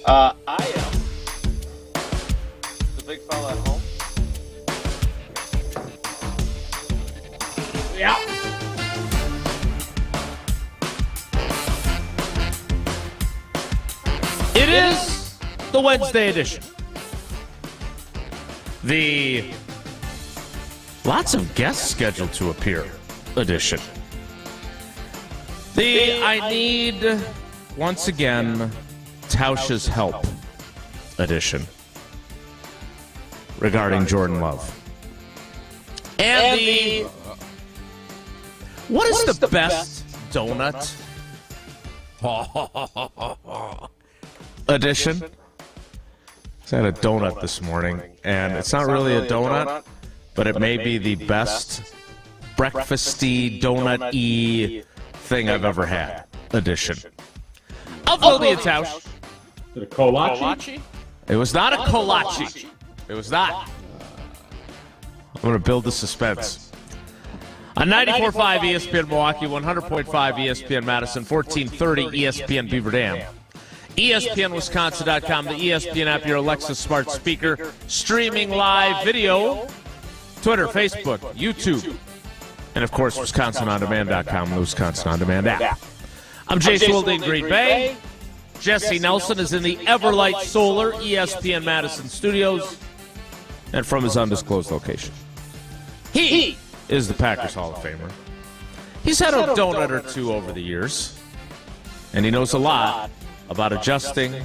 I am the big fella at home. Yeah. It is the Wednesday edition. The lots of guests scheduled to appear edition. The I need, once again, Tausch's help edition regarding Jordan Love. And the what is the best donut edition? I had a donut this morning, and it's not really a donut, but it may be the best breakfasty, donut-y thing I've ever had edition of Wilde Tausch. Is it a kolache? It was not a kolache. It was not. I'm going to build the suspense. On 94.5 ESPN Milwaukee, 100.5 ESPN Madison, 1430 ESPN Beaver Dam. ESPNWisconsin.com, the ESPN app, your Alexa smart speaker, streaming live video, Twitter, Facebook, YouTube, and of course, WisconsinOnDemand.com, the Wisconsin On Demand app. I'm Jason Wilde in Green Bay. Jesse Nelson is in the Everlight Solar ESPN Madison studios and from his undisclosed location. He is the Packers Hall of Famer. He's had a donut or two over the years, and he knows a lot about adjusting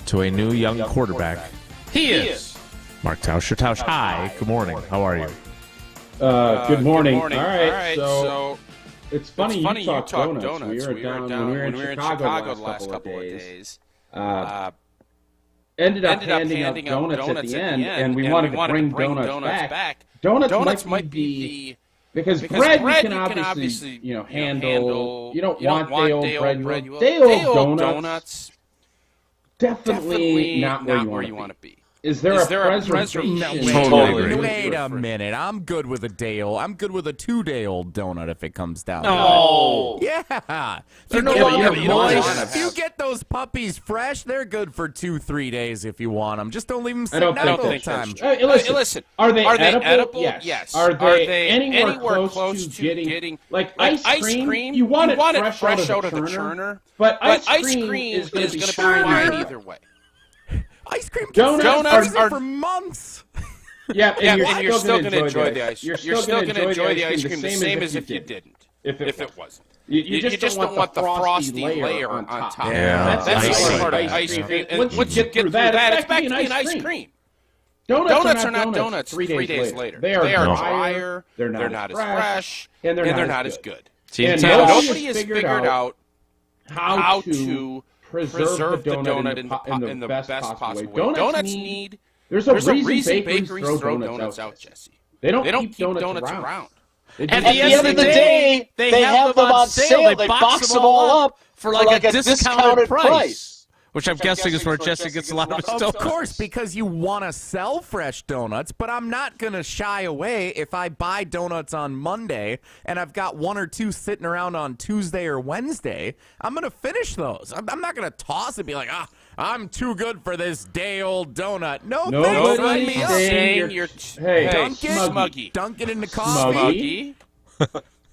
to a new young quarterback. He is Mark Tausch. Tausch, hi. Good morning. How are you? Good morning. All right, so it's funny you talk donuts. We were in Chicago the last couple of days. Ended up handing out donuts at the end, and we wanted to bring donuts back. Donuts might be because bread you can obviously handle. You don't want day-old bread. Day-old donuts, definitely not where you want to be. Is there a preservation? Wait a minute. I'm good with a day-old. I'm good with a 2-day-old donut if it comes down. No. Yeah. If you get those puppies fresh, they're good for 2-3 days if you want them. Just don't leave them sitting out all the time. Listen, are they edible? Yes. Are they anywhere close to getting like ice cream? You want it fresh out of the churner, but ice cream is going to be fine either way. Ice cream donuts are for months. Yeah, and you're still going to enjoy the ice. You're still going to enjoy the ice cream the same as if you didn't. If it wasn't. You just don't want the frosty layer on top. Yeah, that's the part of ice cream. And once you get through that, it's back to being ice cream. Donuts are not donuts 3 days later. They are drier, they're not as fresh, and they're not as good. And nobody has figured out how to preserve the donut in the best possible way. Donuts need. There's a reason bakeries throw donuts out, Jesse. They don't keep donuts around. At the end of the day, they have them on sale. They box them all up for like a discounted price. Which I'm guessing is where Jesse gets a lot of his donuts. Of course, because you want to sell fresh donuts, but I'm not going to shy away if I buy donuts on Monday and I've got 1 or 2 sitting around on Tuesday or Wednesday. I'm going to finish those. I'm not going to toss and be like, I'm too good for this day-old donut. Nobody's saying you're smuggy. Dunk it into coffee.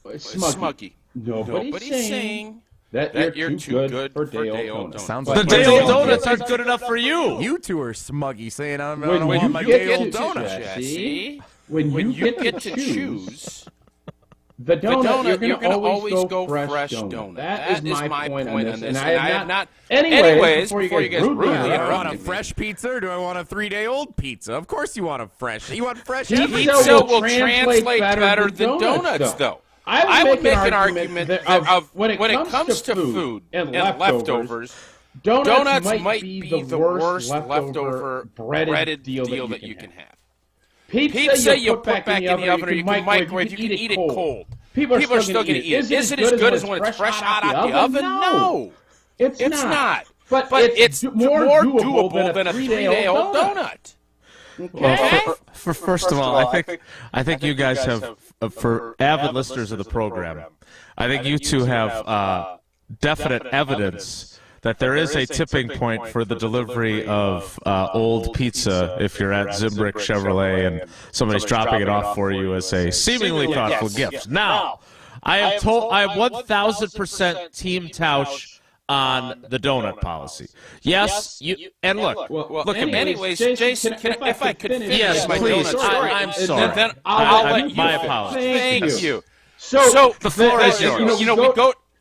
Smuggy. Nobody's saying that you're too good for day-old donuts. Sounds the like day-old donuts aren't good enough for you. You two are smuggy saying I don't want my day-old donut. Jesse, when you get to choose the donut, you're going to always go fresh donut. That is my point on this. And I have not. Anyways, before you guys ruin it, do I want a fresh pizza or do I want a 3-day-old pizza? Of course you want a fresh. You want fresh pizza will translate better than donuts, though. I would make an argument that when it comes to food and leftovers, donuts might be the worst leftover breaded deal that you can have. Pizza you put back in the oven or you can microwave, you can eat it cold. People are still going to eat it. Is it as good as when it's fresh out of the oven? No, it's not. But it's more doable than a 3-day-old donut. Well, first of all, I think you guys have, for avid listeners of the program, I think you two have definite evidence that there is a tipping point for the delivery of old pizza if you're at Zimbrick Chevrolet and somebody's dropping it off for you as a seemingly thoughtful gift. Now, I am 1,000% Team Tausch on the donut policy. Yes, and look at me. Anyways, Jason, if I could finish my please. donut story, I'm sorry. Then I'll let you. My apologies. Thank you. So the floor is yours.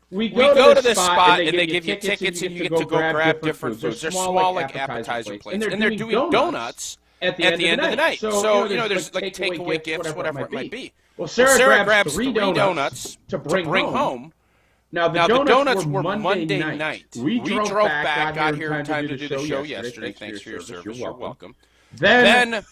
We go to this spot, and they give you tickets, and you get to go grab different foods. They're small, like appetizer plates, and they're doing donuts at the end of the night. So, there's like takeaway gifts, whatever it might be. Well, Sarah grabs 3 donuts to bring home. Now, the donuts were Monday night. We drove back, got here in time to do the show yesterday. Thanks for your service. You're welcome. Then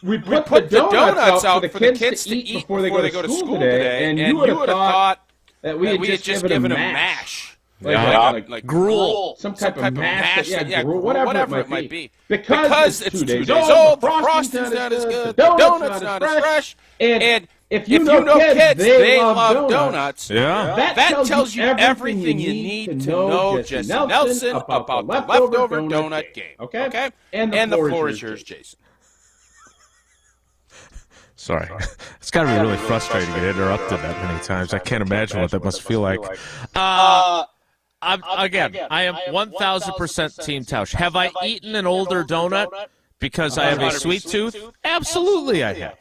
we put the donuts out for the kids to eat before they go to school today, and you would have thought that we had just given them mash. Like gruel. Some type of mash. Gruel, whatever it might be. Because it's 2 days old, the frosting's not as good, the donut's not as fresh, and if you know kids, they love donuts. Yeah. That tells you everything you need to know, Jesse Nelson, about the leftover donut game. Okay? And the floor is yours, Jason. Sorry. It's got to be really frustrating to get interrupted that many times. I can't imagine what that must feel like. I am 1,000% Team Tausch. Have I eaten an older donut because I have a sweet tooth? Absolutely I have.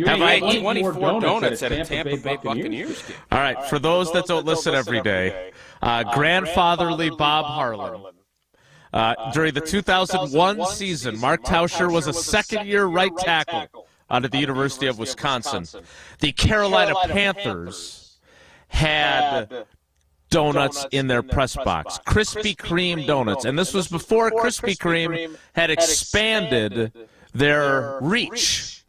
Have I eaten 24 donuts at a Tampa Bay Buccaneers game? All right, for those that don't listen every day, grandfatherly Bob Harlan. During the 2001 season, Mark Tauscher was a second-year right tackle out of the University of Wisconsin. The Carolina Panthers had donuts in their press box, Krispy Kreme donuts, and this was before Krispy Kreme had expanded their reach.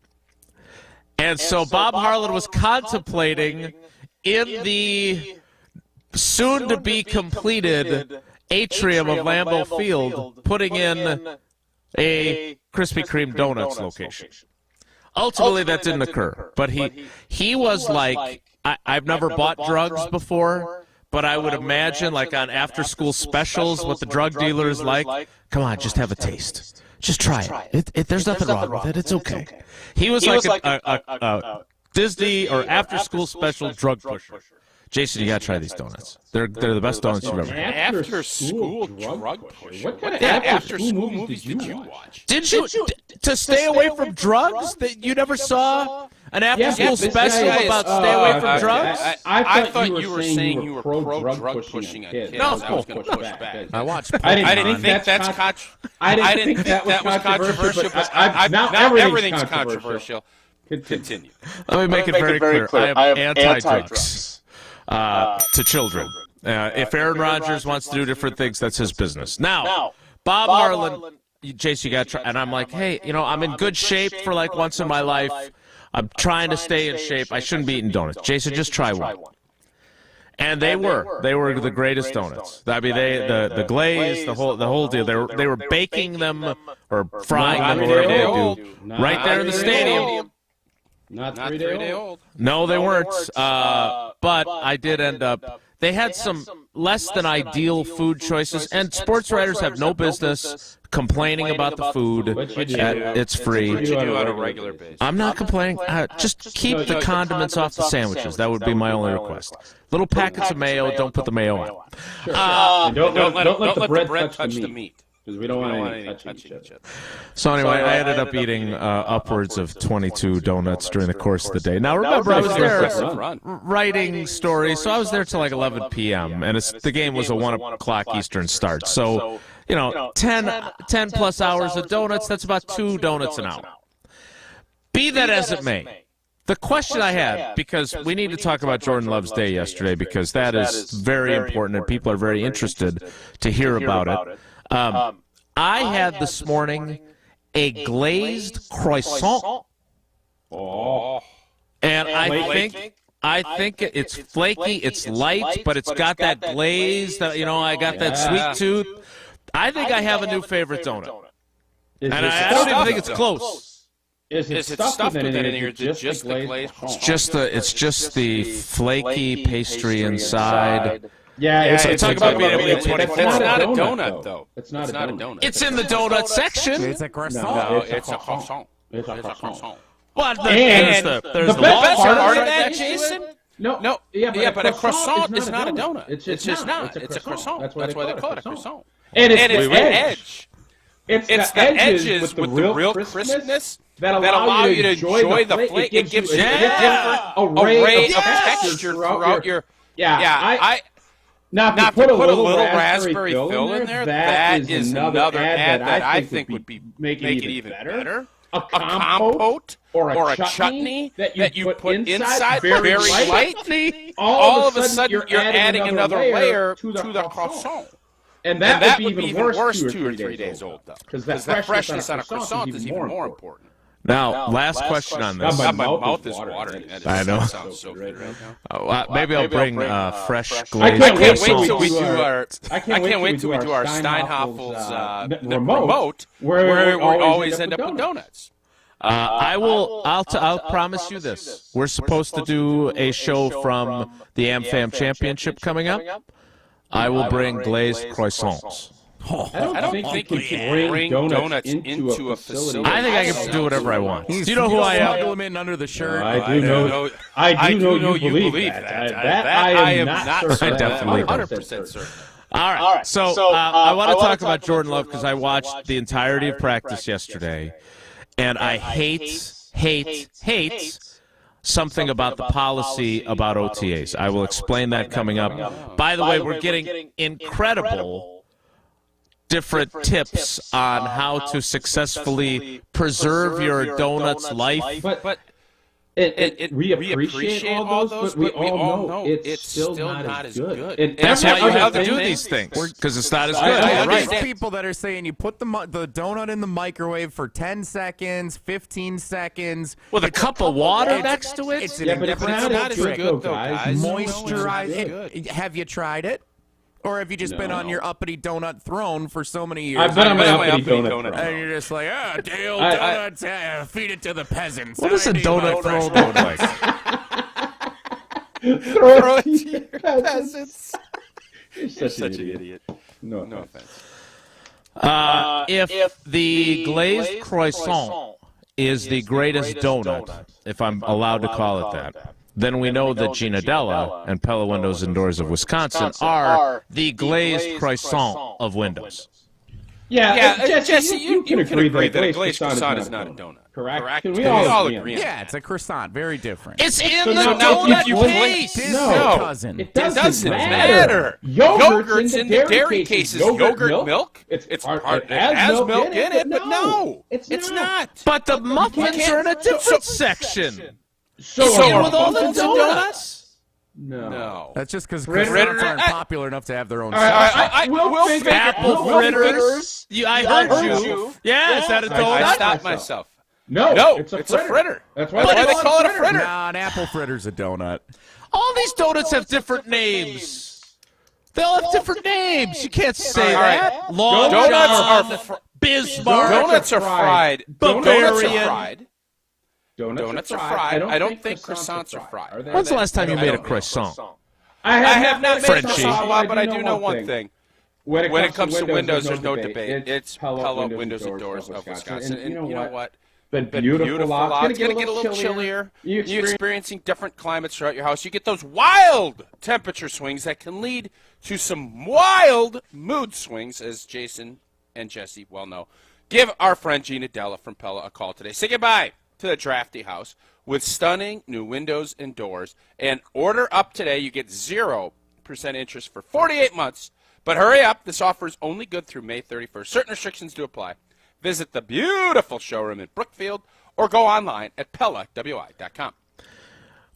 And so Bob Harlan was contemplating in the soon-to-be-completed atrium of Lambeau Field putting in a Krispy Kreme donuts location. Ultimately, that didn't occur. But he was like, I've never bought drugs before, but I would imagine, like on after-school specials, what the drug dealer is like. Come on, just have a taste. Just try it. There's nothing wrong with it. It's okay. He was like a Disney or after-school special drug pusher. Jason, you got to try these donuts. They're the best donuts you've ever had. After-school drug pusher? What kind of after-school movies did you watch? Did you to stay away from drugs? That you never saw an after-school special about stay away from drugs? I thought you were saying you were pro-drug pushing on kids. No, I was going to push back. I watched. I didn't think that was controversial. But now everything's controversial. Continue. Let me make it very clear. I am anti-drugs. To children. If Aaron Rodgers wants to do different things, that's his business. Now, Bob Harlan, Jason, you got to try. And I'm like, hey, I'm in good shape for like once in my life. I'm trying to stay in shape. I shouldn't be eating donuts. Jason, just try one. And they were the greatest donuts. I mean, the glaze, the whole deal. They were baking them or frying them or whatever they do right there in the stadium. Not 3 day old. No, they weren't. But I did end up. They had some less than ideal food choices, and sports writers have no business complaining about the food. It's free. What you do on a regular basis. I'm not complaining. Just keep the condiments off the sandwiches. That would be my only request. Little packets of mayo. Don't put the mayo on. Don't let the bread touch the meat. Because we don't want any touching each other. So anyway, I ended up eating upwards of 22 donuts during the course of the day. Now remember, I was there writing stories, so I was there till like 11 p.m. and the game was a 1 o'clock Eastern start. So 10 plus hours of donuts. That's about 2 donuts an hour. Be that as it may. The question I had, because we need to talk about Jordan Love's day yesterday, because that is very important and people are very interested to hear about it. I had this morning a glazed croissant. Oh. And I think it's flaky, it's light, but it's got that glaze that, I got that sweet tooth. I think I have a new favorite donut. And I don't even think it's close. Is it stuffed with anything, or just the glaze? It's just the flaky pastry inside. Yeah, talk about being able to eat 24. It's not a donut, though. It's not a donut. It's in the donut section. It's a croissant. No, it's a croissant. It's a croissant. What? There's the best part of that, Jason? No. Yeah, but a croissant is not a donut. It's just not. It's a croissant. That's why they call it a croissant. And it's the edge. It's the edges with the real crispness that allow you to enjoy the flavor. It gives you a different array of texture throughout your. Now, if you put a little raspberry fill in there, that is another add that I think would make it even better. A compote or a chutney that you put inside very lightly. All of a sudden, you're adding another layer to the croissant. And that would be even worse 2 or 3 days old, though. Because that freshness on a croissant is even more important. Now, last question on this. My mouth is watering. I know. That sounds so good right now. Maybe I'll bring fresh glazed I can't wait croissants. till we do our Steinhoffel's remote, where we always end up with donuts. I'll promise you this. We're supposed to do a show from the AmFam Championship coming up. I will bring glazed croissants. I don't think you can bring donuts into a facility. I think I can do whatever I want. Do you know who I am? Smuggle them in under the shirt. I do know you believe that. That I am not certain. I definitely do. 100% certain. All right. So I want to talk about Jordan Love because I watched the entirety of practice yesterday, and I hate something about the policy about OTAs. I will explain that coming up. By the way, we're getting incredible different tips on how to successfully preserve your donut's life. But we appreciate all those, but we all know it's still not as good. And that's why you have to do these things, because it's not as good. There's people that are saying you put the donut in the microwave for 10 seconds, 15 seconds. With a cup of water next to it? But it's not as good, though, guys. Moisturize it. Have you tried it? Or have you just been on your uppity donut throne for so many years? I've been on my uppity donut throne. And you're just like, Dale donuts, feed it to the peasants. What does a donut throne look like? Throw it to your peasants. You're such an idiot. No offense. If the glazed croissant is the greatest donut, if I'm allowed to call it that, then we know that Gina Della and Pella Windows and Doors of Wisconsin are the glazed croissant of windows. Yeah, Jesse, you can agree that a glazed croissant is not a donut. Correct? Can we all agree on that? Yeah, it's a croissant. Very different. It's in the donut case. No, it doesn't matter. Yogurt's in the dairy cases. Yogurt milk? It has milk in it, but no, it's not. But the muffins are in a different section. So with all the donuts? No. That's just because croissants aren't popular enough to have their own we'll apple fritters. I heard you. Yeah, is that a donut? I stopped myself. No, it's a fritter. That's why they call it a fritter. Nah, an apple fritter's a donut. All these donuts have different names. They all have different names. You can't say that. Long Donuts John, Bismarck. Donuts are fried. Bavarian. Donuts are fried. I don't think croissants are fried. When's the last time you made a croissant? I have not made a Frenchie. croissant a lot, but I do know one thing. When it comes to windows, there's no debate. It's Pella Windows and Doors of Wisconsin. And you know what? Been beautiful out. It's going to get a little chillier. You're experiencing different climates throughout your house. You get those wild temperature swings that can lead to some wild mood swings, as Jason and Jesse well know. Give our friend Gina Della from Pella a call today. Say goodbye to the Drafty House with stunning new windows and doors. And order up today. You get 0% interest for 48 months. But hurry up. This offer is only good through May 31st. Certain restrictions do apply. Visit the beautiful showroom in Brookfield or go online at PellaWI.com.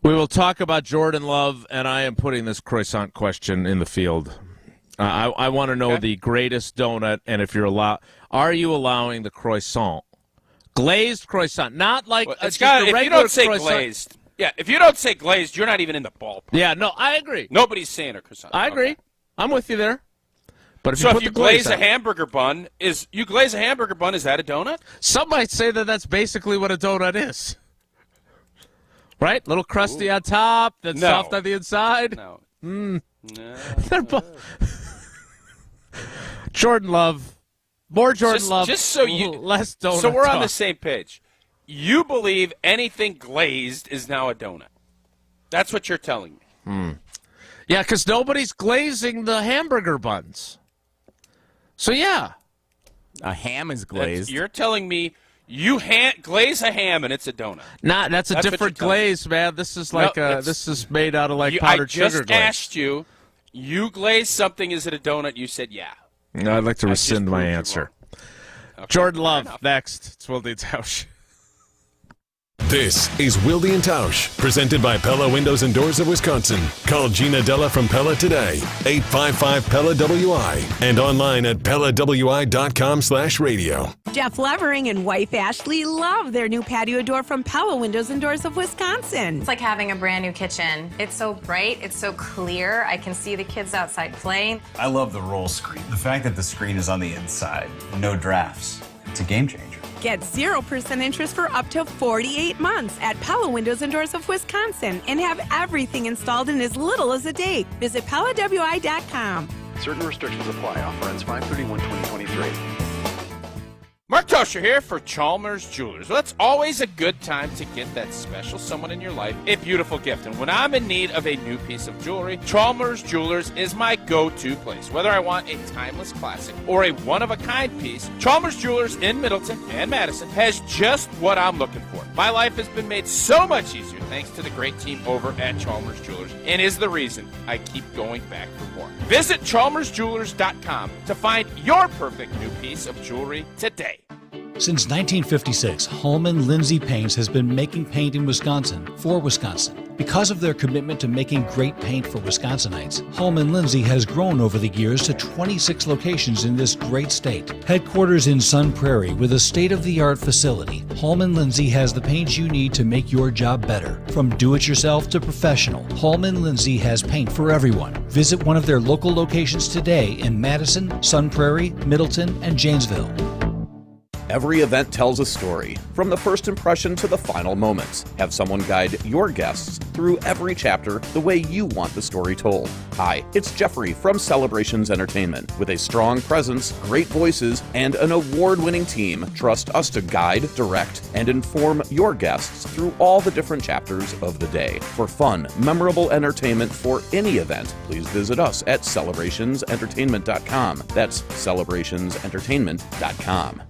We will talk about Jordan Love, and I am putting this croissant question in the field. I want to know the greatest donut, and if you're are you allowing the croissant? Glazed croissant, not like if you don't say croissant. Glazed. Yeah, if you don't say glazed, you're not even in the ballpark. Yeah, no, I agree. Nobody's saying a croissant. I agree. I'm with you there. But if you glaze a hamburger bun, is that a donut? Some might say that that's basically what a donut is. Right? Little crusty on top, then soft on the inside. No. They're Jordan Love. More Jordan Love. Just so less donut. So we're talk. on the same page. You believe anything glazed is now a donut. That's what you're telling me. Yeah, because nobody's glazing the hamburger buns. So, yeah. A ham is glazed. You're telling me you glaze a ham and it's a donut. That's a different glaze, man. This is like this is made out of like powdered sugar glaze. I just asked you, you glaze something, is it a donut? You said yeah. No, I'd like to rescind my answer. Okay, Jordan Love, next. It's Wilde Tausch. This is Wilde Tausch, presented by Pella Windows and Doors of Wisconsin. Call Gina Della from Pella today, 855-PELLA-WI, and online at PellaWI.com/radio. Jeff Levering and wife Ashley love their new patio door from Pella Windows and Doors of Wisconsin. It's like having a brand new kitchen. It's so bright, it's so clear. I can see the kids outside playing. I love the roll screen. The fact that the screen is on the inside, no drafts. It's a game changer. Get 0% interest for up to 48 months at Pella Windows and Doors of Wisconsin and have everything installed in as little as a day. Visit PellaWI.com. Certain restrictions apply. Offer ends 5/31/2023. Mark Toscher here for Chalmers Jewelers. Well, it's always a good time to get that special someone in your life a beautiful gift. And when I'm in need of a new piece of jewelry, Chalmers Jewelers is my go-to place. Whether I want a timeless classic or a one-of-a-kind piece, Chalmers Jewelers in Middleton and Madison has just what I'm looking for. My life has been made so much easier thanks to the great team over at Chalmers Jewelers, and is the reason I keep going back for more. Visit chalmersjewelers.com to find your perfect new piece of jewelry today. Since 1956, Holman Lindsay Paints has been making paint in Wisconsin for Wisconsin. Because of their commitment to making great paint for Wisconsinites, Holman Lindsay has grown over the years to 26 locations in this great state. Headquarters in Sun Prairie with a state-of-the-art facility, Holman Lindsay has the paint you need to make your job better. From do-it-yourself to professional, Holman Lindsay has paint for everyone. Visit one of their local locations today in Madison, Sun Prairie, Middleton, and Janesville. Every event tells a story, from the first impression to the final moments. Have someone guide your guests through every chapter the way you want the story told. Hi, it's Jeffrey from Celebrations Entertainment. With a strong presence, great voices, and an award-winning team, trust us to guide, direct, and inform your guests through all the different chapters of the day. For fun, memorable entertainment for any event, please visit us at celebrationsentertainment.com. That's celebrationsentertainment.com.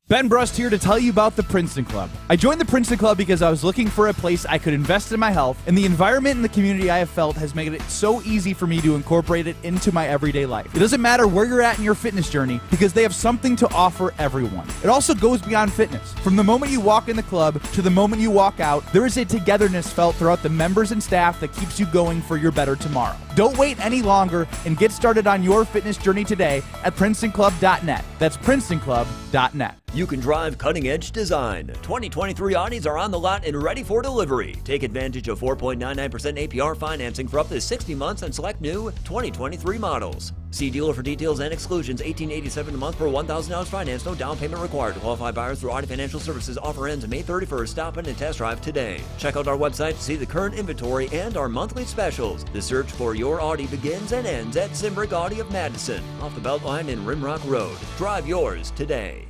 Ben Brust here to tell you about the Princeton Club. I joined the Princeton Club because I was looking for a place I could invest in my health, and the environment and the community I have felt has made it so easy for me to incorporate it into my everyday life. It doesn't matter where you're at in your fitness journey because they have something to offer everyone. It also goes beyond fitness. From the moment you walk in the club to the moment you walk out, there is a togetherness felt throughout the members and staff that keeps you going for your better tomorrow. Don't wait any longer and get started on your fitness journey today at PrincetonClub.net. That's PrincetonClub.net. You can drive cutting-edge design. 2023 Audis are on the lot and ready for delivery. Take advantage of 4.99% APR financing for up to 60 months on select new 2023 models. See dealer for details and exclusions. $18.87 a month per $1,000 finance. No down payment required. Qualified buyers through Audi Financial Services. Offer ends May 31st. Stop in and test drive today. Check out our website to see the current inventory and our monthly specials. The search for your Audi begins and ends at Simbrick Audi of Madison, off the Beltline and Rimrock Road. Drive yours today.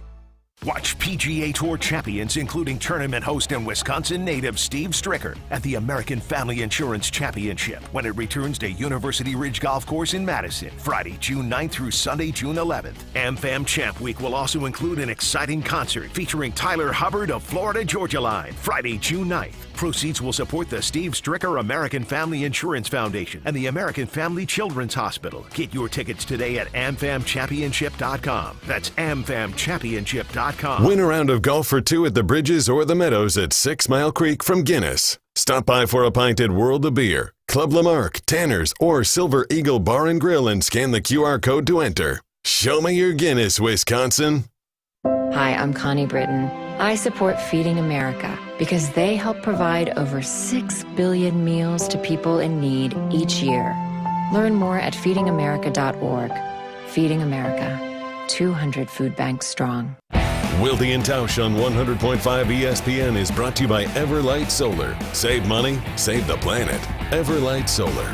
Watch PGA Tour champions, including tournament host and Wisconsin native Steve Stricker, at the American Family Insurance Championship when it returns to University Ridge Golf Course in Madison, Friday, June 9th through Sunday, June 11th. AmFam Champ Week will also include an exciting concert featuring Tyler Hubbard of Florida Georgia Line, Friday, June 9th. Proceeds will support the Steve Stricker American Family Insurance Foundation and the American Family Children's Hospital. Get your tickets today at amfamchampionship.com. That's amfamchampionship.com. Win a round of golf for two at the Bridges or the Meadows at 6 Mile Creek from Guinness. Stop by for a pint at World of Beer, Club Lamarck, Tanner's, or Silver Eagle Bar and Grill and scan the QR code to enter. Show me your Guinness, Wisconsin. Hi, I'm Connie Britton. I support Feeding America because they help provide over 6 billion meals to people in need each year. Learn more at feedingamerica.org. Feeding America, 200 food banks strong. Wilde Tausch on 100.5 ESPN is brought to you by Everlight Solar. Save money, save the planet. Everlight Solar.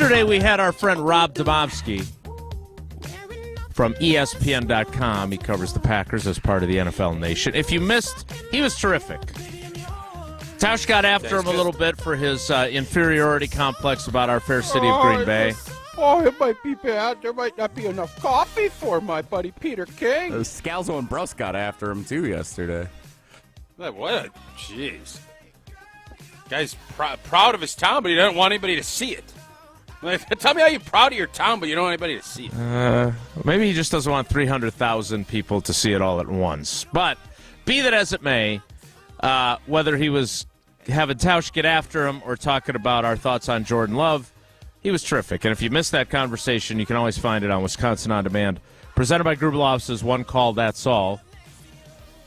Yesterday we had our friend Rob Domofsky from ESPN.com. He covers the Packers as part of the NFL Nation. If you missed, he was terrific. Tausch got after him a little bit for his inferiority complex about our fair city of Green Bay. It might be bad. There might not be enough coffee for my buddy Peter King. Scalzo and Bruss got after him, too, yesterday. What? Jeez. Guy's proud of his town, but he doesn't want anybody to see it. Tell me how you're proud of your town, but you don't want anybody to see it. Maybe he just doesn't want 300,000 people to see it all at once. But be that as it may, whether he was having Tausch get after him or talking about our thoughts on Jordan Love, he was terrific. And if you missed that conversation, you can always find it on Wisconsin On Demand. Presented by Gruber Offices, One Call, That's All.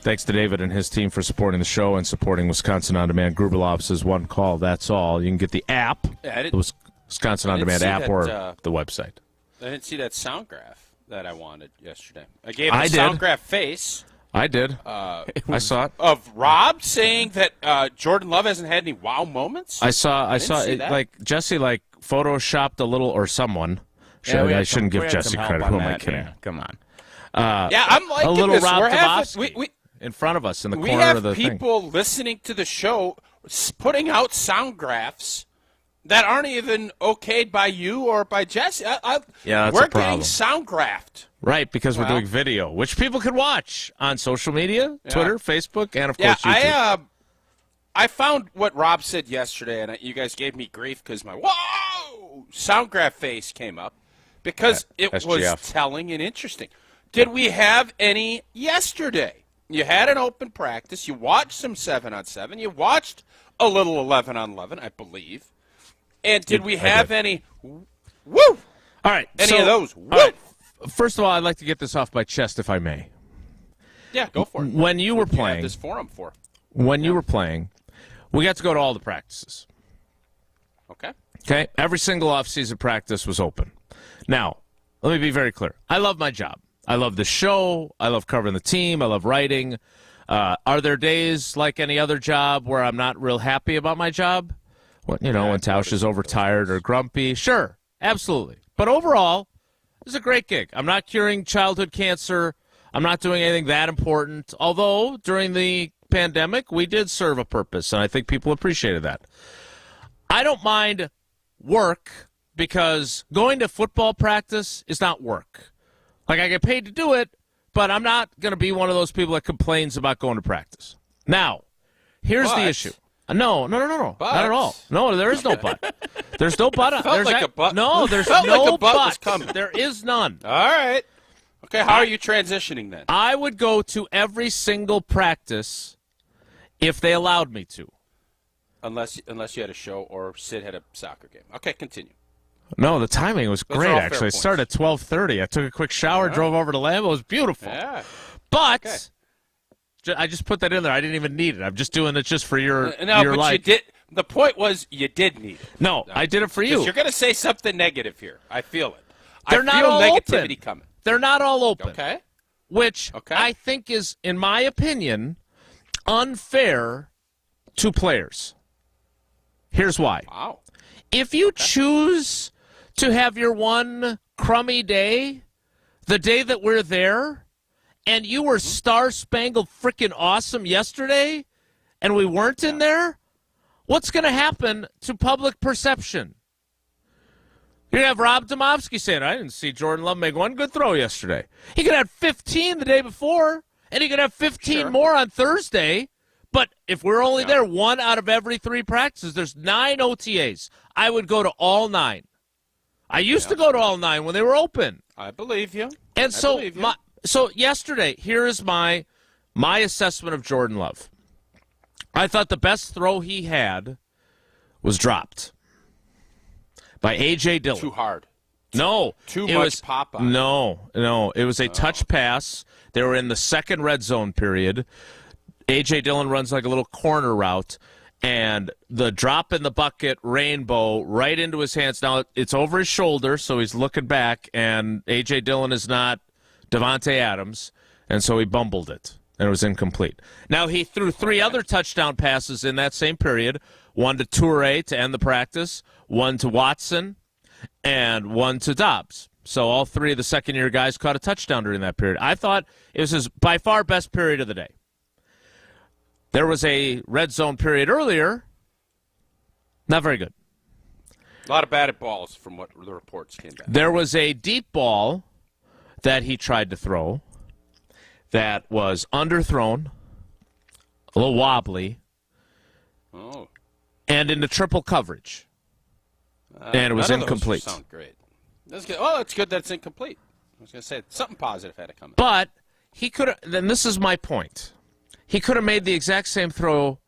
Thanks to David and his team for supporting the show and supporting Wisconsin On Demand. Gruber Offices, One Call, That's All. You can get the app, the Wisconsin On Demand app, or the website. I didn't see that sound graph that I wanted yesterday. I gave a sound graph face. I did. I saw it. Of Rob saying that Jordan Love hasn't had any wow moments? I saw it, like Jesse photoshopped a little, or someone. I shouldn't give Jesse credit. Who am I kidding? Yeah, come on. I'm liking a little this. Rob We're Domofsky in front of us in the corner of the thing. We have people listening to the show putting out sound graphs that aren't even okayed by you or by Jesse. That's we're a problem. getting sound graphed. Right, because we're doing video, which people can watch on social media, Twitter, Facebook, and, of course, YouTube. I found what Rob said yesterday, and you guys gave me grief because my sound graph face came up because it was telling and interesting. Did we have any yesterday? You had an open practice. You watched some 7-on-7. You watched a little 11-on-11, I believe. And did we have any woo? All right. Any of those woo? Right. First of all, I'd like to get this off my chest, if I may. Yeah, go for it. When you were playing, this forum for. When you were playing, we got to go to all the practices. Okay? Every single off-season practice was open. Now, let me be very clear. I love my job. I love the show. I love covering the team. I love writing. Are there days like any other job where I'm not real happy about my job? When Tausch is overtired or grumpy? Sure, absolutely. But overall, it's a great gig. I'm not curing childhood cancer. I'm not doing anything that important. Although, during the pandemic, we did serve a purpose, and I think people appreciated that. I don't mind work because going to football practice is not work. Like, I get paid to do it, but I'm not going to be one of those people that complains about going to practice. Now, here's the issue. No, not at all. No, there is no but. There's no but. Felt like a but. No, there's no but. There is none. All right. Okay, how are you transitioning then? I would go to every single practice if they allowed me to. Unless you had a show or Sid had a soccer game. Okay, continue. No, the timing was great, actually. It started at 12:30. I took a quick shower, drove over to Lambeau. It was beautiful. Yeah. But I just put that in there. I didn't even need it. I'm just doing it just for your but you did. The point was you did need it. No, I did it for you. You're going to say something negative here. I feel it. They're not all negativity open. Coming. They're not all open. Okay. Which I think is, in my opinion, unfair to players. Here's why. Wow. If you choose to have your one crummy day, the day that we're there, and you were star-spangled freaking awesome yesterday, and we weren't in there, what's going to happen to public perception? You're going to have Rob Domofsky saying, I didn't see Jordan Love make one good throw yesterday. He could have 15 the day before, and he could have 15 more on Thursday. But if we're only there one out of every 3 practices, there's 9 OTAs. I would go to all 9. I used to go to all 9 when they were open. I believe you. And so yesterday, here is my assessment of Jordan Love. I thought the best throw he had was dropped by A.J. Dillon. Too hard. No. Too much pop on. No. It was a touch pass. They were in the second red zone period. A.J. Dillon runs like a little corner route, and the drop in the bucket, rainbow, right into his hands. Now, it's over his shoulder, so he's looking back, and A.J. Dillon is not Devontae Adams, and so he bumbled it, and it was incomplete. Now, he threw 3 other touchdown passes in that same period, one to Toure to end the practice, one to Watson. and one to Dobbs. So all three of the second-year guys caught a touchdown during that period. I thought it was his by far best period of the day. There was a red zone period earlier. Not very good. A lot of batted balls from what the reports came back. There was a deep ball that he tried to throw that was underthrown, a little wobbly, and into triple coverage. And it was incomplete. Sound great. That's good. Oh, it's good that it's incomplete. I was going to say something positive had to come in. But he could have, then this is my point. He could have made the exact same throw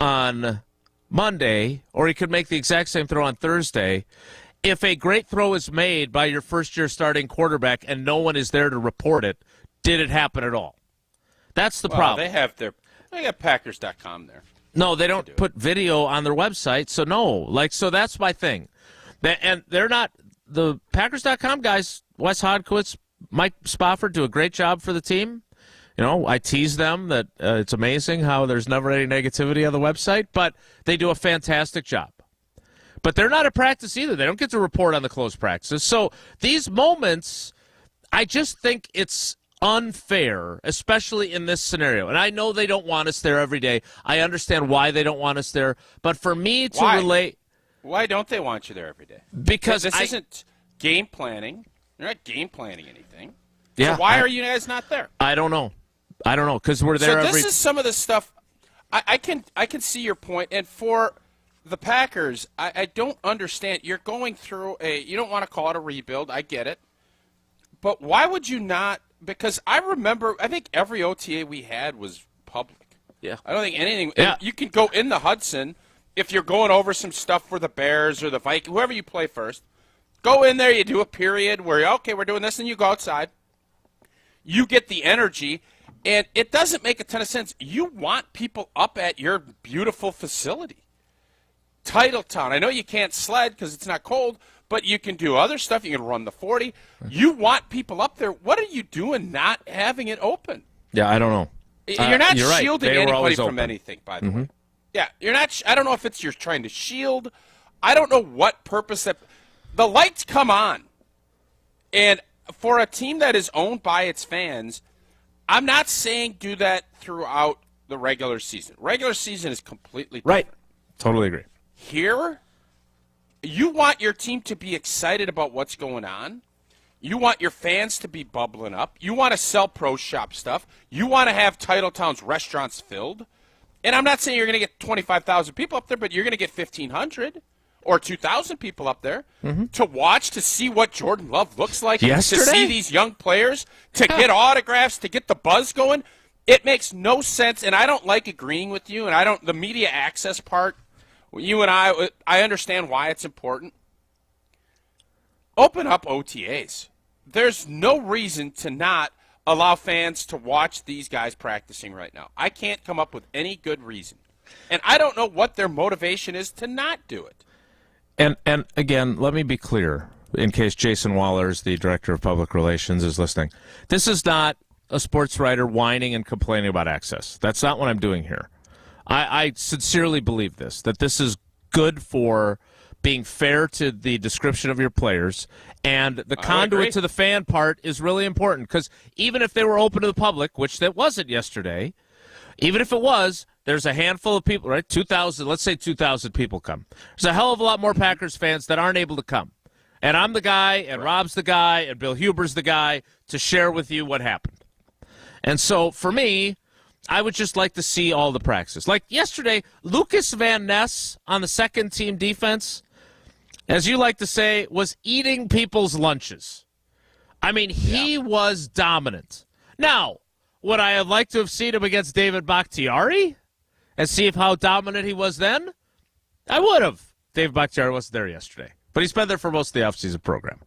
on Monday, or he could make the exact same throw on Thursday. If a great throw is made by your first-year starting quarterback and no one is there to report it, did it happen at all? That's the problem. They got Packers.com there. No, they don't put video on their website, so no. So that's my thing. And they're not the Packers.com guys. Wes Hodkiewicz, Mike Spofford do a great job for the team. I tease them that it's amazing how there's never any negativity on the website, but they do a fantastic job. But they're not at practice either. They don't get to report on the closed practices. So these moments, I just think it's unfair, especially in this scenario. And I know they don't want us there every day. I understand why they don't want us there. But for me to relate... Why don't they want you there every day? Because this isn't game planning. They're not game planning anything. Yeah, so why are you guys not there? I don't know. Because we're there So this is some of the stuff. I can see your point. And for the Packers, I don't understand. You're going through you don't want to call it a rebuild. I get it. But why would you not? Because I think every OTA we had was public. Yeah. I don't think anything. Yeah. You can go in the Hudson if you're going over some stuff for the Bears or the Vikings, whoever you play first. Go in there, you do a period where, okay, we're doing this, and you go outside. You get the energy, and it doesn't make a ton of sense. You want people up at your beautiful facility. Titletown. I know you can't sled because it's not cold, but you can do other stuff. You can run the 40. You want people up there. What are you doing not having it open? Yeah, I don't know. You're not you're shielding right. anybody from anything, by the way. Yeah, you're not. I don't know if it's you're trying to shield. I don't know what purpose that. The lights come on, and for a team that is owned by its fans, I'm not saying do that throughout the regular season. Regular season is completely different. Right. Totally agree. Here, you want your team to be excited about what's going on. You want your fans to be bubbling up. You want to sell pro shop stuff. You want to have Titletown's restaurants filled. And I'm not saying you're going to get 25,000 people up there, but you're going to get 1,500 or 2,000 people up there to watch, to see what Jordan Love looks like, yesterday? To see these young players, to get autographs, to get the buzz going. It makes no sense, and I don't like agreeing with you, and I don't. The media access part, you and I understand why it's important. Open up OTAs. There's no reason to not allow fans to watch these guys practicing right now. I can't come up with any good reason. And I don't know what their motivation is to not do it. And again, let me be clear, in case Jason Wallers, the Director of Public Relations, is listening. This is not a sports writer whining and complaining about access. That's not what I'm doing here. I sincerely believe this, that this is good for being fair to the description of your players, and the conduit to the fan part is really important, because even if they were open to the public, which that wasn't yesterday, even if it was, there's a handful of people, right? 2,000, let's say 2,000 people come. There's a hell of a lot more Packers fans that aren't able to come. And I'm the guy, and Rob's the guy, and Bill Huber's the guy to share with you what happened. And so for me, I would just like to see all the practices. Like yesterday, Lucas Van Ness on the second team defense, as you like to say, was eating people's lunches. I mean, he was dominant. Now, would I have liked to have seen him against David Bakhtiari and see how dominant he was then? I would have. David Bakhtiari wasn't there yesterday, but he's been there for most of the offseason program.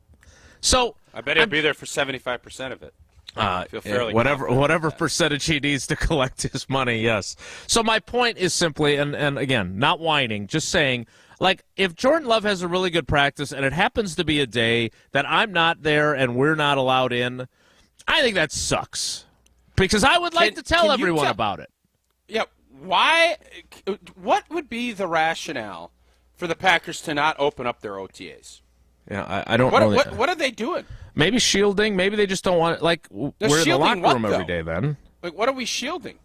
So I bet he'll be there for 75% of it. I feel fairly whatever percentage he needs to collect his money, yes. So my point is simply, and again, not whining, just saying, like, if Jordan Love has a really good practice and it happens to be a day that I'm not there and we're not allowed in, I think that sucks. Because I would like to tell everyone about it. Yeah, why? What would be the rationale for the Packers to not open up their OTAs? Yeah, I don't. What are they doing? Maybe shielding. Maybe they just don't want it. Like we're in the locker room every day. Then, like, what are we shielding?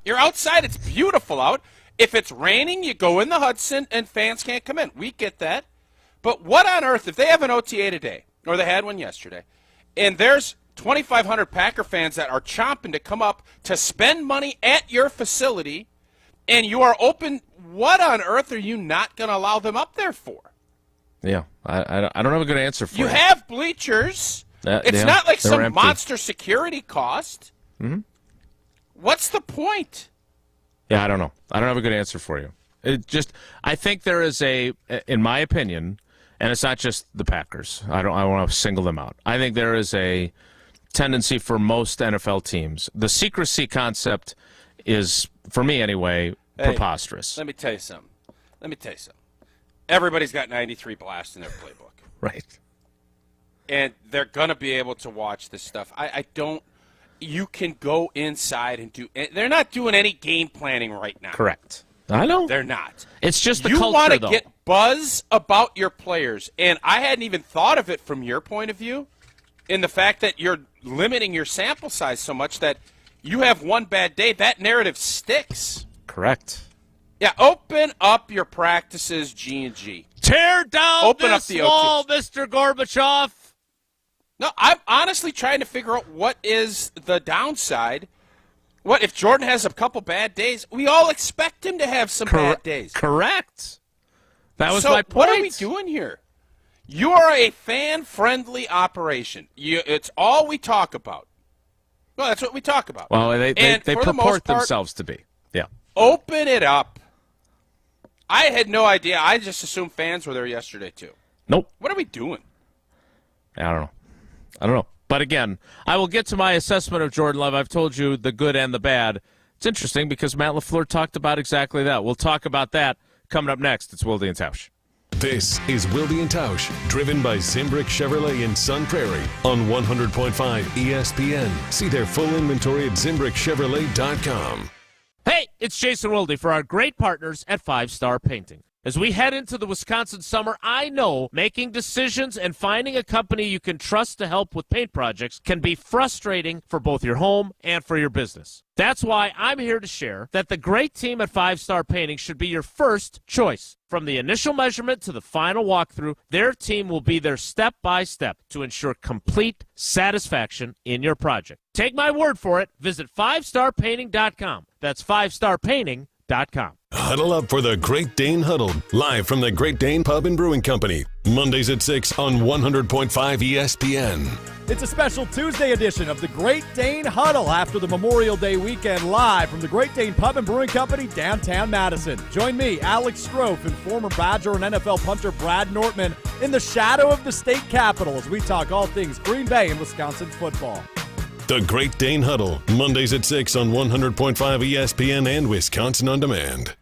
You're outside. It's beautiful out. If it's raining, you go in the Hudson, and fans can't come in. We get that. But what on earth, if they have an OTA today, or they had one yesterday, and there's 2,500 Packer fans that are chomping to come up to spend money at your facility, and you are open, what on earth are you not going to allow them up there for? Yeah, I don't have a good answer for you. You have bleachers. It's not like some empty monster security cost. Mm-hmm. What's the point? Yeah, I don't know. I don't have a good answer for you. I think there is in my opinion, and it's not just the Packers. I want to single them out. I think there is a tendency for most NFL teams. The secrecy concept is, for me anyway, preposterous. Let me tell you something. Everybody's got 93 blasts in their playbook. Right. And they're going to be able to watch this stuff. I don't – you can go inside and do – they're not doing any game planning right now. Correct. I know. They're not. It's just the culture, though. You want to get buzz about your players. And I hadn't even thought of it from your point of view in the fact that you're limiting your sample size so much that you have one bad day. That narrative sticks. Correct. Yeah, open up your practices, G&G. Tear down this wall, Mr. Gorbachev. No, I'm honestly trying to figure out what is the downside. What, if Jordan has a couple bad days? We all expect him to have some bad days. Correct. That was my point. What are we doing here? You are a fan-friendly operation. It's all we talk about. Well, that's what we talk about. Well, they purport themselves to be. Yeah. Open it up. I had no idea. I just assumed fans were there yesterday, too. Nope. What are we doing? I don't know. But again, I will get to my assessment of Jordan Love. I've told you the good and the bad. It's interesting because Matt LaFleur talked about exactly that. We'll talk about that coming up next. It's Wilde Tausch. This is Wilde Tausch, driven by Zimbrick Chevrolet in Sun Prairie on 100.5 ESPN. See their full inventory at ZimbrickChevrolet.com. Hey, it's Jason Wilde for our great partners at 5 Star Painting. As we head into the Wisconsin summer, I know making decisions and finding a company you can trust to help with paint projects can be frustrating for both your home and for your business. That's why I'm here to share that the great team at 5 Star Painting should be your first choice. From the initial measurement to the final walkthrough, their team will be there step by step to ensure complete satisfaction in your project. Take my word for it. Visit 5starpainting.com. That's 5starpainting.com. Huddle up for the Great Dane Huddle, live from the Great Dane Pub and Brewing Company. Mondays at 6 on 100.5 ESPN. It's a special Tuesday edition of the Great Dane Huddle after the Memorial Day weekend, live from the Great Dane Pub and Brewing Company, downtown Madison. Join me, Alex Strofe, and former Badger and NFL punter Brad Nortman in the shadow of the state capitol as we talk all things Green Bay and Wisconsin football. The Great Dane Huddle, Mondays at 6 on 100.5 ESPN and Wisconsin On Demand.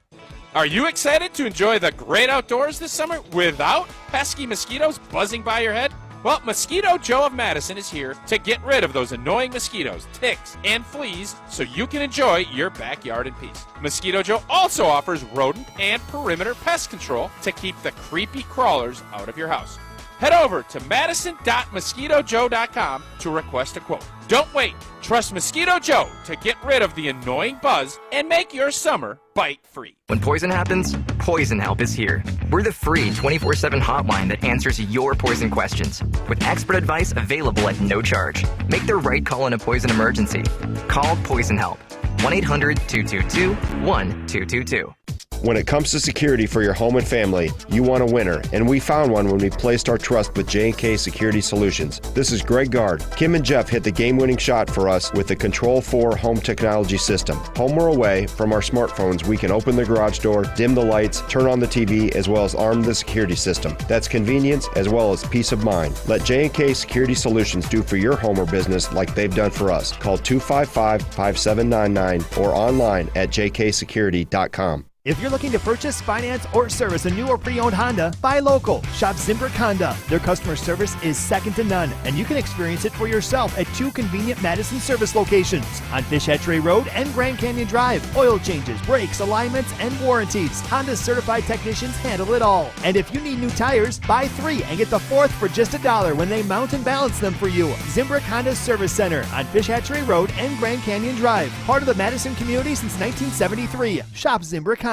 Are you excited to enjoy the great outdoors this summer without pesky mosquitoes buzzing by your head? Well, Mosquito Joe of Madison is here to get rid of those annoying mosquitoes, ticks, and fleas so you can enjoy your backyard in peace. Mosquito Joe also offers rodent and perimeter pest control to keep the creepy crawlers out of your house. Head over to madison.mosquitojoe.com to request a quote. Don't wait. Trust Mosquito Joe to get rid of the annoying buzz and make your summer bite-free. When poison happens, Poison Help is here. We're the free 24/7 hotline that answers your poison questions with expert advice available at no charge. Make the right call in a poison emergency. Call Poison Help. 1-800-222-1222. When it comes to security for your home and family, you want a winner, and we found one when we placed our trust with J&K Security Solutions. This is Greg Gard. Kim and Jeff hit the game-winning shot for us with the Control 4 home technology system. Home or away, from our smartphones, we can open the garage door, dim the lights, turn on the TV, as well as arm the security system. That's convenience as well as peace of mind. Let J&K Security Solutions do for your home or business like they've done for us. Call 255-5799 or online at jksecurity.com. If you're looking to purchase, finance, or service a new or pre-owned Honda, buy local. Shop Zimbrick Honda. Their customer service is second to none, and you can experience it for yourself at 2 convenient Madison service locations on Fish Hatchery Road and Grand Canyon Drive. Oil changes, brakes, alignments, and warranties. Honda's certified technicians handle it all. And if you need new tires, buy 3 and get the 4th for just $1 when they mount and balance them for you. Zimbrick Honda Service Center on Fish Hatchery Road and Grand Canyon Drive. Part of the Madison community since 1973. Shop Zimbrick Honda.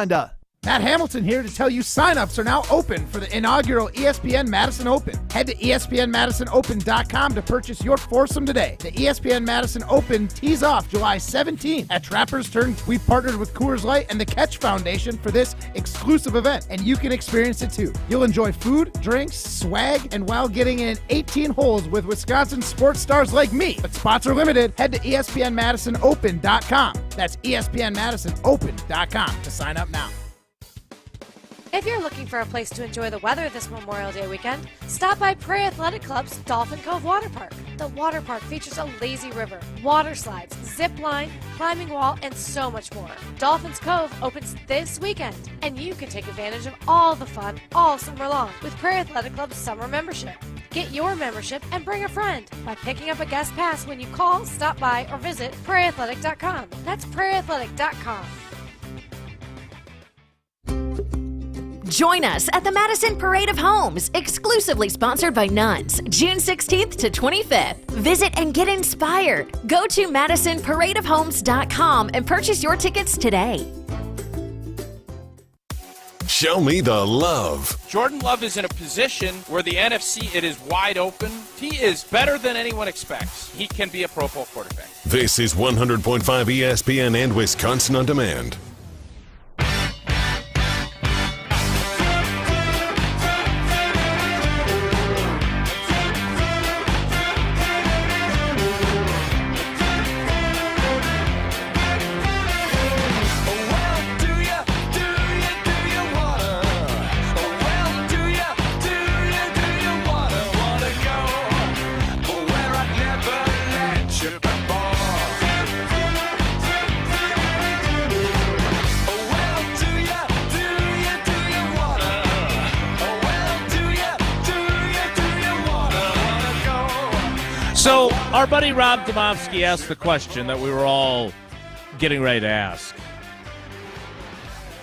Matt Hamilton here to tell you signups are now open for the inaugural ESPN Madison Open. Head to ESPNMadisonOpen.com to purchase your foursome today. The ESPN Madison Open tees off July 17th at Trappers Turn. We've partnered with Coors Light and the Catch Foundation for this exclusive event, and you can experience it too. You'll enjoy food, drinks, swag, and while getting in 18 holes with Wisconsin sports stars like me. But spots are limited. Head to ESPNMadisonOpen.com. That's ESPNMadisonOpen.com to sign up now. If you're looking for a place to enjoy the weather this Memorial Day weekend, stop by Prairie Athletic Club's Dolphin Cove Water Park. The water park features a lazy river, water slides, zip line, climbing wall, and so much more. Dolphins Cove opens this weekend, and you can take advantage of all the fun all summer long with Prairie Athletic Club's summer membership. Get your membership and bring a friend by picking up a guest pass when you call, stop by, or visit prairieathletic.com. That's prairieathletic.com. Join us at the Madison Parade of Homes, exclusively sponsored by Nuns, June 16th to 25th. Visit and get inspired. Go to MadisonParadeOfHomes.com and purchase your tickets today. Show me the love. Jordan Love is in a position where the NFC, it is wide open. He is better than anyone expects. He can be a Pro Bowl quarterback. This is 100.5 ESPN and Wisconsin On Demand. So our buddy Rob Domofsky asked the question that we were all getting ready to ask.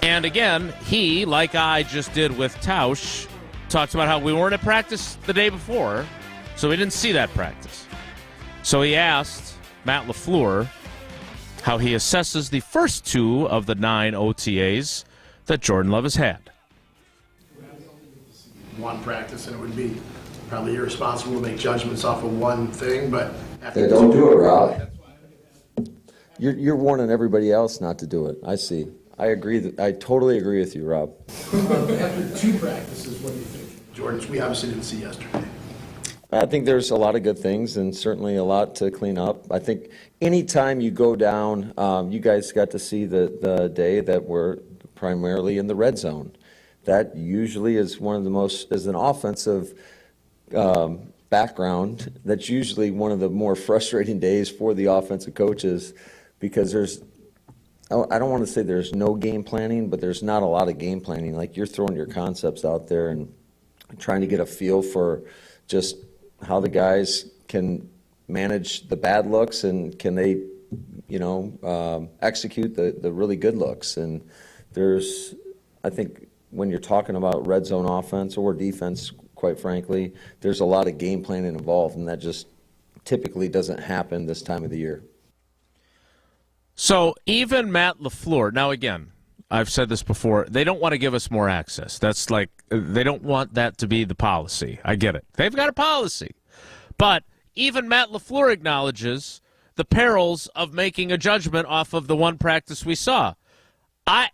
And again, he, like I just did with Tausch, talked about how we weren't at practice the day before, so we didn't see that practice. So he asked Matt LaFleur how he assesses the first 2 of the 9 OTAs that Jordan Love has had. One practice, and it would be probably irresponsible to make judgments off of one thing, but they don't do it, Rob. You're warning everybody else not to do it. I see. I agree. I totally agree with you, Rob. After 2 practices, what do you think, Jordan? We obviously didn't see yesterday. I think there's a lot of good things and certainly a lot to clean up. I think anytime you go down, you guys got to see the day that we're primarily in the red zone. That usually is one of the most, as an offensive background, that's usually one of the more frustrating days for the offensive coaches, because I don't want to say there's no game planning, but there's not a lot of game planning. Like, you're throwing your concepts out there and trying to get a feel for just how the guys can manage the bad looks and can they, execute the really good looks. And I think when you're talking about red zone offense or defense, quite frankly, there's a lot of game planning involved, and that just typically doesn't happen this time of the year. So even Matt LaFleur, now again, I've said this before, they don't want to give us more access. That's like, they don't want that to be the policy. I get it. They've got a policy. But even Matt LaFleur acknowledges the perils of making a judgment off of the one practice we saw.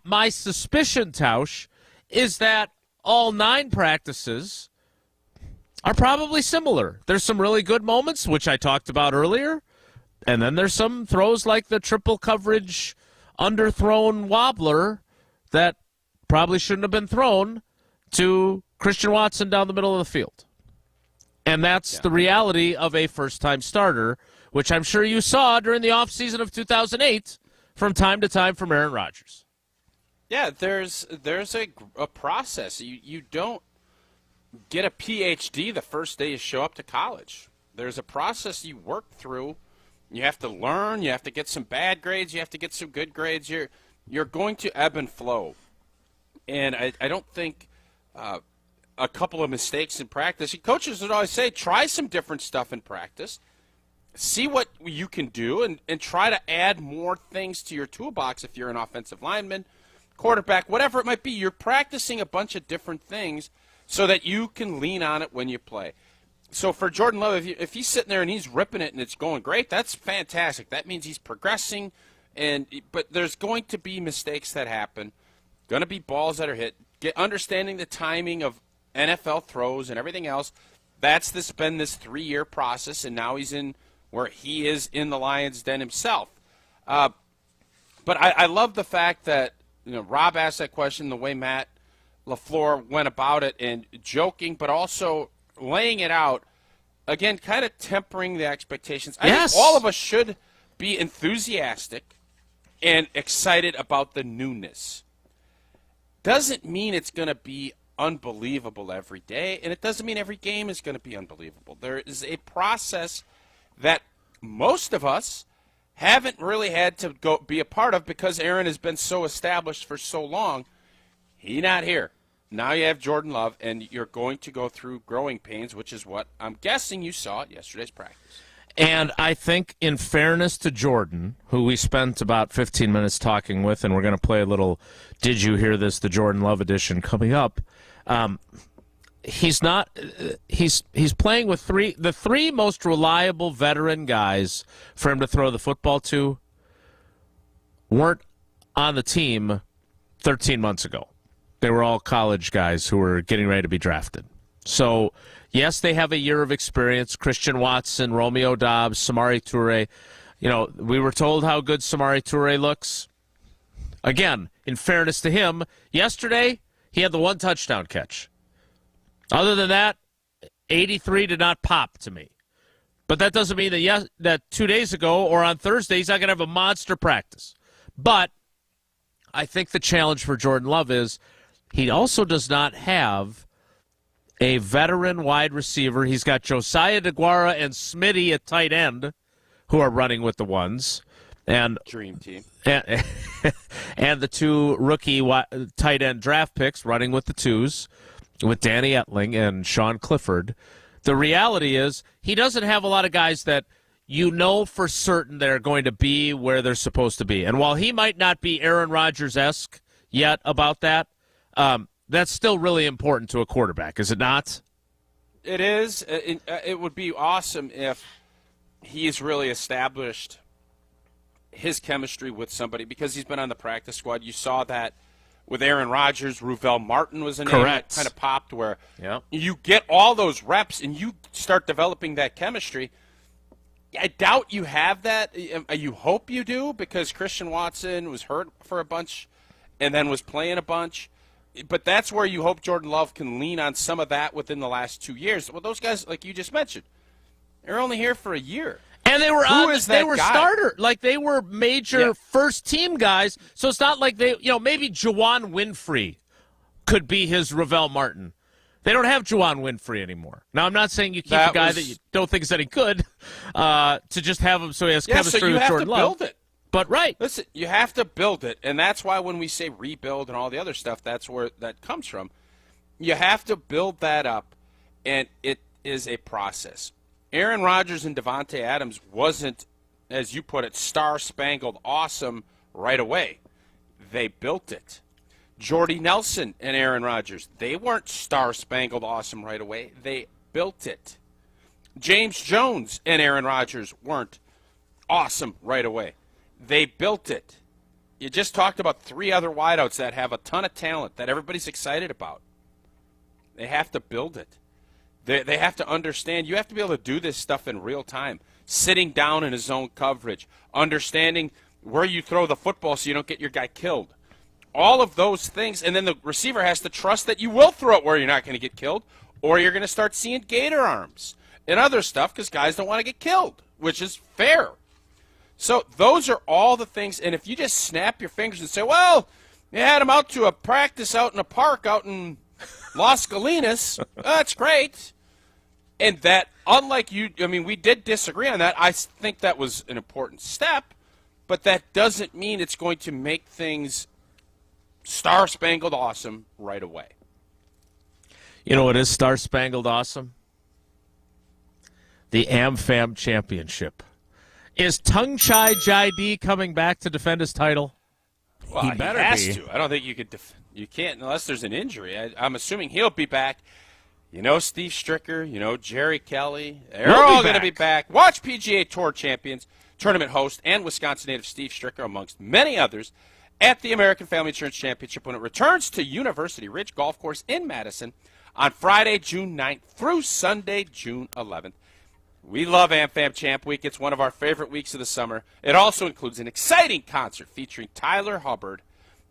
My suspicion, Tausch, is that all 9 practices are probably similar. There's some really good moments, which I talked about earlier, and then there's some throws like the triple coverage underthrown wobbler that probably shouldn't have been thrown to Christian Watson down the middle of the field. And that's the reality of a first-time starter, which I'm sure you saw during the offseason of 2008 from time to time from Aaron Rodgers. Yeah, there's a process. You don't get a PhD the first day you show up to college. There's a process you work through. You have to learn. You have to get some bad grades. You have to get some good grades. You're going to ebb and flow. And I don't think a couple of mistakes in practice. Coaches would always say, try some different stuff in practice. See what you can do and try to add more things to your toolbox if you're an offensive lineman, quarterback, whatever it might be. You're practicing a bunch of different things so that you can lean on it when you play. So for Jordan Love, if he's sitting there and he's ripping it and it's going great, that's fantastic. That means he's progressing. But there's going to be mistakes that happen, going to be balls that are hit. Understanding the timing of NFL throws and everything else, that's been this 3-year process, and now he's in where he is in the Lions' den himself. But I love the fact that Rob asked that question, the way Matt LaFleur went about it, and joking, but also laying it out, again, kind of tempering the expectations. I think all of us should be enthusiastic and excited about the newness. Doesn't mean it's going to be unbelievable every day, and it doesn't mean every game is going to be unbelievable. There is a process that most of us haven't really had to go be a part of because Aaron has been so established for so long. He's not here. Now you have Jordan Love, and you're going to go through growing pains, which is what I'm guessing you saw at yesterday's practice. And I think, in fairness to Jordan, who we spent about 15 minutes talking with, and we're going to play a little Did You Hear This, the Jordan Love edition coming up, he's playing with the three most reliable veteran guys for him to throw the football to weren't on the team 13 months ago. They were all college guys who were getting ready to be drafted. So, yes, they have a year of experience. Christian Watson, Romeo Doubs, Samori Toure. We were told how good Samori Toure looks. Again, in fairness to him, yesterday he had the one touchdown catch. Other than that, 83 did not pop to me. But that doesn't mean that 2 days ago or on Thursday he's not going to have a monster practice. But I think the challenge for Jordan Love is he also does not have a veteran wide receiver. He's got Josiah DeGuara and Smitty at tight end who are running with the ones. And Dream team. And the two rookie tight end draft picks running with the twos with Danny Etling and Sean Clifford. The reality is he doesn't have a lot of guys that for certain they're going to be where they're supposed to be. And while he might not be Aaron Rodgers-esque yet about that, that's still really important to a quarterback, is it not? It is. It would be awesome if he's really established his chemistry with somebody because he's been on the practice squad. You saw that with Aaron Rodgers. Ruvel Martin was a name that kind of popped where you get all those reps and you start developing that chemistry. I doubt you have that. You hope you do because Christian Watson was hurt for a bunch and then was playing a bunch. But that's where you hope Jordan Love can lean on some of that within the last 2 years. Well, those guys, like you just mentioned, they're only here for a year. And they were starter, like they were major first team guys. So it's not like maybe Juwan Winfrey could be his Ruvel Martin. They don't have Juwan Winfrey anymore. Now, I'm not saying you keep a guy that you don't think is any good to just have him so he has chemistry with Jordan Love. You have to build it. But listen, you have to build it, and that's why when we say rebuild and all the other stuff, that's where that comes from. You have to build that up, and it is a process. Aaron Rodgers and Devontae Adams wasn't, as you put it, star-spangled awesome right away. They built it. Jordy Nelson and Aaron Rodgers, they weren't star-spangled awesome right away. They built it. James Jones and Aaron Rodgers weren't awesome right away. They built it. You just talked about 3 other wideouts that have a ton of talent that everybody's excited about. They have to build it. They have to understand. You have to be able to do this stuff in real time. Sitting down in a zone coverage. Understanding where you throw the football so you don't get your guy killed. All of those things. And then the receiver has to trust that you will throw it where you're not going to get killed. Or you're going to start seeing gator arms and other stuff because guys don't want to get killed, which is fair. So those are all the things. And if you just snap your fingers and say, well, You had him out to a practice out in a park out in Las Colinas. That's great. And that, unlike you, I mean, we did disagree on that. I think that was an important step, but that doesn't mean it's going to make things star-spangled awesome right away. You know what is star-spangled awesome? The AmFam Championship. Is Tung Chai Jaidi coming back to defend his title? Well, he has to. I don't think you could. You can't unless there's an injury. I'm assuming he'll be back. You know, Steve Stricker. You know, Jerry Kelly. They're all going to be back. Watch PGA Tour champions, tournament host, and Wisconsin native Steve Stricker, amongst many others, at the American Family Insurance Championship when it returns to University Ridge Golf Course in Madison on Friday, June 9th through Sunday, June 11th. We love AmFam Champ Week. It's one of our favorite weeks of the summer. It also includes an exciting concert featuring Tyler Hubbard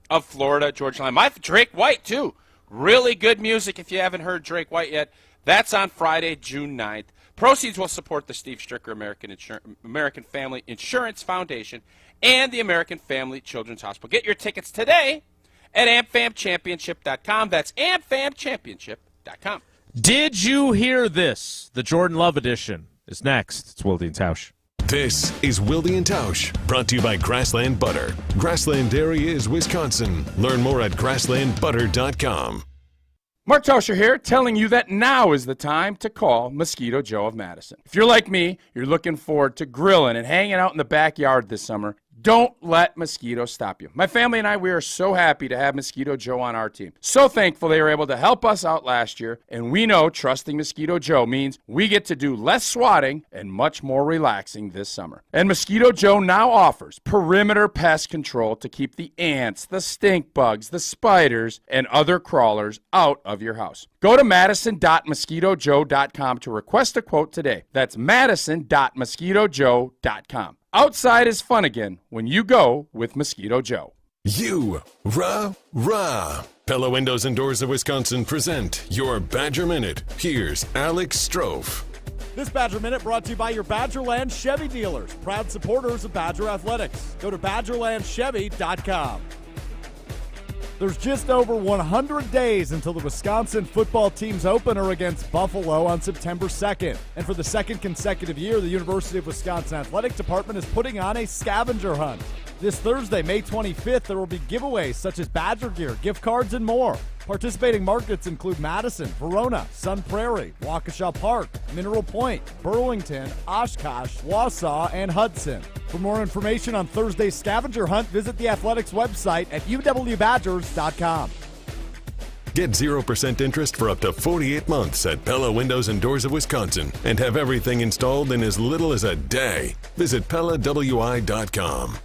of Florida Georgia Line. Drake White, too. Really good music if you haven't heard Drake White yet. That's on Friday, June 9th. Proceeds will support the Steve Stricker American Family Insurance Foundation and the American Family Children's Hospital. Get your tickets today at amfamchampionship.com. That's amfamchampionship.com. Did you hear this? The Jordan Love edition is next. It's Wilde Tausch. This is Wilde Tausch, brought to you by Grassland Butter. Grassland Dairy is Wisconsin. Learn more at grasslandbutter.com. Mark Tauscher here, telling you that now is the time to call Mosquito Joe of Madison. If you're like me, you're looking forward to grilling and hanging out in the backyard this summer. Don't let Mosquito stop you. My family and I, we are so happy to have Mosquito Joe on our team. So thankful they were able to help us out last year, and we know trusting Mosquito Joe means we get to do less swatting and much more relaxing this summer. And Mosquito Joe now offers perimeter pest control to keep the ants, the stink bugs, the spiders, and other crawlers out of your house. Go to madison.mosquitojoe.com to request a quote today. That's madison.mosquitojoe.com. Outside is fun again when you go with Mosquito Joe. Rah. Pella Windows and Doors of Wisconsin present your Badger Minute. Here's Alex Strofe. This Badger Minute brought to you by your Badgerland Chevy dealers, proud supporters of Badger Athletics. Go to BadgerlandChevy.com. There's just over 100 days until the Wisconsin football team's opener against Buffalo on September 2nd. And for the second consecutive year, the University of Wisconsin Athletic Department is putting on a scavenger hunt. This Thursday, May 25th, there will be giveaways such as Badger gear, gift cards, and more. Participating markets include Madison, Verona, Sun Prairie, Waukesha Park, Mineral Point, Burlington, Oshkosh, Wausau, and Hudson. For more information on Thursday's scavenger hunt, visit the athletics website at uwbadgers.com. Get 0% interest for up to 48 months at Pella Windows and Doors of Wisconsin and have everything installed in as little as a day. Visit PellaWI.com.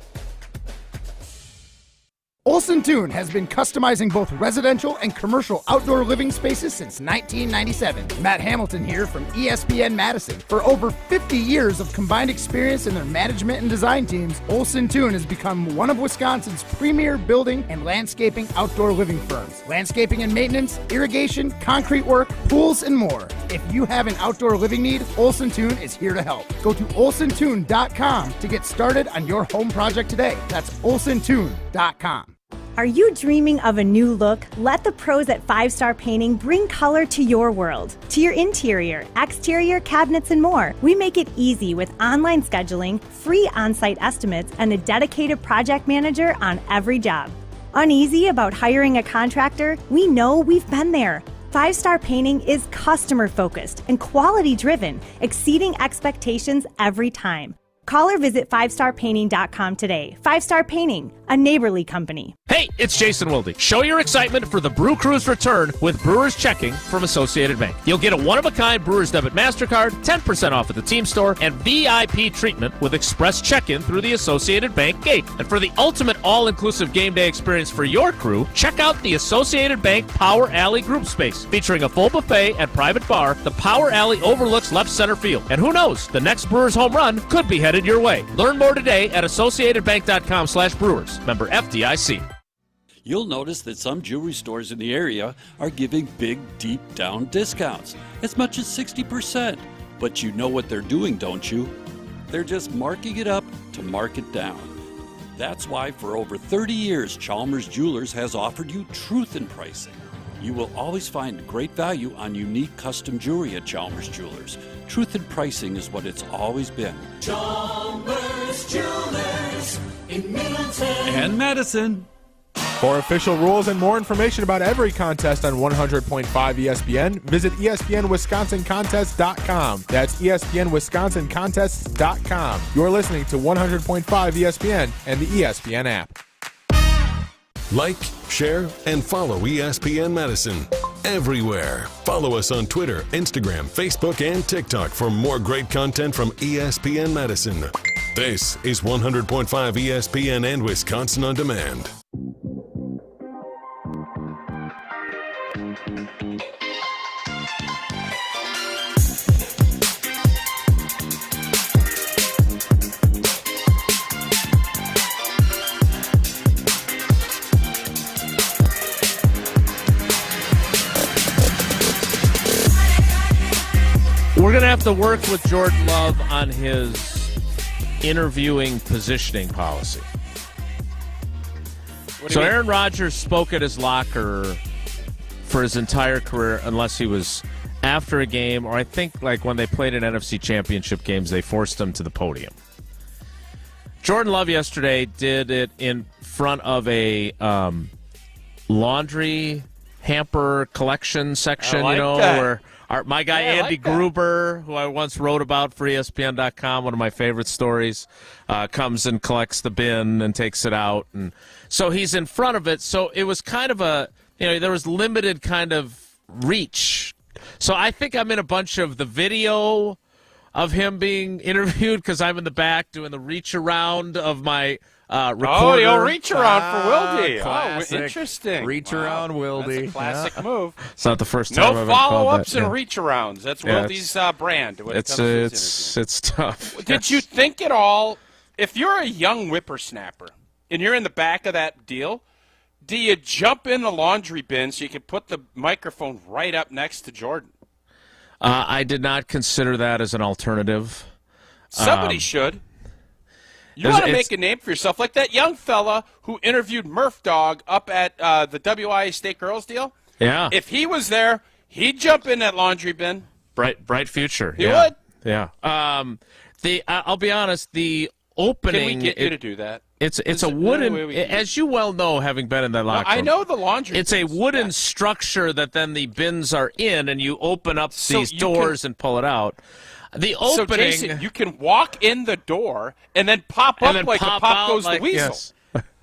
Olson Toon has been customizing both residential and commercial outdoor living spaces since 1997. Matt Hamilton here from ESPN Madison. For over 50 years of combined experience in their management and design teams, Olson Toon has become one of Wisconsin's premier building and landscaping outdoor living firms. Landscaping and maintenance, irrigation, concrete work, pools, and more. If you have an outdoor living need, Olson Toon is here to help. Go to olsontoon.com to get started on your home project today. That's olsontoon.com. Are you dreaming of a new look? Let the pros at 5 Star Painting bring color to your world, to your interior, exterior, cabinets, and more. We make it easy with online scheduling, free on-site estimates, and a dedicated project manager on every job. Uneasy about hiring a contractor? We know, we've been there. 5 Star Painting is customer-focused and quality-driven, exceeding expectations every time. Call or visit 5starpainting.com today. 5 Star Painting, a neighborly company. Hey, it's Jason Wilde. Show your excitement for the Brew Crew's return with Brewers Checking from Associated Bank. You'll get a one-of-a-kind Brewers Debit MasterCard, 10% off at the team store, and VIP treatment with Express Check-In through the Associated Bank gate. And for the ultimate all-inclusive game day experience for your crew, check out the Associated Bank Power Alley Group Space. Featuring a full buffet and private bar, the Power Alley overlooks left center field. And who knows, the next Brewers home run could be headed your way. Learn more today at associatedbank.com/brewers. Member FDIC. You'll notice that some jewelry stores in the area are giving big, deep down discounts, as much as 60%. But you know what they're doing, don't you? They're just marking it up to mark it down. That's why for over 30 years, Chalmers Jewelers has offered you truth in pricing. You will always find great value on unique custom jewelry at Chalmers Jewelers. Truth in pricing is what it's always been. Chalmers Jewelers in Middleton And Madison. For official rules and more information about every contest on 100.5 ESPN, visit ESPNWisconsinContests.com. That's ESPNWisconsinContests.com. You're listening to 100.5 ESPN and the ESPN app. Like, share, and follow ESPN Madison everywhere. Follow us on Twitter, Instagram, Facebook, and TikTok for more great content from ESPN Madison. This is 100.5 ESPN and Wisconsin On Demand. We're going to have to work with Jordan Love on his interviewing positioning policy. So Aaron Rodgers spoke at his locker for his entire career unless he was after a game, or I think like when they played in NFC Championship games, they forced him to the podium. Jordan Love yesterday did it in front of a laundry hamper collection section, where my guy Andy Gruber, who I once wrote about for ESPN.com, one of my favorite stories, comes and collects the bin and takes it out. And so he's in front of it. So it was kind of there was limited kind of reach. So I think I'm in a bunch of the video of him being interviewed because I'm in the back doing the reach around of my recorder. Oh, you'll reach around for Wilde. Classic. Oh, interesting. Reach around Wilde. That's a classic move. It's not the first time No I've been called follow-ups that. and reach-arounds. That's Wilde's brand. When It's tough. Did you think at all, if you're a young whippersnapper and you're in the back of that deal, do you jump in the laundry bin so you can put the microphone right up next to Jordan? I did not consider that as an alternative. Somebody should. You want to make a name for yourself, like that young fella who interviewed Murph Dog up at the WIA State Girls deal. Yeah. If he was there, he'd jump in that laundry bin. Bright future. He would. Yeah. I'll be honest. The opening. Can we get you to do that? It's a wooden, as you well know, having been in that locker room. I know the laundry. It's a wooden structure that then the bins are in, and you open up these doors and pull it out. The opening. So, Jason, you can walk in the door and then pop up like a pop goes the weasel. Yes.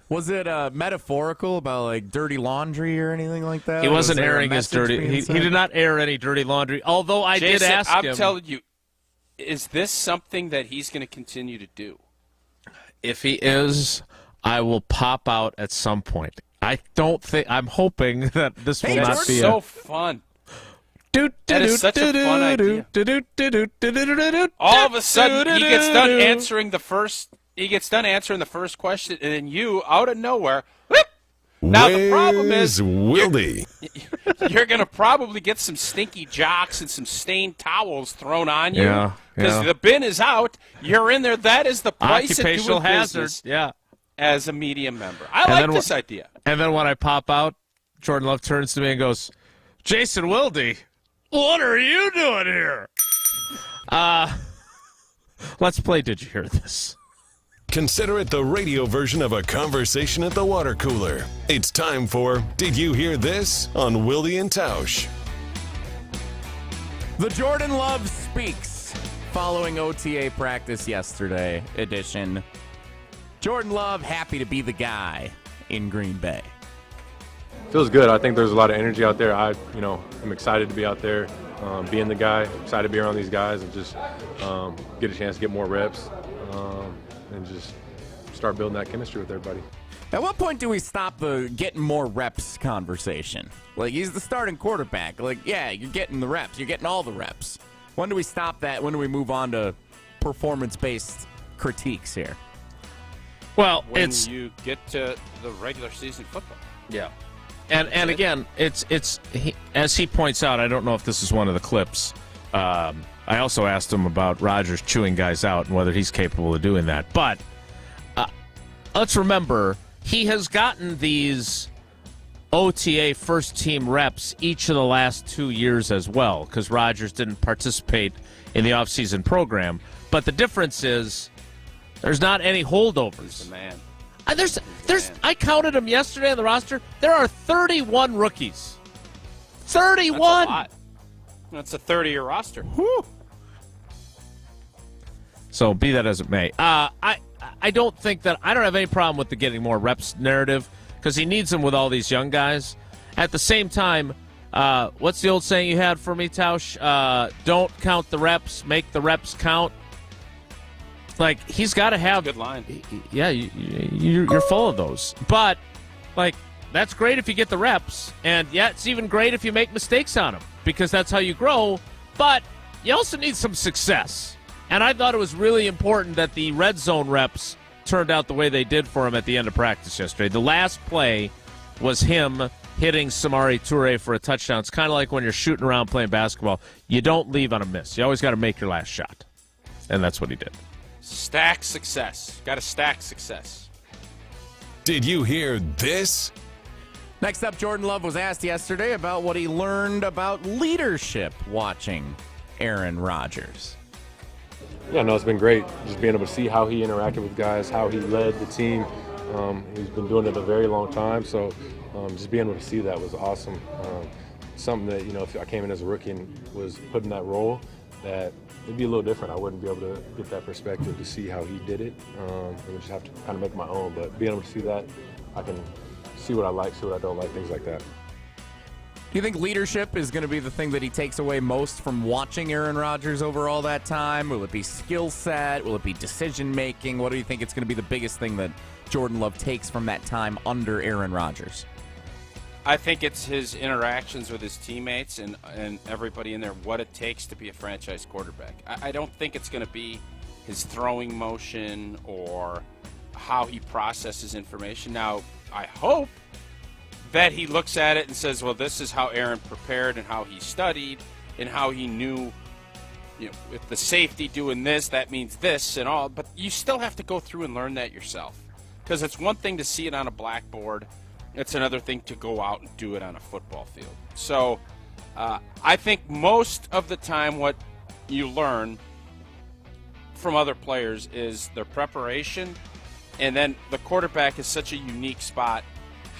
Was it metaphorical about like dirty laundry or anything like that? He wasn't airing his dirty. He did not air any dirty laundry. Although I did ask him. I'm telling you, is this something that he's going to continue to do? If he is, I will pop out at some point. I'm hoping that this will not be so fun. That is such a fun idea. All of a sudden, he gets done answering the first. He gets done answering the first question, and then you, out of nowhere, whoop! Now the problem is, you're going to probably get some stinky jocks and some stained towels thrown on you because the bin is out. You're in there. That is the price of doing business as a media member. I like this idea. And then when I pop out, Jordan Love turns to me and goes, "Jason Wilde, what are you doing here?" Let's play Did You Hear This? Consider it the radio version of a conversation at the water cooler. It's time for Did You Hear This on Wilde Tausch. The Jordan Love Speaks following OTA practice yesterday edition. Jordan Love happy to be the guy in Green Bay. Feels good. I think there's a lot of energy out there. I'm excited to be out there, being the guy. Excited to be around these guys and just get a chance to get more reps. And just start building that chemistry with everybody. At what point do we stop the getting more reps conversation? Like, he's the starting quarterback. Like, yeah, you're getting the reps. You're getting all the reps. When do we stop that? When do we move on to performance-based critiques here? Well, when you get to the regular season football. Yeah. And again, it's as he points out, I don't know if this is one of the clips. I also asked him about Rodgers chewing guys out and whether he's capable of doing that. But let's remember, he has gotten these OTA first-team reps each of the last 2 years as well, because Rodgers didn't participate in the offseason program. But the difference is there's not any holdovers. He's the man. I counted them yesterday on the roster. There are 31 rookies. 31! That's a lot. That's a 30-year roster. Whew. So be that as it may. I don't think that – I don't have any problem with the getting more reps narrative because he needs them with all these young guys. At the same time, what's the old saying you had for me, Tausch? Don't count the reps, make the reps count. Like, he's got to have – good line. Yeah, you're full of those. But, like, that's great if you get the reps. And, yeah, it's even great if you make mistakes on them because that's how you grow. But you also need some success. And I thought it was really important that the red zone reps turned out the way they did for him at the end of practice yesterday. The last play was him hitting Samori Toure for a touchdown. It's kind of like when you're shooting around playing basketball. You don't leave on a miss. You always got to make your last shot. And that's what he did. Stack success. Got to stack success. Did you hear this? Next up, Jordan Love was asked yesterday about what he learned about leadership watching Aaron Rodgers. Yeah, no, it's been great just being able to see how he interacted with guys, how he led the team. He's been doing it a very long time, so just being able to see that was awesome. Something that, if I came in as a rookie and was put in that role, that it'd be a little different. I wouldn't be able to get that perspective to see how he did it. I would just have to kind of make my own, but being able to see that, I can see what I like, see what I don't like, things like that. Do you think leadership is going to be the thing that he takes away most from watching Aaron Rodgers over all that time? Will it be skill set? Will it be decision-making? What do you think it's going to be the biggest thing that Jordan Love takes from that time under Aaron Rodgers? I think it's his interactions with his teammates and everybody in there, what it takes to be a franchise quarterback. I don't think it's going to be his throwing motion or how he processes information. Now, I hope that he looks at it and says, well, this is how Aaron prepared and how he studied and how he knew, if the safety doing this, that means this and all. But you still have to go through and learn that yourself because it's one thing to see it on a blackboard. It's another thing to go out and do it on a football field. So I think most of the time what you learn from other players is their preparation, and then the quarterback is such a unique spot.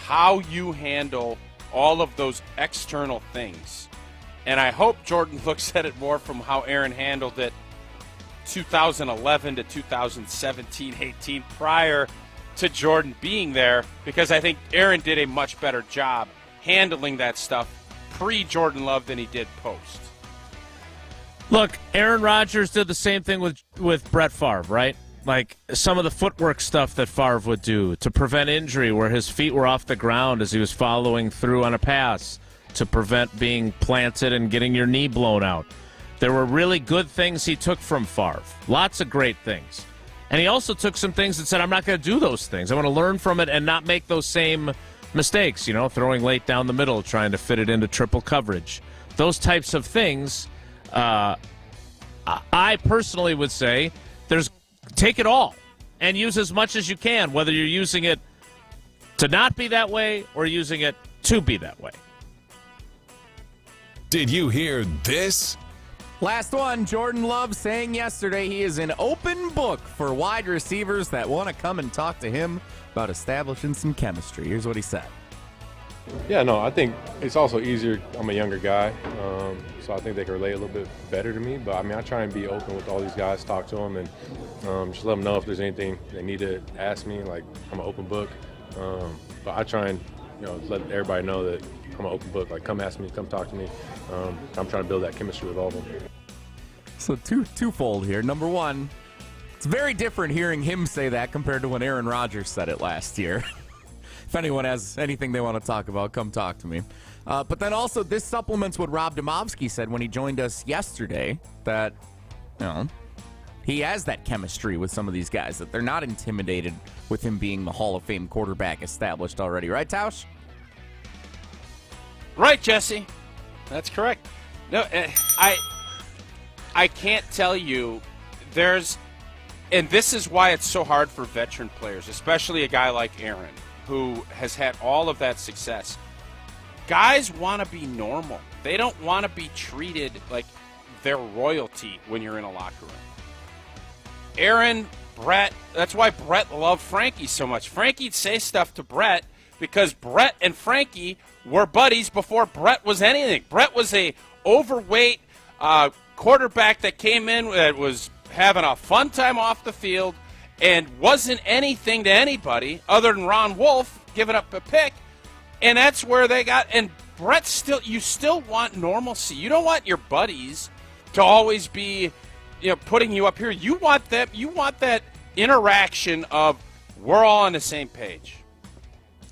How you handle all of those external things. And I hope Jordan looks at it more from how Aaron handled it 2011 to 2017-18 prior to Jordan being there, because I think Aaron did a much better job handling that stuff pre-Jordan Love than he did post. Look, Aaron Rodgers did the same thing with Brett Favre, right? Like some of the footwork stuff that Favre would do to prevent injury where his feet were off the ground as he was following through on a pass to prevent being planted and getting your knee blown out. There were really good things he took from Favre. Lots of great things. And he also took some things and said, I'm not going to do those things. I want to learn from it and not make those same mistakes, throwing late down the middle, trying to fit it into triple coverage. Those types of things, I personally would say, take it all and use as much as you can, whether you're using it to not be that way or using it to be that way. Did you hear this? Last one, Jordan Love saying yesterday he is an open book for wide receivers that want to come and talk to him about establishing some chemistry. Here's what he said. Yeah, no, I think it's also easier. I'm a younger guy, so I think they can relate a little bit better to me. But, I try and be open with all these guys, talk to them, and just let them know if there's anything they need to ask me. Like, I'm an open book. But I try and, let everybody know that I'm an open book. Like, come ask me, come talk to me. I'm trying to build that chemistry with all of them. So twofold here. Number one, it's very different hearing him say that compared to when Aaron Rodgers said it last year. If anyone has anything they want to talk about, come talk to me. But then also, this supplements what Rob Domofsky said when he joined us yesterday, that, he has that chemistry with some of these guys, that they're not intimidated with him being the Hall of Fame quarterback established already. Right, Tausch? Right, Jesse. That's correct. No, I can't tell you. There's And this is why it's so hard for veteran players, especially a guy like Aaron, who has had all of that success. Guys want to be normal. They don't want to be treated like they're royalty when you're in a locker room. Aaron, Brett, that's why Brett loved Frankie so much. Frankie'd say stuff to Brett because Brett and Frankie were buddies before Brett was anything. Brett was a overweight quarterback that came in that was having a fun time off the field and wasn't anything to anybody other than Ron Wolf giving up a pick. And that's where they got, and Brett you still want normalcy. You don't want your buddies to always be, putting you up here. You want that interaction of we're all on the same page.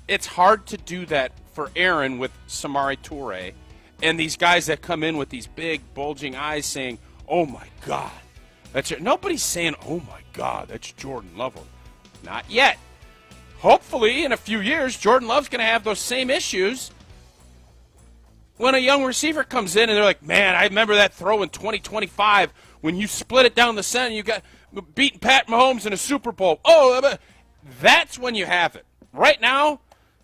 It's hard to do that for Aaron with Samori Toure and these guys that come in with these big bulging eyes saying, "Oh my God, that's it." Nobody's saying, "Oh my God, that's Jordan Love." Not yet. Hopefully, in a few years, Jordan Love's going to have those same issues when a young receiver comes in and they're like, "Man, I remember that throw in 2025 when you split it down the center and you got beating Pat Mahomes in a Super Bowl." Oh, that's when you have it. Right now,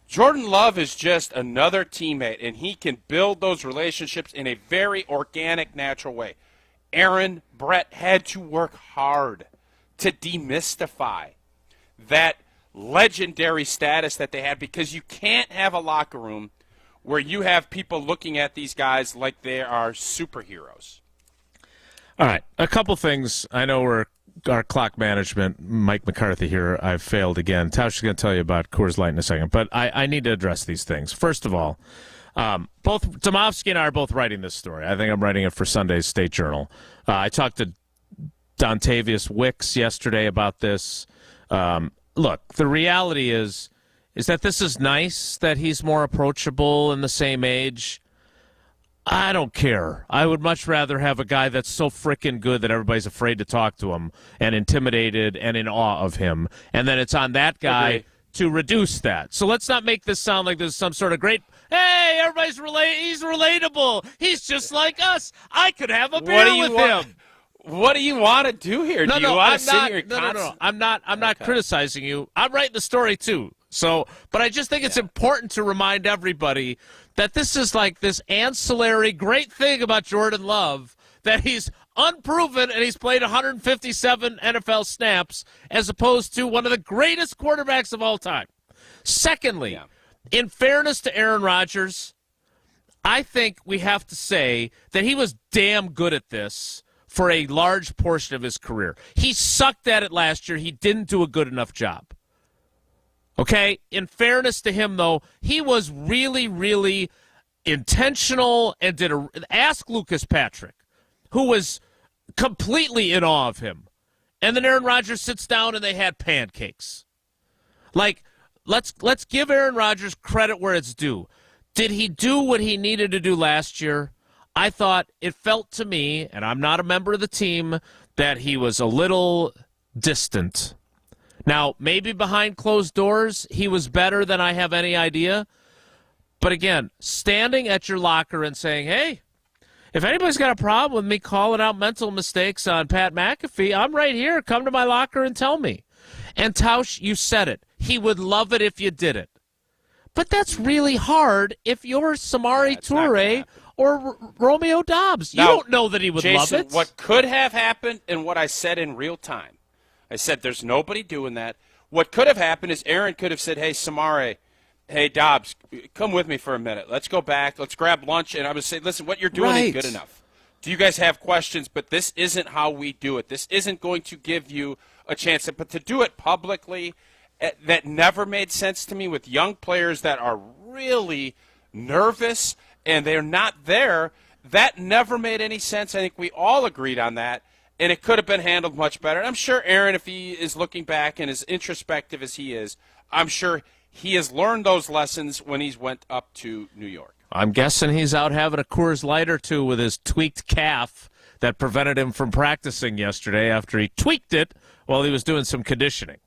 Jordan Love is just another teammate, and he can build those relationships in a very organic, natural way. Aaron, Brett had to work hard to demystify that legendary status that they had, because you can't have a locker room where you have people looking at these guys like they are superheroes. All right, a couple things. I know our clock management, Mike McCarthy here, I've failed again. Tausch is going to tell you about Coors Light in a second, but I need to address these things. First of all, both Tomovsky and I are both writing this story. I think I'm writing it for Sunday's State Journal. I talked to Dontavius Wicks yesterday about this. Look, the reality is that this is nice that he's more approachable and the same age. I don't care. I would much rather have a guy that's so freaking good that everybody's afraid to talk to him and intimidated and in awe of him. And then it's on that guy to reduce that. So let's not make this sound like there's some sort of great, hey, everybody's he's relatable. He's just like us. I could have a beer with him. What do you want to do here? Do you want to sit here? No. I'm not criticizing you. I'm writing the story too. So, but I just think it's important to remind everybody that this is like this ancillary great thing about Jordan Love, that he's unproven and he's played 157 NFL snaps as opposed to one of the greatest quarterbacks of all time. Secondly, in fairness to Aaron Rodgers, I think we have to say that he was damn good at this for a large portion of his career. He sucked at it last year. He didn't do a good enough job. Okay? In fairness to him, though, he was really, really intentional and ask Lucas Patrick, who was completely in awe of him. And then Aaron Rodgers sits down and they had pancakes. Like, let's give Aaron Rodgers credit where it's due. Did he do what he needed to do last year? I thought it felt to me, and I'm not a member of the team, that he was a little distant. Now, maybe behind closed doors, he was better than I have any idea. But again, standing at your locker and saying, hey, if anybody's got a problem with me calling out mental mistakes on Pat McAfee, I'm right here. Come to my locker and tell me. And Tausch, you said it. He would love it if you did it. But that's really hard if you're Samori Toure or Romeo Doubs. You don't know that he would love it. What could have happened and what I said in real time, I said there's nobody doing that. What could have happened is Aaron could have said, hey, Samori, hey, Dobbs, come with me for a minute. Let's go back. Let's grab lunch. And I would say, listen, what you're doing ain't good enough. Do you guys have questions? But this isn't how we do it. This isn't going to give you a chance. But to do it publicly, that never made sense to me with young players that are really nervous and they're not there. That never made any sense. I think we all agreed on that. And it could have been handled much better. And I'm sure Aaron, if he is looking back and as introspective as he is, I'm sure he has learned those lessons when he's went up to New York. I'm guessing he's out having a Coors Light or two with his tweaked calf that prevented him from practicing yesterday after he tweaked it while he was doing some conditioning.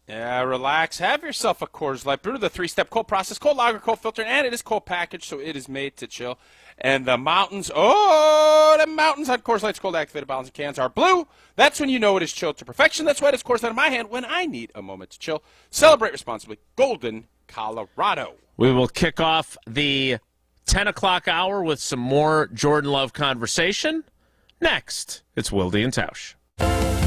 Yeah, relax. Have yourself a Coors Light. Brew the 3-step cold process, cold lager, cold filter, and it is cold packaged, so it is made to chill. and the mountains, the mountains on Coors Light's cold activated bottles and cans are blue. That's when you know it is chilled to perfection. That's why it's Coors Light in my hand when I need a moment to chill. Celebrate responsibly. Golden, Colorado. We will kick off the 10 o'clock hour with some more Jordan Love conversation. Next, it's Wilde and Tausch.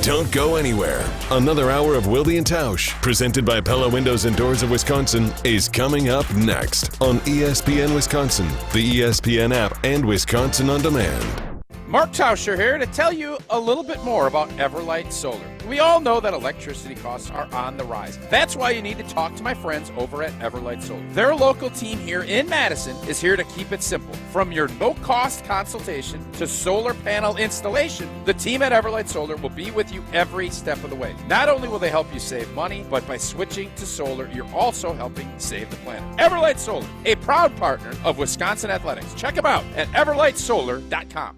Don't go anywhere. Another hour of Wilde and Tausch, presented by Pella Windows and Doors of Wisconsin, is coming up next on ESPN Wisconsin, the ESPN app, and Wisconsin On Demand. Mark Tauscher here to tell you a little bit more about Everlight Solar. We all know that electricity costs are on the rise. That's why you need to talk to my friends over at Everlight Solar. Their local team here in Madison is here to keep it simple. From your no-cost consultation to solar panel installation, the team at Everlight Solar will be with you every step of the way. Not only will they help you save money, but by switching to solar, you're also helping save the planet. Everlight Solar, a proud partner of Wisconsin Athletics. Check them out at everlightsolar.com.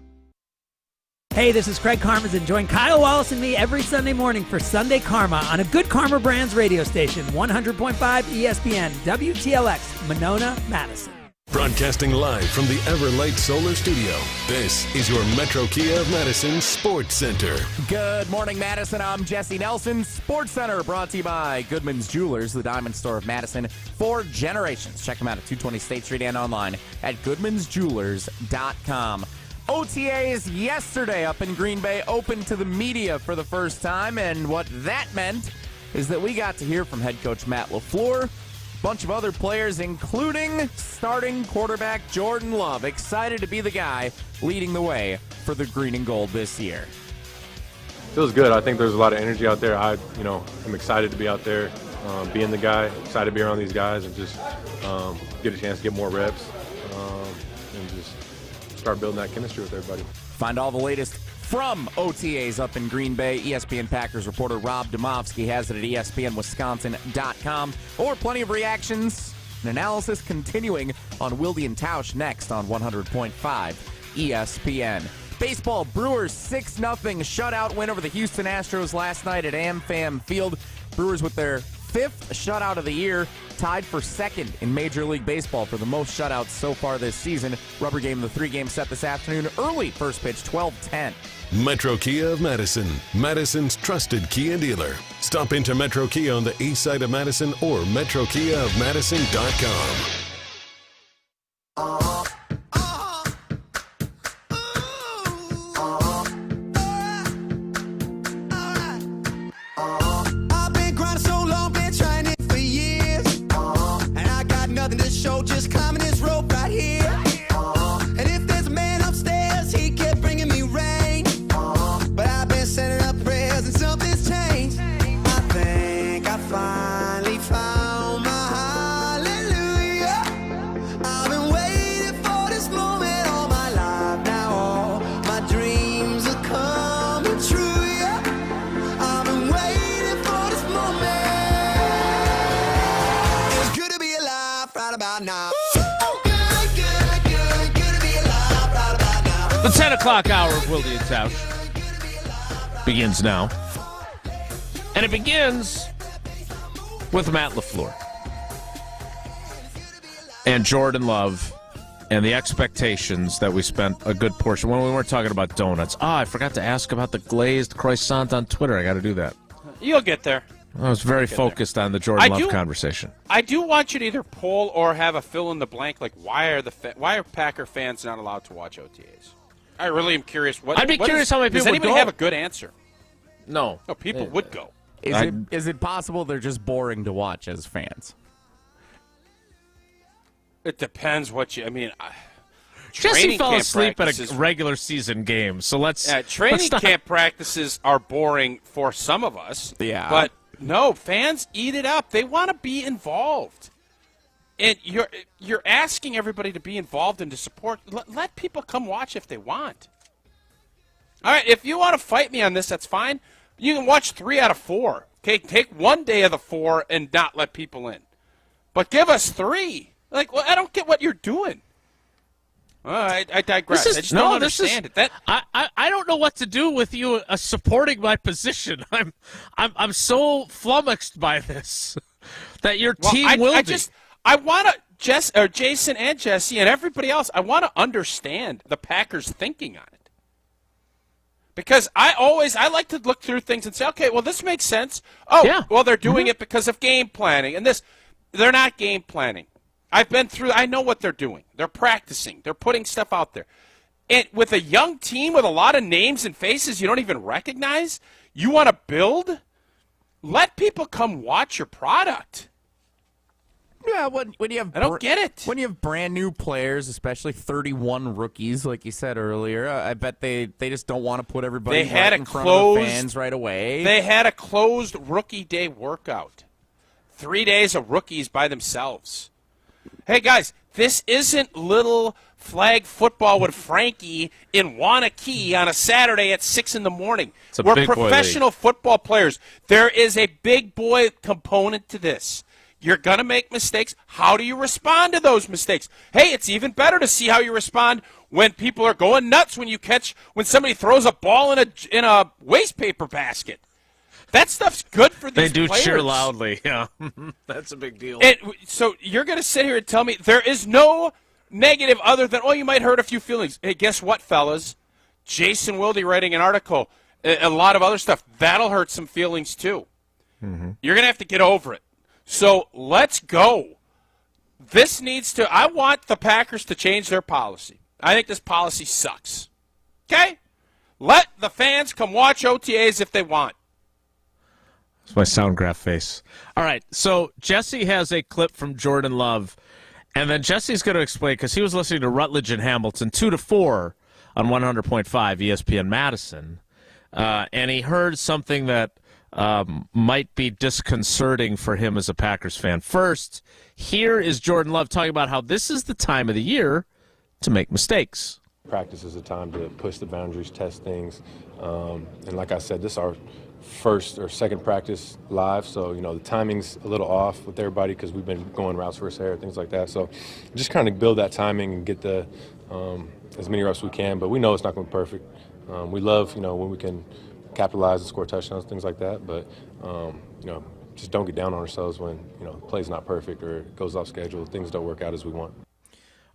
Hey, this is Craig Karmazin. Join Kyle Wallace and me every Sunday morning for Sunday Karma on a Good Karma Brands radio station, 100.5 ESPN, WTLX, Monona, Madison. Broadcasting live from the Everlight Solar Studio, this is your Metro Kia of Madison Sports Center. Good morning, Madison. I'm Jesse Nelson. Sports Center brought to you by Goodman's Jewelers, the diamond store of Madison for generations. Check them out at 220 State Street and online at goodmansjewelers.com. OTAs yesterday up in Green Bay open to the media for the first time, and what that meant is that we got to hear from head coach Matt LaFleur, a bunch of other players, including starting quarterback Jordan Love, excited to be the guy leading the way for the green and gold this year. Feels good. I think there's a lot of energy out there. I'm excited to be out there, being the guy, excited to be around these guys and just get a chance to get more reps and just start building that chemistry with everybody. Find all the latest from OTAs up in Green Bay. ESPN Packers reporter Rob Domofsky has it at ESPNWisconsin.com. Or plenty of reactions and analysis continuing on Wilde and Tausch next on 100.5 ESPN. Baseball, Brewers 6-0 shutout win over the Houston Astros last night at AmFam Field. Brewers with their 5th shutout of the year, tied for 2nd in Major League Baseball for the most shutouts so far this season. Rubber game of the 3-game set this afternoon. Early first pitch, 12:10. Metro Kia of Madison, Madison's trusted Kia dealer. Stop into Metro Kia on the east side of Madison or metrokiaofmadison.com. The 10 o'clock hour of Wilde and Tausch begins now. And it begins with Matt LaFleur and Jordan Love and the expectations that we spent a good portion when we weren't talking about donuts. I forgot to ask about the glazed croissant on Twitter. I got to do that. You'll get there. I was very focused on the Jordan Love conversation. I do want you to either poll or have a fill in the blank, like why are Packer fans not allowed to watch OTAs? I really am curious. I'd be curious how many people does anybody would go? have a good answer? No. No, people would go. Is it possible they're just boring to watch as fans? It depends what you. I mean, Jesse fell asleep at a regular season game, so let's. Training camp practices are boring for some of us. Yeah, but no, fans eat it up. They want to be involved. And you're asking everybody to be involved and to support. Let people come watch if they want. All right, if you want to fight me on this, that's fine. You can watch 3 out of 4. Okay, take one day of the 4 and not let people in. But give us 3. Like, well, I don't get what you're doing. I digress. I just don't understand it. I don't know what to do with you supporting my position. I'm so flummoxed by this that your team will be. I want to Jason and Jesse and everybody else, I want to understand the Packers' thinking on it. Because I like to look through things and say, okay, well, this makes sense. Oh, yeah. Well, they're doing it because of game planning. And they're not game planning. I know what they're doing. They're practicing. They're putting stuff out there. And with a young team with a lot of names and faces you don't even recognize, you want to build? Let people come watch your product. Yeah, when you have I don't get it. When you have brand new players, especially 31 rookies, like you said earlier, I bet they just don't want to put everybody in front of the fans right away. They had a closed rookie day workout. 3 days of rookies by themselves. Hey, guys, this isn't little flag football with Frankie in Wanakee on a Saturday at 6 in the morning. We're professional football players. There is a big boy component to this. You're going to make mistakes. How do you respond to those mistakes? Hey, it's even better to see how you respond when people are going nuts when somebody throws a ball in a waste paper basket. That stuff's good for these players. They do cheer loudly. Yeah, that's a big deal. So you're going to sit here and tell me there is no negative other than, you might hurt a few feelings. Hey, guess what, fellas? Jason Wilde writing an article, a lot of other stuff. That'll hurt some feelings, too. Mm-hmm. You're going to have to get over it. So let's go. I want the Packers to change their policy. I think this policy sucks. Okay? Let the fans come watch OTAs if they want. That's my sound graph face. All right, so Jesse has a clip from Jordan Love, and then Jesse's going to explain, because he was listening to Rutledge and Hamilton 2-4 on 100.5 ESPN Madison, and he heard something that might be disconcerting for him as a Packers fan. First, here is Jordan Love talking about how this is the time of the year to make mistakes. Practice is a time to push the boundaries, test things, and like I said, this is our first or second practice live, so the timing's a little off with everybody because we've been going routes versus air, things like that. So just kind of build that timing and get the as many reps we can, but we know it's not going to be perfect. We love when we can capitalize and score touchdowns, things like that, but just don't get down on ourselves when the play's not perfect or it goes off schedule, things don't work out as we want.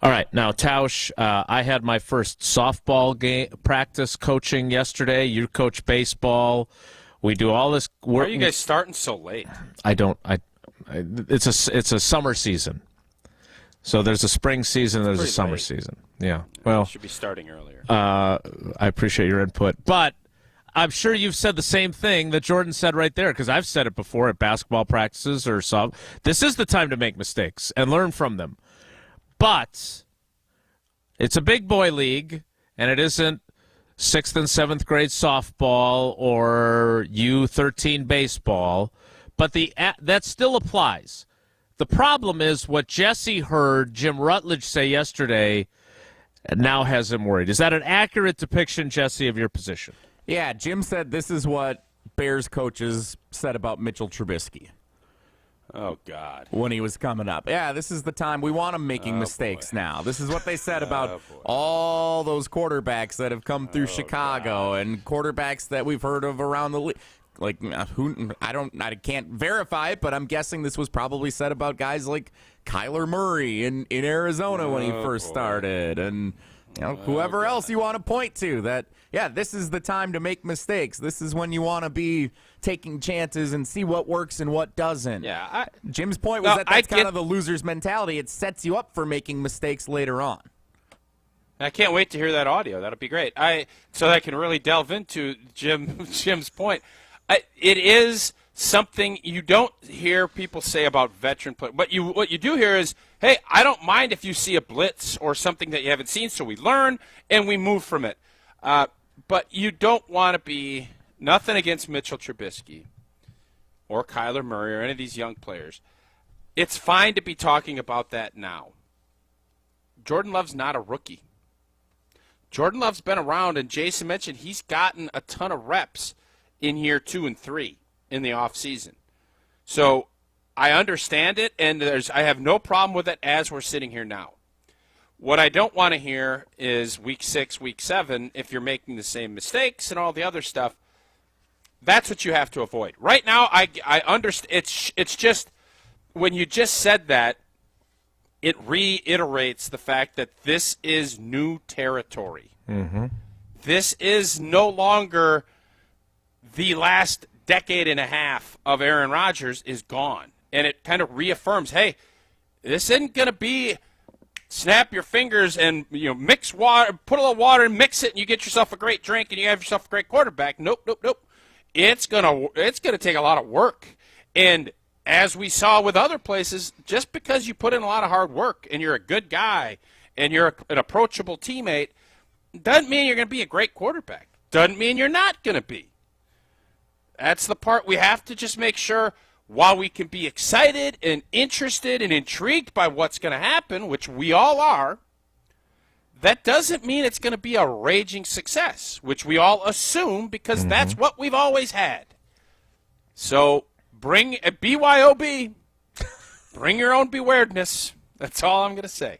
All right, now Tausch, I had my first softball game practice coaching yesterday. You coach baseball. We do all this work. Why are you guys starting so late? It's a summer season. So there's a spring season, there's a summer season. Yeah. Well, you should be starting earlier. I appreciate your input, but I'm sure you've said the same thing that Jordan said right there, because I've said it before at basketball practices or soft. This is the time to make mistakes and learn from them. But it's a big boy league, and it isn't 6th and 7th grade softball or U13 baseball, but that still applies. The problem is what Jesse heard Jim Rutledge say yesterday now has him worried. Is that an accurate depiction, Jesse, of your position? Yeah, Jim said this is what Bears coaches said about Mitchell Trubisky. Oh, God. When he was coming up. Yeah, this is the time. We want him making mistakes now. This is what they said about all those quarterbacks that have come through Chicago and quarterbacks that we've heard of around the league. Like, I can't verify it, but I'm guessing this was probably said about guys like Kyler Murray in Arizona when he first started, and whoever else you want to point to. That, yeah, this is the time to make mistakes. This is when you want to be taking chances and see what works and what doesn't. Yeah, Jim's point was that's kind of the loser's mentality. It sets you up for making mistakes later on. I can't wait to hear that audio. That'll be great. So I can really delve into Jim's point. It is something you don't hear people say about veteran players. But what you do hear is, hey, I don't mind if you see a blitz or something that you haven't seen, so we learn and we move from it. But you don't want to be – nothing against Mitchell Trubisky or Kyler Murray or any of these young players. It's fine to be talking about that now. Jordan Love's not a rookie. Jordan Love's been around, and Jason mentioned he's gotten a ton of reps in year 2 and 3 in the offseason. So I understand it, and I have no problem with it as we're sitting here now. What I don't want to hear is week 6, week 7, if you're making the same mistakes and all the other stuff. That's what you have to avoid. Right now, I understand. It's just when you just said that, it reiterates the fact that this is new territory. Mm-hmm. This is no longer the last decade and a half of Aaron Rodgers is gone. And it kind of reaffirms, hey, this isn't going to be snap your fingers and mix water, put a little water and mix it, and you get yourself a great drink and you have yourself a great quarterback. Nope. It's gonna take a lot of work. And as we saw with other places, just because you put in a lot of hard work and you're a good guy and you're an approachable teammate, doesn't mean you're going to be a great quarterback. Doesn't mean you're not going to be. That's the part we have to just make sure, while we can be excited and interested and intrigued by what's going to happen, which we all are, that doesn't mean it's going to be a raging success, which we all assume because that's what we've always had. So bring a BYOB, bring your own bewairedness. That's all I'm going to say.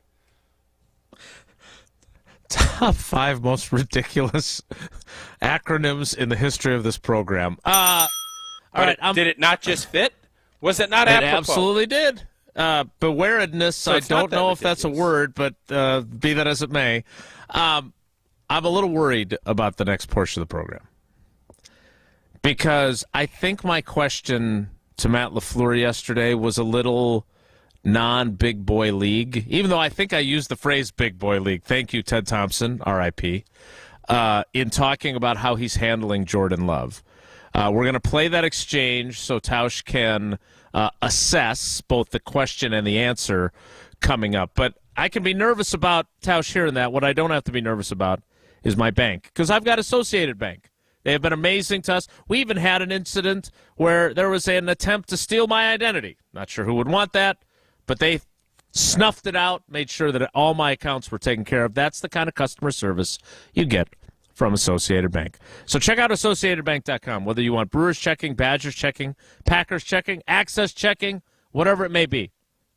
Top 5 most ridiculous acronyms in the history of this program. All right, did it not just fit? Was it not apropos? It absolutely did. Bewairedness, so I don't know if that's a word, but be that as it may, I'm a little worried about the next portion of the program. Because I think my question to Matt LaFleur yesterday was a little non-big boy league, even though I think I used the phrase big boy league. Thank you, Ted Thompson, R.I.P., in talking about how he's handling Jordan Love. We're going to play that exchange so Tausch can assess both the question and the answer coming up. But I can be nervous about Tausch hearing that. What I don't have to be nervous about is my bank, because I've got Associated Bank. They have been amazing to us. We even had an incident where there was an attempt to steal my identity. Not sure who would want that, but they snuffed it out, made sure that all my accounts were taken care of. That's the kind of customer service you get from Associated Bank. So check out AssociatedBank.com, whether you want Brewers checking, Badgers checking, Packers checking, Access checking, whatever it may be.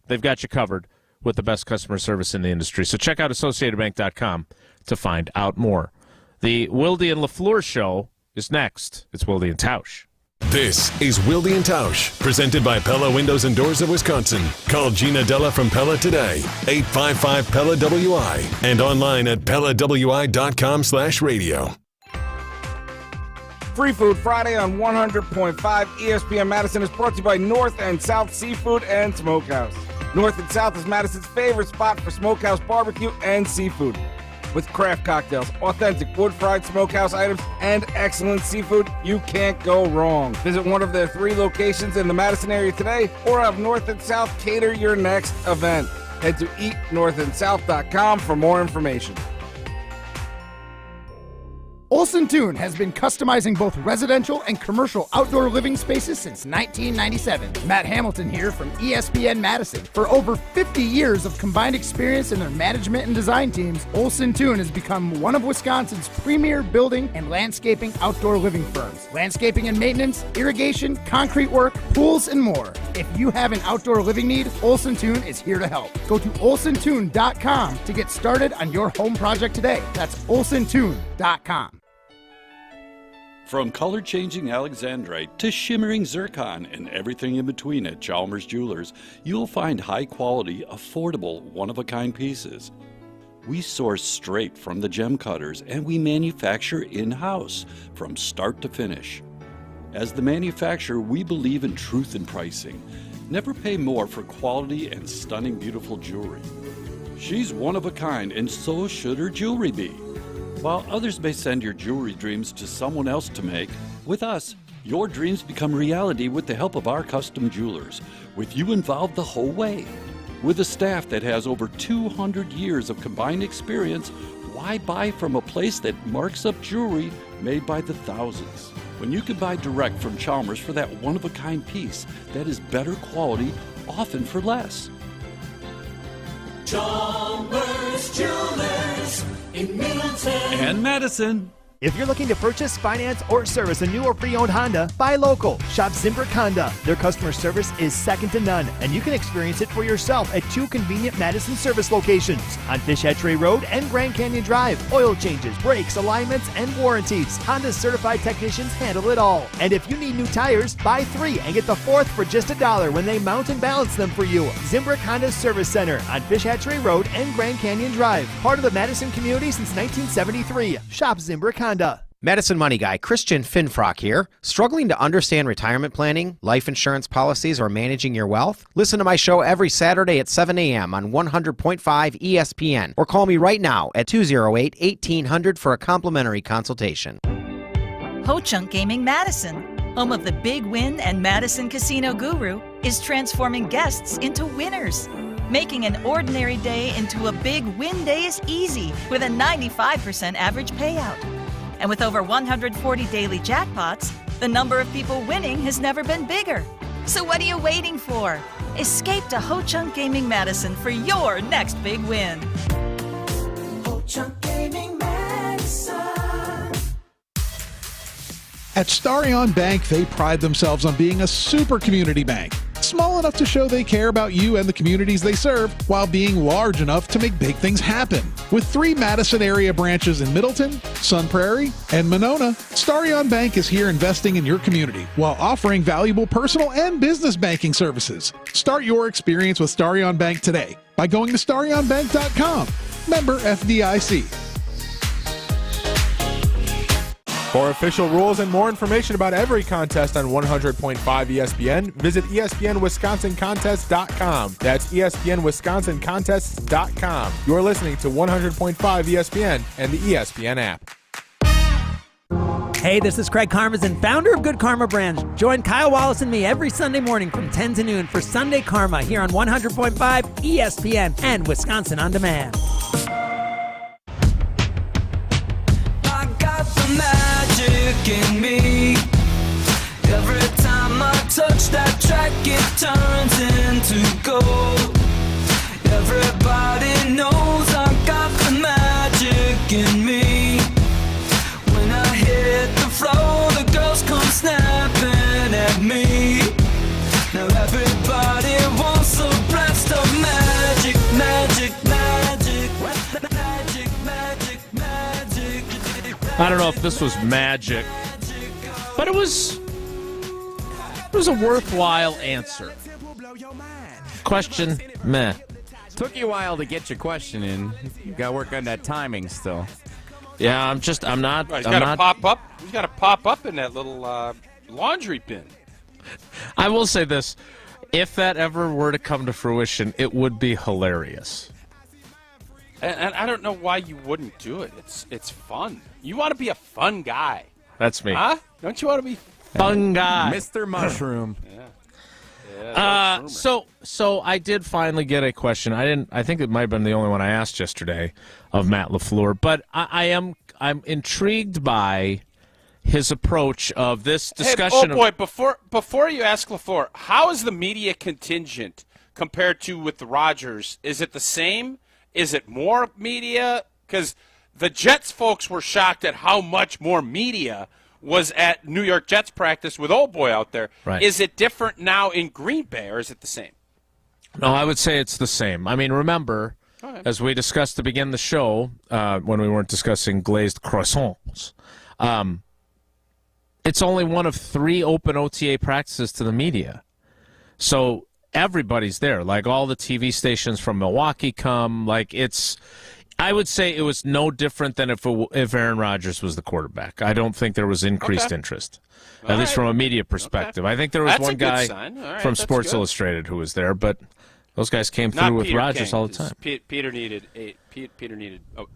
They've got you covered with the best customer service in the industry. So check out AssociatedBank.com to find out more. The Wilde and LaFleur show is next. It's Wilde and Tausch. This is Wilde and Tausch, presented by Pella Windows and Doors of Wisconsin. Call Gina Della from Pella today, 855-PELLA-WI, and online at PellaWI.com/radio. Free Food Friday on 100.5 ESPN Madison is brought to you by North and South Seafood and Smokehouse. North and South is Madison's favorite spot for smokehouse barbecue and seafood. With craft cocktails, authentic wood-fried smokehouse items, and excellent seafood, you can't go wrong. Visit one of their 3 locations in the Madison area today, or have North and South cater your next event. Head to eatnorthandsouth.com for more information. Olson Toon has been customizing both residential and commercial outdoor living spaces since 1997. Matt Hamilton here from ESPN Madison. For over 50 years of combined experience in their management and design teams, Olson Toon has become one of Wisconsin's premier building and landscaping outdoor living firms. Landscaping and maintenance, irrigation, concrete work, pools, and more. If you have an outdoor living need, Olson Toon is here to help. Go to olsontoon.com to get started on your home project today. That's olsontoon.com. From color-changing alexandrite to shimmering zircon and everything in between at Chalmers Jewelers, you'll find high-quality, affordable, one-of-a-kind pieces. We source straight from the gem cutters, and we manufacture in-house from start to finish. As the manufacturer, we believe in truth in pricing. Never pay more for quality and stunning, beautiful jewelry. She's one of a kind, and so should her jewelry be. While others may send your jewelry dreams to someone else to make, with us, your dreams become reality with the help of our custom jewelers, with you involved the whole way. With a staff that has over 200 years of combined experience, why buy from a place that marks up jewelry made by the thousands? When you can buy direct from Chalmers for that one-of-a-kind piece that is better quality, often for less. Chalmers Jewelers in Middleton and Madison. If you're looking to purchase, finance, or service a new or pre-owned Honda, buy local. Shop Zimbrick Honda. Their customer service is second to none, and you can experience it for yourself at 2 convenient Madison service locations on Fish Hatchery Road and Grand Canyon Drive. Oil changes, brakes, alignments, and warranties. Honda's certified technicians handle it all. And if you need new tires, buy 3 and get the 4th for just $1 when they mount and balance them for you. Zimbrick Honda Service Center on Fish Hatchery Road and Grand Canyon Drive. Part of the Madison community since 1973. Shop Zimbrick Honda. Madison Money Guy Christian Finfrock here. Struggling to understand retirement planning, life insurance policies, or managing your wealth? Listen to my show every Saturday at 7 a.m. on 100.5 ESPN, or call me right now at 208-1800 for a complimentary consultation. Ho-Chunk Gaming Madison, home of the Big Win and Madison Casino Guru, is transforming guests into winners. Making an ordinary day into a big win day is easy with a 95% average payout. And with over 140 daily jackpots, the number of people winning has never been bigger. So what are you waiting for? Escape to Ho-Chunk Gaming Madison for your next big win. Ho-Chunk Gaming Madison. At Starion Bank, they pride themselves on being a super community bank. Small enough to show they care about you and the communities they serve, while being large enough to make big things happen. With 3 Madison area branches in Middleton, Sun Prairie, and Monona, Starion Bank is here investing in your community while offering valuable personal and business banking services. Start your experience with Starion Bank today by going to starionbank.com. Member FDIC. For official rules and more information about every contest on 100.5 ESPN, visit ESPNWisconsinContests.com. That's ESPNWisconsinContests.com. You're listening to 100.5 ESPN and the ESPN app. Hey, this is Craig Karmazin, founder of Good Karma Brands. Join Kyle Wallace and me every Sunday morning from 10 to noon for Sunday Karma here on 100.5 ESPN and Wisconsin On Demand. Magic in me. Every time I touch that track, it turns into gold. Everybody knows I got the magic in me. When I hit the floor, the girls come snapping at me. Now everybody wants a blast of magic, magic, magic, magic, magic, magic. I don't know if this was magic, but it was a worthwhile answer. Question, meh. Took you a while to get your question in. You got to work on that timing still. Yeah, I'm not. He's got to pop up. He's got to pop up in that little laundry bin. I will say this: if that ever were to come to fruition, it would be hilarious. And I don't know why you wouldn't do it. It's fun. You want to be a fun guy. That's me. Huh? Don't you want to be fun guy? Mr. Mushroom. Yeah. So I did finally get a question. I think it might have been the only one I asked yesterday of Matt LaFleur, but I'm intrigued by his approach of this discussion. Hey, before you ask LaFleur, how is the media contingent compared to with the Rodgers? Is it the same? Is it more media? Because the Jets folks were shocked at how much more media was at New York Jets practice with old boy out there. Right. Is it different now in Green Bay, or is it the same? No, I would say it's the same. I mean, remember, as we discussed to begin the show, when we weren't discussing glazed croissants, it's only one of 3 open OTA practices to the media. So everybody's there. Like, all the TV stations from Milwaukee come. Like, I would say it was no different than if Aaron Rodgers was the quarterback. I don't think there was increased interest, at least from a media perspective. I think there was That's one guy from that's Sports good. Illustrated who was there, but those guys came Not through with Peter Rodgers King, all the time. Peter needed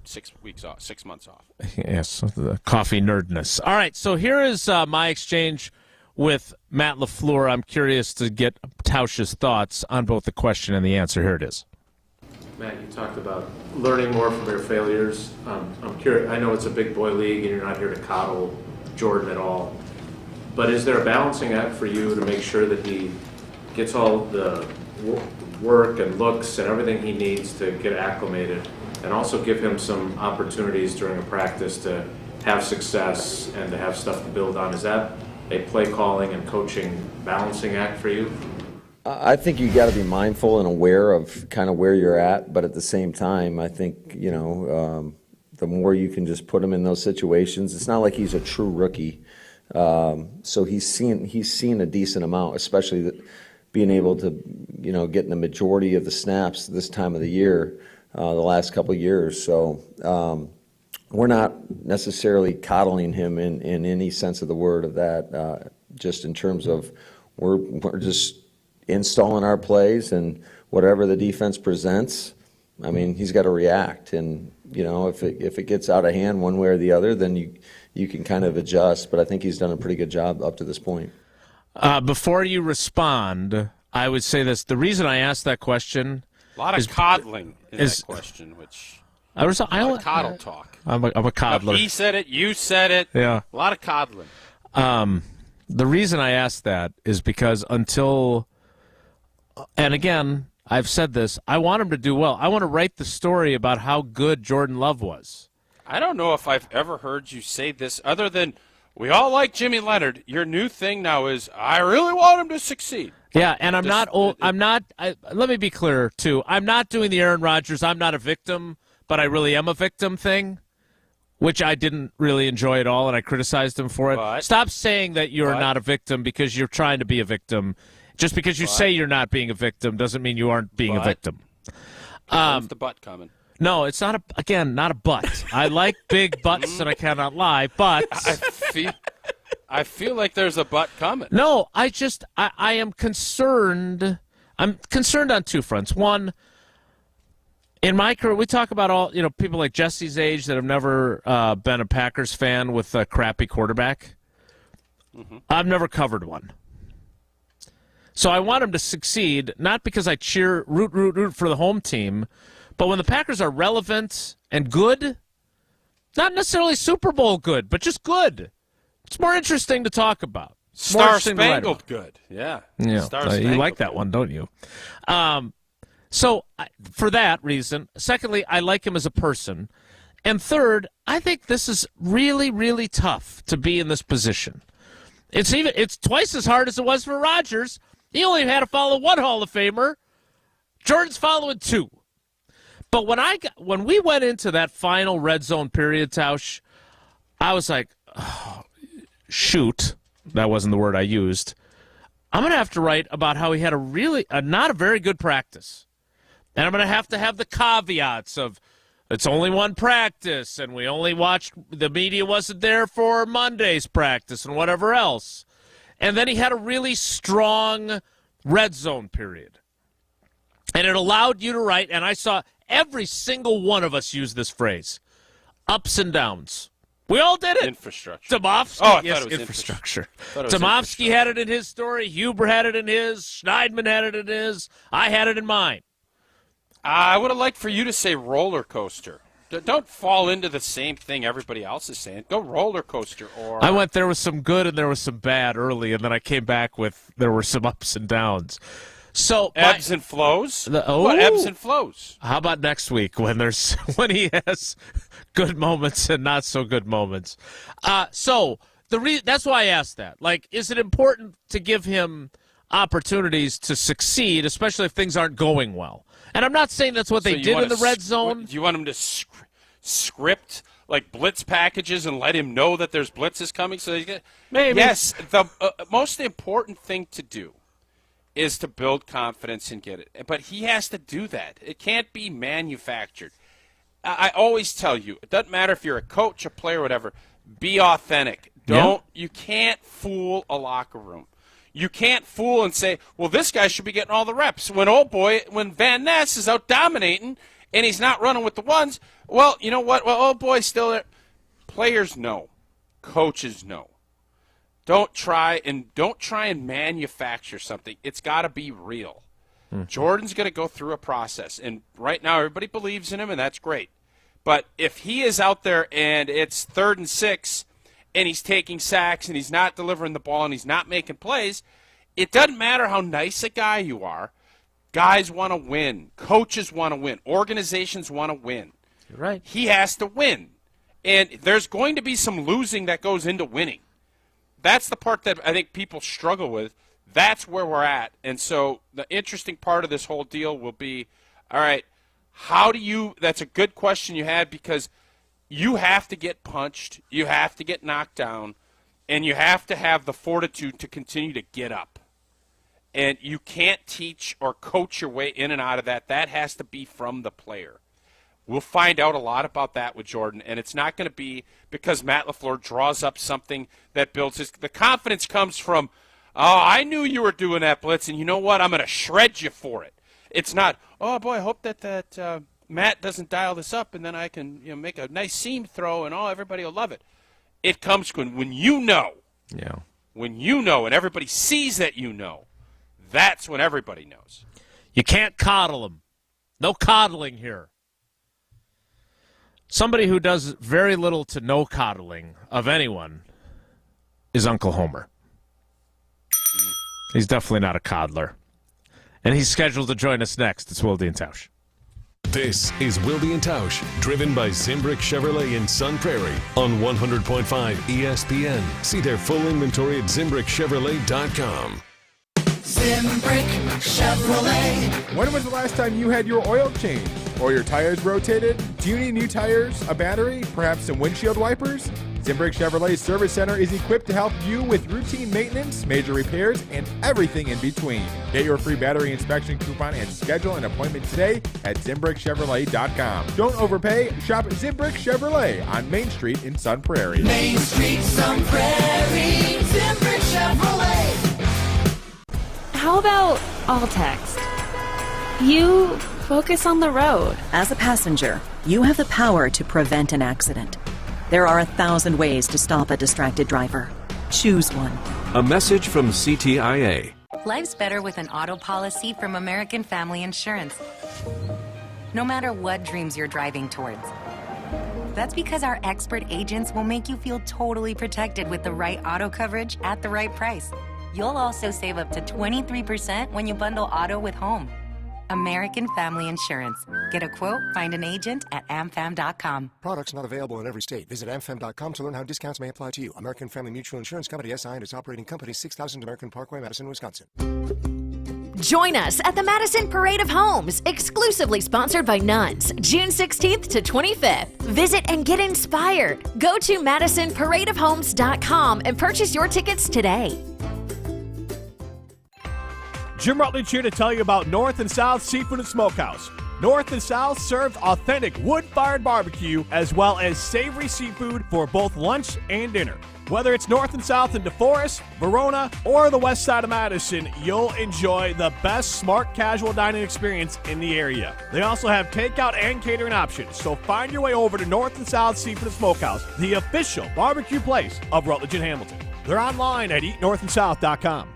6 weeks off, 6 months off. Yes, the coffee nerdness. All right, so here is my exchange with Matt LaFleur. I'm curious to get Tausch's thoughts on both the question and the answer. Here it is. Matt, you talked about learning more from your failures. I'm curious. I know it's a big boy league, and you're not here to coddle Jordan at all. But is there a balancing act for you to make sure that he gets all the work and looks and everything he needs to get acclimated, and also give him some opportunities during a practice to have success and to have stuff to build on. Is that a play calling and coaching balancing act for you? I think you got to be mindful and aware of kind of where you're at, but at the same time, I think, the more you can just put him in those situations, it's not like he's a true rookie. So he's seen a decent amount, especially being able to, get in the majority of the snaps this time of the year, the last couple of years. So we're not necessarily coddling him in any sense of the word of that, just in terms of we're just installing our plays, and whatever the defense presents, I mean, he's got to react. And, if it gets out of hand one way or the other, then you can kind of adjust. But I think he's done a pretty good job up to this point. Before you respond, I would say this. The reason I asked that question, a lot of coddling in that question, which coddle talk. I'm a coddler. He said it. You said it. Yeah. A lot of coddling. The reason I asked that is because and again, I've said this, I want him to do well. I want to write the story about how good Jordan Love was. I don't know if I've ever heard you say this other than we all like Jimmy Leonard. Your new thing now is I really want him to succeed. Yeah, and I'm not old. Let me be clear, too. I'm not doing the Aaron Rodgers, I'm not a victim, but I really am a victim thing, which I didn't really enjoy at all, and I criticized him for it. Stop saying that you're not a victim because you're trying to be a victim. Just because you say you're not being a victim doesn't mean you aren't being a victim. When's the butt coming? No, it's not not a butt. I like big butts, and I cannot lie, but I feel like there's a butt coming. No, I am concerned. I'm concerned on two fronts. One, in my career, we talk about all people like Jesse's age that have never been a Packers fan with a crappy quarterback. Mm-hmm. I've never covered one. So I want him to succeed, not because I root for the home team, but when the Packers are relevant and good, not necessarily Super Bowl good, but just good. It's more interesting to talk about. Star-Spangled good. Yeah. You like that one, don't you? So for that reason. Secondly, I like him as a person. And third, I think this is really, really tough to be in this position. It's twice as hard as it was for Rodgers. He only had to follow one Hall of Famer. Jordan's following two. But when we went into that final red zone period, Tausch, I was like, oh, shoot. That wasn't the word I used. I'm going to have to write about how he had not a very good practice. And I'm going to have the caveats of it's only one practice, and we only watched, the media wasn't there for Monday's practice and whatever else. And then he had a really strong red zone period. And it allowed you to write, and I saw every single one of us use this phrase, ups and downs. We all did it. Infrastructure. Demovsky, I thought yes, it was infrastructure. Demovsky had it in his story. Huber had it in his. Schneidman had it in his. I had it in mine. I would have liked for you to say roller coaster. Don't fall into the same thing everybody else is saying. Go roller coaster. Or I went, there was some good and there was some bad early, and then I came back with there were some ups and downs. So ebbs and flows. What ebbs and flows? How about next week when he has good moments and not so good moments? So that's why I asked that. Like, is it important to give him opportunities to succeed, especially if things aren't going well? And I'm not saying that's what they did in the red zone. Do you want him to script like blitz packages and let him know that there's blitzes coming? So maybe. Yes, the most important thing to do is to build confidence and get it. But he has to do that. It can't be manufactured. I always tell you, it doesn't matter if you're a coach, a player, whatever, be authentic. You can't fool a locker room. You can't fool and say, well, this guy should be getting all the reps. When Van Ness is out dominating and he's not running with the ones, well, you know what? Well, old boy's still there. Players know. Coaches know. Don't try and manufacture something. It's got to be real. Mm-hmm. Jordan's going to go through a process, and right now everybody believes in him, and that's great. But if he is out there and it's 3rd and 6, and he's taking sacks, and he's not delivering the ball, and he's not making plays, it doesn't matter how nice a guy you are. Guys want to win. Coaches want to win. Organizations want to win. You're right. He has to win. And there's going to be some losing that goes into winning. That's the part that I think people struggle with. That's where we're at. And so the interesting part of this whole deal will be, all right, that's a good question you had, because you have to get punched, you have to get knocked down, and you have to have the fortitude to continue to get up. And you can't teach or coach your way in and out of that. That has to be from the player. We'll find out a lot about that with Jordan, and it's not going to be because Matt LaFleur draws up something that builds the confidence comes from, oh, I knew you were doing that blitz, and you know what? I'm going to shred you for it. It's not, oh, boy, I hope that Matt doesn't dial this up, and then I can make a nice seam throw, and everybody will love it. It comes when you know. Yeah. When you know and everybody sees that you know, that's when everybody knows. You can't coddle them. No coddling here. Somebody who does very little to no coddling of anyone is Uncle Homer. He's definitely not a coddler. And he's scheduled to join us next. It's Wilde Tausch. This is Wilde Tausch, driven by Zimbrick Chevrolet in Sun Prairie on 100.5 ESPN. See their full inventory at ZimbrickChevrolet.com. Zimbrick Chevrolet. When was the last time you had your oil changed or your tires rotated? Do you need new tires, a battery, perhaps some windshield wipers? Zimbrick Chevrolet Service Center is equipped to help you with routine maintenance, major repairs, and everything in between. Get your free battery inspection coupon and schedule an appointment today at ZimbrickChevrolet.com. Don't overpay. Shop Zimbrick Chevrolet on Main Street in Sun Prairie. Main Street, Sun Prairie, Zimbrick Chevrolet. How about all text? You focus on the road. As a passenger, you have the power to prevent an accident. There are 1,000 ways to stop a distracted driver. Choose one. A message from CTIA. Life's better with an auto policy from American Family Insurance. No matter what dreams you're driving towards. That's because our expert agents will make you feel totally protected with the right auto coverage at the right price. You'll also save up to 23% when you bundle auto with home. American Family Insurance. Get a quote, find an agent at amfam.com. Products not available in every state. Visit amfam.com to learn how discounts may apply to you. American Family Mutual Insurance Company, SI, and its operating company, 6000 American Parkway, Madison, Wisconsin. Join us at the Madison Parade of Homes, exclusively sponsored by Nuns, June 16th to 25th. Visit and get inspired. Go to MadisonParadeOfHomes.com and purchase your tickets today. Jim Rutledge here to tell you about North and South Seafood and Smokehouse. North and South serves authentic wood-fired barbecue as well as savory seafood for both lunch and dinner. Whether it's North and South in DeForest, Verona, or the west side of Madison, you'll enjoy the best smart casual dining experience in the area. They also have takeout and catering options, so find your way over to North and South Seafood and Smokehouse, the official barbecue place of Rutledge and Hamilton. They're online at eatnorthandsouth.com.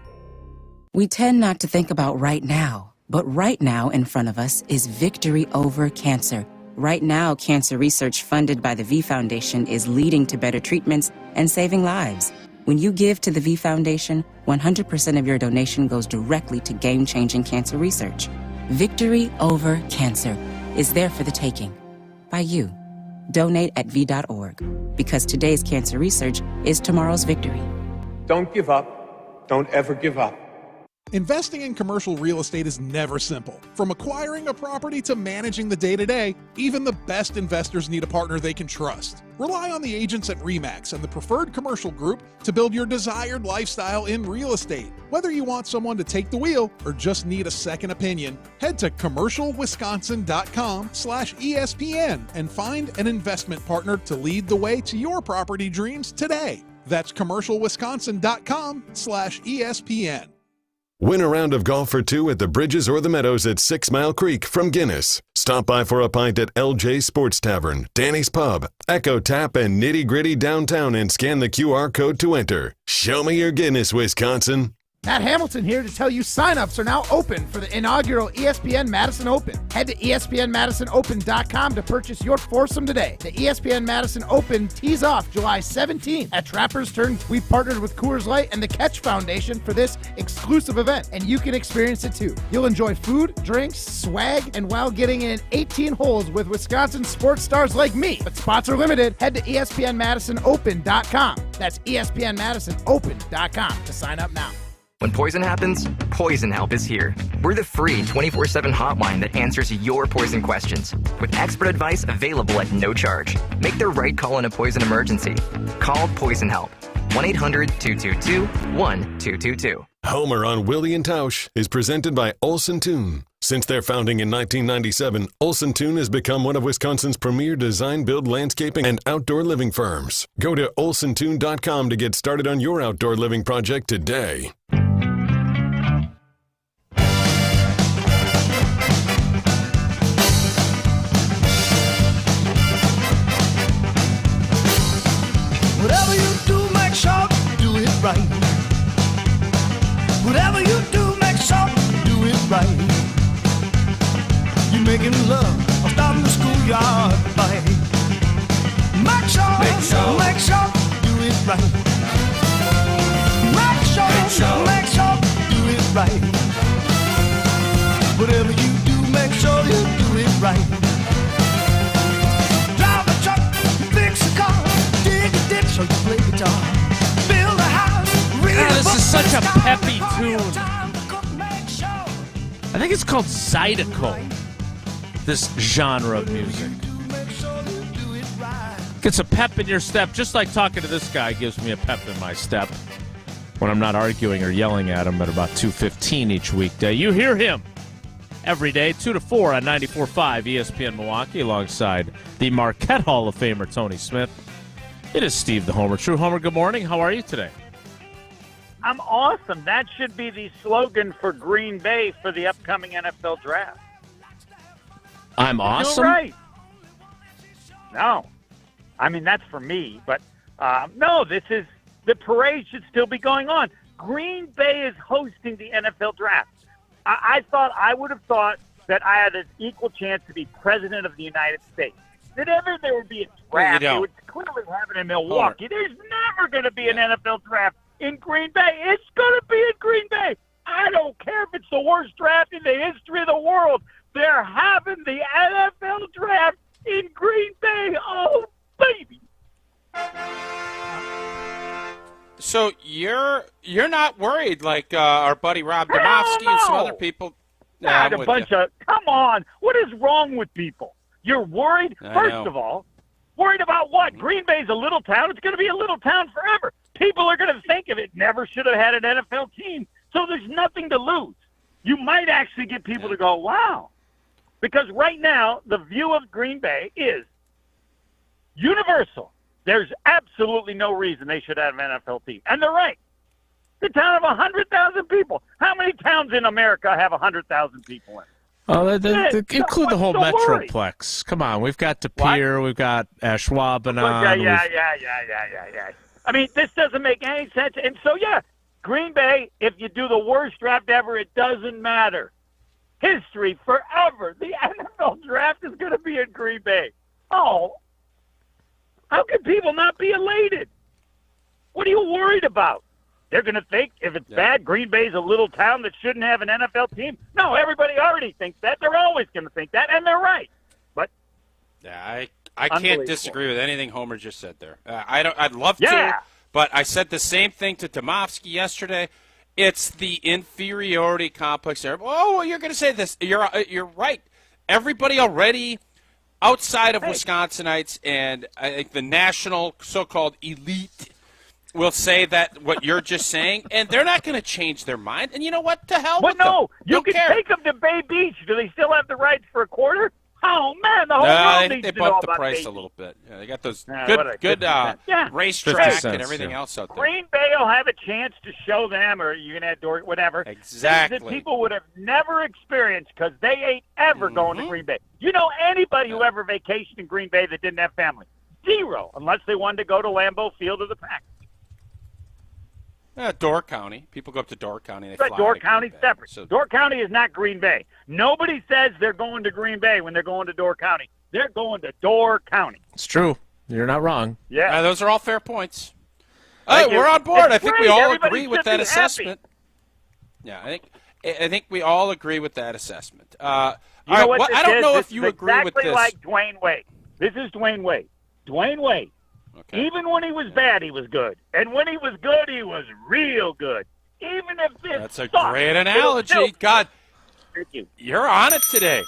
We tend not to think about right now, but right now in front of us is victory over cancer. Right now, cancer research funded by the V Foundation is leading to better treatments and saving lives. When you give to the V Foundation, 100% of your donation goes directly to game-changing cancer research. Victory over cancer is there for the taking by you. Donate at V.org, because today's cancer research is tomorrow's victory. Don't give up. Don't ever give up. Investing in commercial real estate is never simple. From acquiring a property to managing the day-to-day, even the best investors need a partner they can trust. Rely on the agents at RE/MAX and the Preferred Commercial Group to build your desired lifestyle in real estate. Whether you want someone to take the wheel or just need a second opinion, head to commercialwisconsin.com/ESPN and find an investment partner to lead the way to your property dreams today. That's commercialwisconsin.com/ESPN. Win a round of golf for two at the Bridges or the Meadows at 6 Mile Creek from Guinness. Stop by for a pint at LJ Sports Tavern, Danny's Pub, Echo Tap, and Nitty Gritty downtown and scan the QR code to enter. Show me your Guinness, Wisconsin. Matt Hamilton here to tell you signups are now open for the inaugural ESPN Madison Open. Head to ESPNMadisonOpen.com to purchase your foursome today. The ESPN Madison Open tees off July 17th at Trappers Turn. We've partnered with Coors Light and the Catch Foundation for this exclusive event, and you can experience it too. You'll enjoy food, drinks, swag, and while getting in 18 holes with Wisconsin sports stars like me. But spots are limited. Head to ESPNMadisonOpen.com. That's ESPNMadisonOpen.com to sign up now. When poison happens, Poison Help is here. We're the free 24/7 hotline that answers your poison questions, with expert advice available at no charge. Make the right call in a poison emergency. Call Poison Help. 1-800-222-1222. Homer on Wilde Tausch is presented by Olson Toon. Since their founding in 1997, Olson Toon has become one of Wisconsin's premier design, build, landscaping, and outdoor living firms. Go to olsontoon.com to get started on your outdoor living project today. Whatever you do, make sure you do it right. Whatever you do, make sure you do it right. You're making love or starting the schoolyard fight. Make sure you do it right. Make sure you do it right. Whatever you do, make sure you do it right. Drive a truck, fix a car, dig a ditch, or you play guitar. Build a house, read a book. This is such a peppy tune. I think it's called Zydeco, this genre of music. Gets a pep in your step, just like talking to this guy gives me a pep in my step when I'm not arguing or yelling at him at about 2:15 each weekday. You hear him every day, 2 to 4 on 94.5 ESPN Milwaukee, alongside the Marquette Hall of Famer Tony Smith. It is Steve the Homer. True Homer, good morning. How are you today? I'm awesome. That should be the slogan for Green Bay for the upcoming NFL draft. I'm awesome? You're right. No. I mean, that's for me. But, no, the parade should still be going on. Green Bay is hosting the NFL draft. I would have thought that I had an equal chance to be president of the United States. That ever there would be a draft, it would clearly happen in Milwaukee. There's never going to be an NFL draft in Green Bay. It's going to be in Green Bay. I don't care if it's the worst draft in the history of the world. They're having the NFL draft in Green Bay. Oh, baby. So you're not worried like our buddy Rob Domofsky and some other people? Come on. What is wrong with people? You're worried? First of all, worried about what? Green Bay's a little town. It's going to be a little town forever. People are going to think of it. Never should have had an NFL team. So there's nothing to lose. You might actually get people to go, wow. Because right now, the view of Green Bay is universal. There's absolutely no reason they should have an NFL team. And they're right. The town of 100,000 people. How many towns in America have 100,000 people in it? Oh, include the whole Metroplex. Come on, we've got De Pere, we've got Ashwaubenon. Yeah. I mean, this doesn't make any sense. And so, Green Bay, if you do the worst draft ever, it doesn't matter. History forever. The NFL draft is going to be in Green Bay. Oh, how can people not be elated? What are you worried about? They're going to think if it's bad, Green Bay's a little town that shouldn't have an NFL team. No, everybody already thinks that. They're always going to think that, and they're right. But I can't disagree with anything Homer just said there. I'd love to, but I said the same thing to Domofsky yesterday. It's the inferiority complex there. Oh, well, you're going to say this. You're right. Everybody already outside of Wisconsinites and I think the national so-called elite will say that what you're just saying, and they're not going to change their mind. And you know what? To hell with them. No, you can take them to Bay Beach. Do they still have the rights for a quarter? Oh, man, the whole world needs to know about They bumped the price a little bit. Yeah, they got those good racetrack and everything else out there. Green Bay will have a chance to show them, or you can add whatever. Exactly. That people would have never experienced because they ain't ever going to Green Bay. You know anybody who ever vacationed in Green Bay that didn't have family? Zero, unless they wanted to go to Lambeau Field or the Packers. Door County. People go up to Door County. They fly Door County's separate. So, Door County is not Green Bay. Nobody says they're going to Green Bay when they're going to Door County. They're going to Door County. It's true. You're not wrong. Yeah. Those are all fair points. All right, we're on board. I think we all agree with that assessment. Yeah, I think we all agree with that assessment. You know what I don't know if you agree with this. Exactly like Dwayne Wade. This is Dwayne Wade. Dwayne Wade. Okay. Even when he was bad, he was good. And when he was good, he was real good. Even if this That's a great analogy. God, thank you. You're on it today.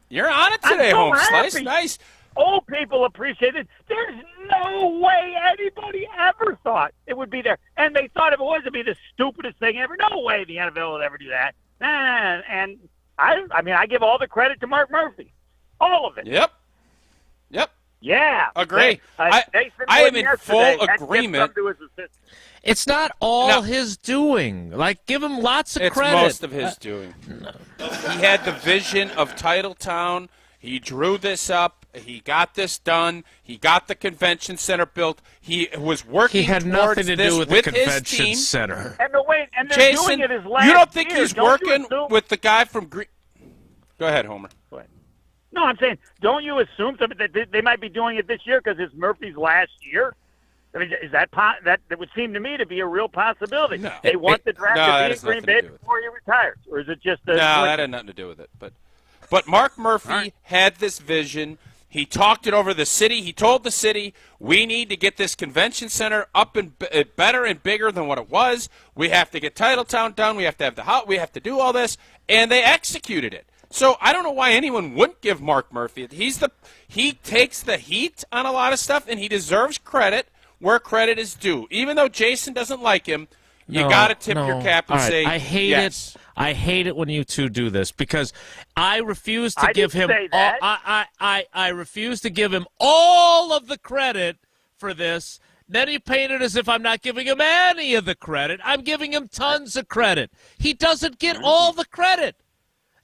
You're on it today, Home Slice. Nice. Old people appreciate it. There's no way anybody ever thought it would be there. And they thought if it was, it'd be the stupidest thing ever. No way the NFL would ever do that. And I mean, I give all the credit to Mark Murphy. All of it. Yep. Yeah. Agree. I am in full agreement. It's not all his doing. Like, give him lots of credit. It's most of his doing. He had the vision of Titletown. He drew this up. He got this done. He got the convention center built. He was working. He had nothing to do with the convention center. And they're Jason, doing it his last you don't think year. he's working with the guy from Green? Go ahead, Homer. Go ahead. No, I'm saying, don't you assume that they might be doing it this year because it's Murphy's last year? I mean, is that would seem to me to be a real possibility? No. They want the draft to be in Green Bay before he retires, or is it just a? No, that had nothing to do with it. But Mark Murphy had this vision. He talked it over the city. He told the city, we need to get this convention center up and better and bigger than what it was. We have to get Titletown done. We have to have the house. We have to do all this, and they executed it. So I don't know why anyone wouldn't give Mark Murphy. He takes the heat on a lot of stuff, and he deserves credit where credit is due. Even though Jason doesn't like him, you got to tip your cap and say, I hate yes. it. I hate it when you two do this because I refuse to give him. I refuse to give him all of the credit for this. Then he painted as if I'm not giving him any of the credit. I'm giving him tons of credit. He doesn't get all the credit.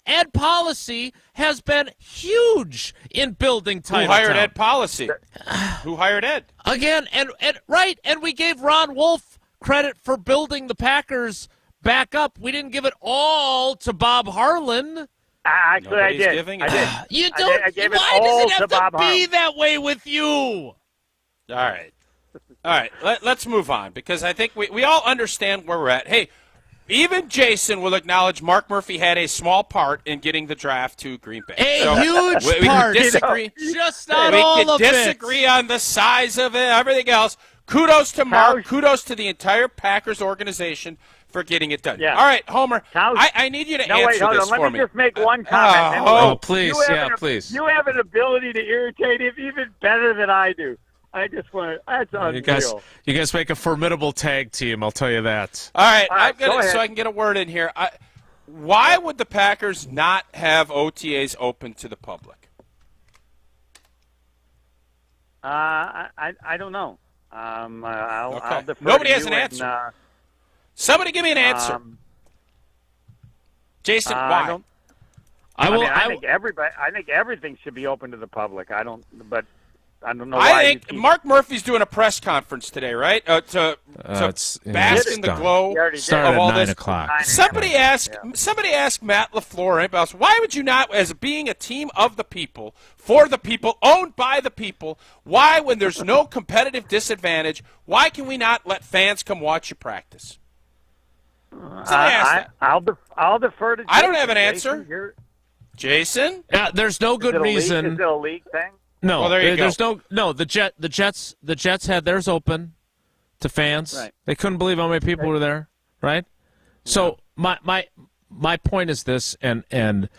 Ed Policy has been huge in building Titletown. Who hired Ed Policy? Who hired Ed? Again, and we gave Ron Wolf credit for building the Packers back up. We didn't give it all to Bob Harlan. Actually, I did. You don't. Why does it have to be that way with you? All right. Let's move on because I think we all understand where we're at. Hey, even Jason will acknowledge Mark Murphy had a small part in getting the draft to Green Bay. Huge part. We disagree. Just not all of it. We can disagree on the size of it, everything else. Kudos to Mark. Kudos to the entire Packers organization for getting it done. Yeah. All right, Homer, I need you to answer this for me. Let me just make one comment. Please, please. You have an ability to irritate him even better than I do. I just want to – that's unreal. You guys make a formidable tag team, I'll tell you that. All right, go ahead. So I can get a word in here. Why would the Packers not have OTAs open to the public? I don't know. I'll defer Nobody to has you an answer. Somebody give me an answer. Jason, why? I think everything should be open to the public. I don't know why. I think Mark Murphy's doing a press conference today, right? To bask in the glow of all this. 9:00. Somebody asked Matt LaFleur, why would you not, as being a team of the people, for the people, owned by the people, why, when there's no competitive disadvantage, why can we not let fans come watch you practice? I'll defer to Jason. I don't have an answer. Jason? There's no good reason. Is it a league thing? No, well, there you go. The Jets had theirs open to fans. Right. They couldn't believe how many people were there, right? Yeah. So my point is this, and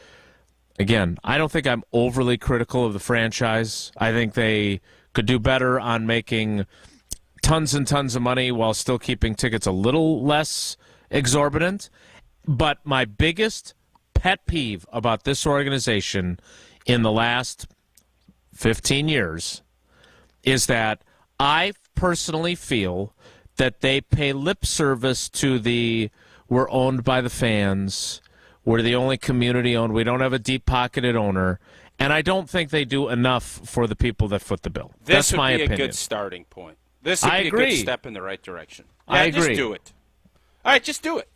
again, I don't think I'm overly critical of the franchise. I think they could do better on making tons and tons of money while still keeping tickets a little less exorbitant. But my biggest pet peeve about this organization in the last 15 years is that I personally feel that they pay lip service to we're owned by the fans, we're the only community owned, we don't have a deep-pocketed owner, and I don't think they do enough for the people that foot the bill. That's my opinion. This would be a good starting point. This would be a good step in the right direction. I agree. Just do it. All right, just do it.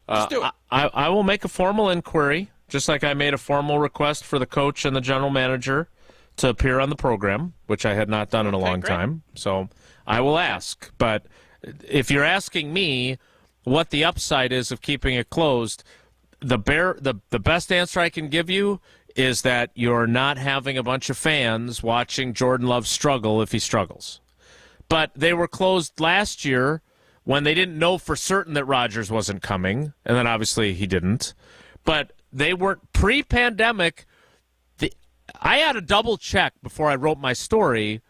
Just do it. I will make a formal inquiry, just like I made a formal request for the coach and the general manager to appear on the program, which I had not done in a long time. So I will ask. But if you're asking me what the upside is of keeping it closed, the best answer I can give you is that you're not having a bunch of fans watching Jordan Love struggle if he struggles. But they were closed last year when they didn't know for certain that Rodgers wasn't coming, and then obviously he didn't. But they weren't pre-pandemic. I had to double check before I wrote my story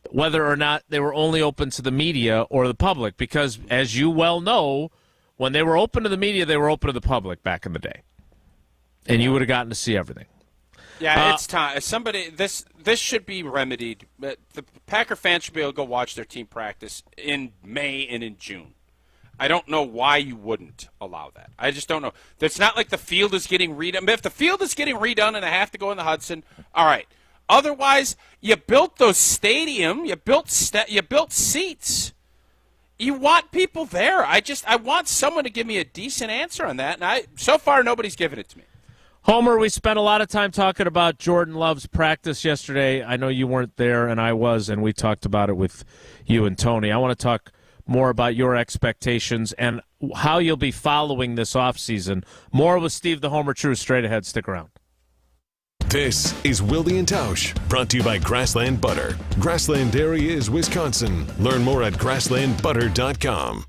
whether or not they were only open to the media or the public, because as you well know, when they were open to the media, they were open to the public back in the day, and you would have gotten to see everything. Yeah, it's time. This should be remedied. The Packer fans should be able to go watch their team practice in May and in June. I don't know why you wouldn't allow that. I just don't know. It's not like the field is getting redone. If the field is getting redone and I have to go in the Hudson, all right. Otherwise, you built those stadium. You built seats. You want people there. I want someone to give me a decent answer on that, and so far nobody's given it to me. Homer, we spent a lot of time talking about Jordan Love's practice yesterday. I know you weren't there, and I was, and we talked about it with you and Tony. I want to talk more about your expectations and how you'll be following this offseason. More with Steve the Homer True straight ahead. Stick around. This is Wilde Tausch, brought to you by Grassland Butter. Grassland Dairy is Wisconsin. Learn more at grasslandbutter.com.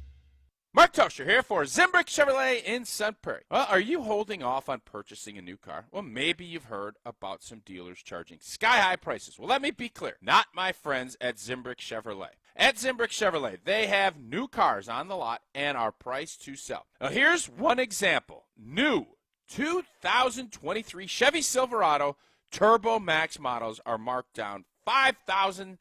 Mark Toscher here for Zimbrick Chevrolet in Sun Prairie. Well, are you holding off on purchasing a new car? Well, maybe you've heard about some dealers charging sky-high prices. Well, let me be clear. Not my friends at Zimbrick Chevrolet. At Zimbrick Chevrolet, they have new cars on the lot and are priced to sell. Now, here's one example. New 2023 Chevy Silverado Turbo Max models are marked down $5,750.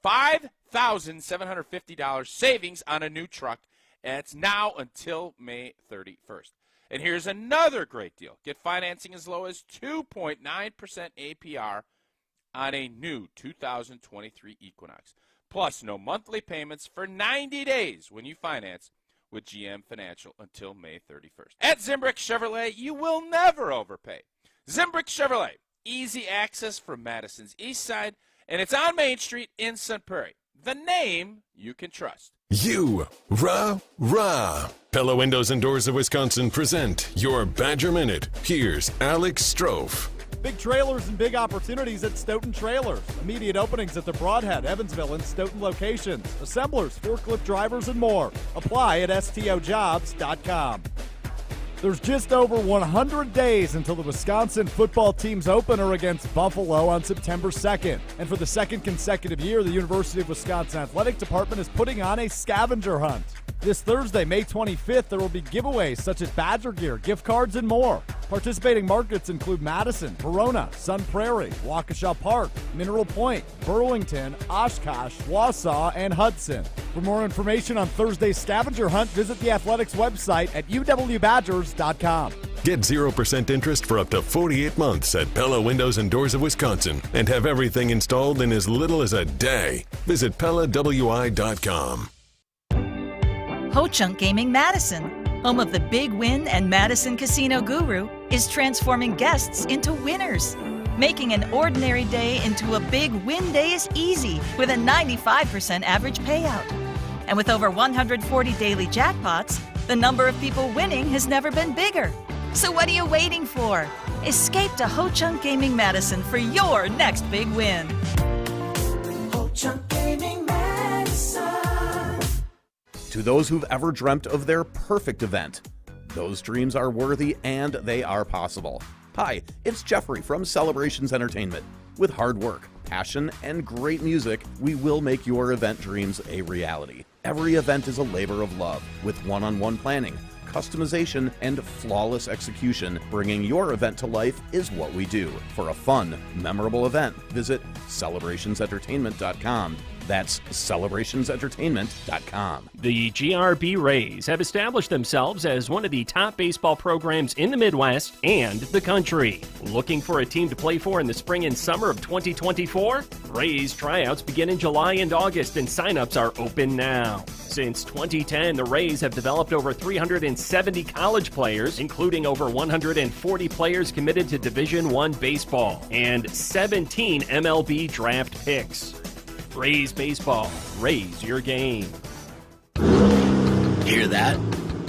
$5,750 savings on a new truck, and it's now until May 31st. And here's another great deal. Get financing as low as 2.9% APR on a new 2023 Equinox. Plus, no monthly payments for 90 days when you finance with GM Financial until May 31st. At Zimbrick Chevrolet, you will never overpay. Zimbrick Chevrolet, easy access from Madison's East Side, and it's on Main Street in Sun Prairie. The name you can trust. Rah. Pella Windows and Doors of Wisconsin present your Badger Minute. Here's Alex Strofe. Big trailers and big opportunities at Stoughton Trailers. Immediate openings at the Broadhead, Evansville, and Stoughton locations. Assemblers, forklift drivers, and more. Apply at stojobs.com. There's just over 100 days until the Wisconsin football team's opener against Buffalo on September 2nd. And for the second consecutive year, the University of Wisconsin Athletic Department is putting on a scavenger hunt. This Thursday, May 25th, there will be giveaways such as Badger gear, gift cards, and more. Participating markets include Madison, Verona, Sun Prairie, Waukesha Park, Mineral Point, Burlington, Oshkosh, Wausau, and Hudson. For more information on Thursday's scavenger hunt, visit the Athletics website at uwbadgers.com. Get 0% interest for up to 48 months at Pella Windows and Doors of Wisconsin and have everything installed in as little as a day. Visit PellaWI.com. Ho-Chunk Gaming Madison, home of the Big Win and Madison Casino Guru, is transforming guests into winners. Making an ordinary day into a big win day is easy with a 95% average payout. And with over 140 daily jackpots, the number of people winning has never been bigger. So what are you waiting for? Escape to Ho-Chunk Gaming Madison for your next big win. Ho-Chunk Gaming Madison. To those who've ever dreamt of their perfect event, those dreams are worthy and they are possible. Hi, it's Jeffrey from Celebrations Entertainment. With hard work, passion, and great music, we will make your event dreams a reality. Every event is a labor of love, with one-on-one planning, customization, and flawless execution. Bringing your event to life is what we do. For a fun, memorable event, visit celebrationsentertainment.com. That's celebrationsentertainment.com. The GRB Rays have established themselves as one of the top baseball programs in the Midwest and the country. Looking for a team to play for in the spring and summer of 2024? Rays tryouts begin in July and August, and signups are open now. Since 2010, the Rays have developed over 370 college players, including over 140 players committed to Division I baseball, and 17 MLB draft picks. Rays baseball. Raise your game. Hear that?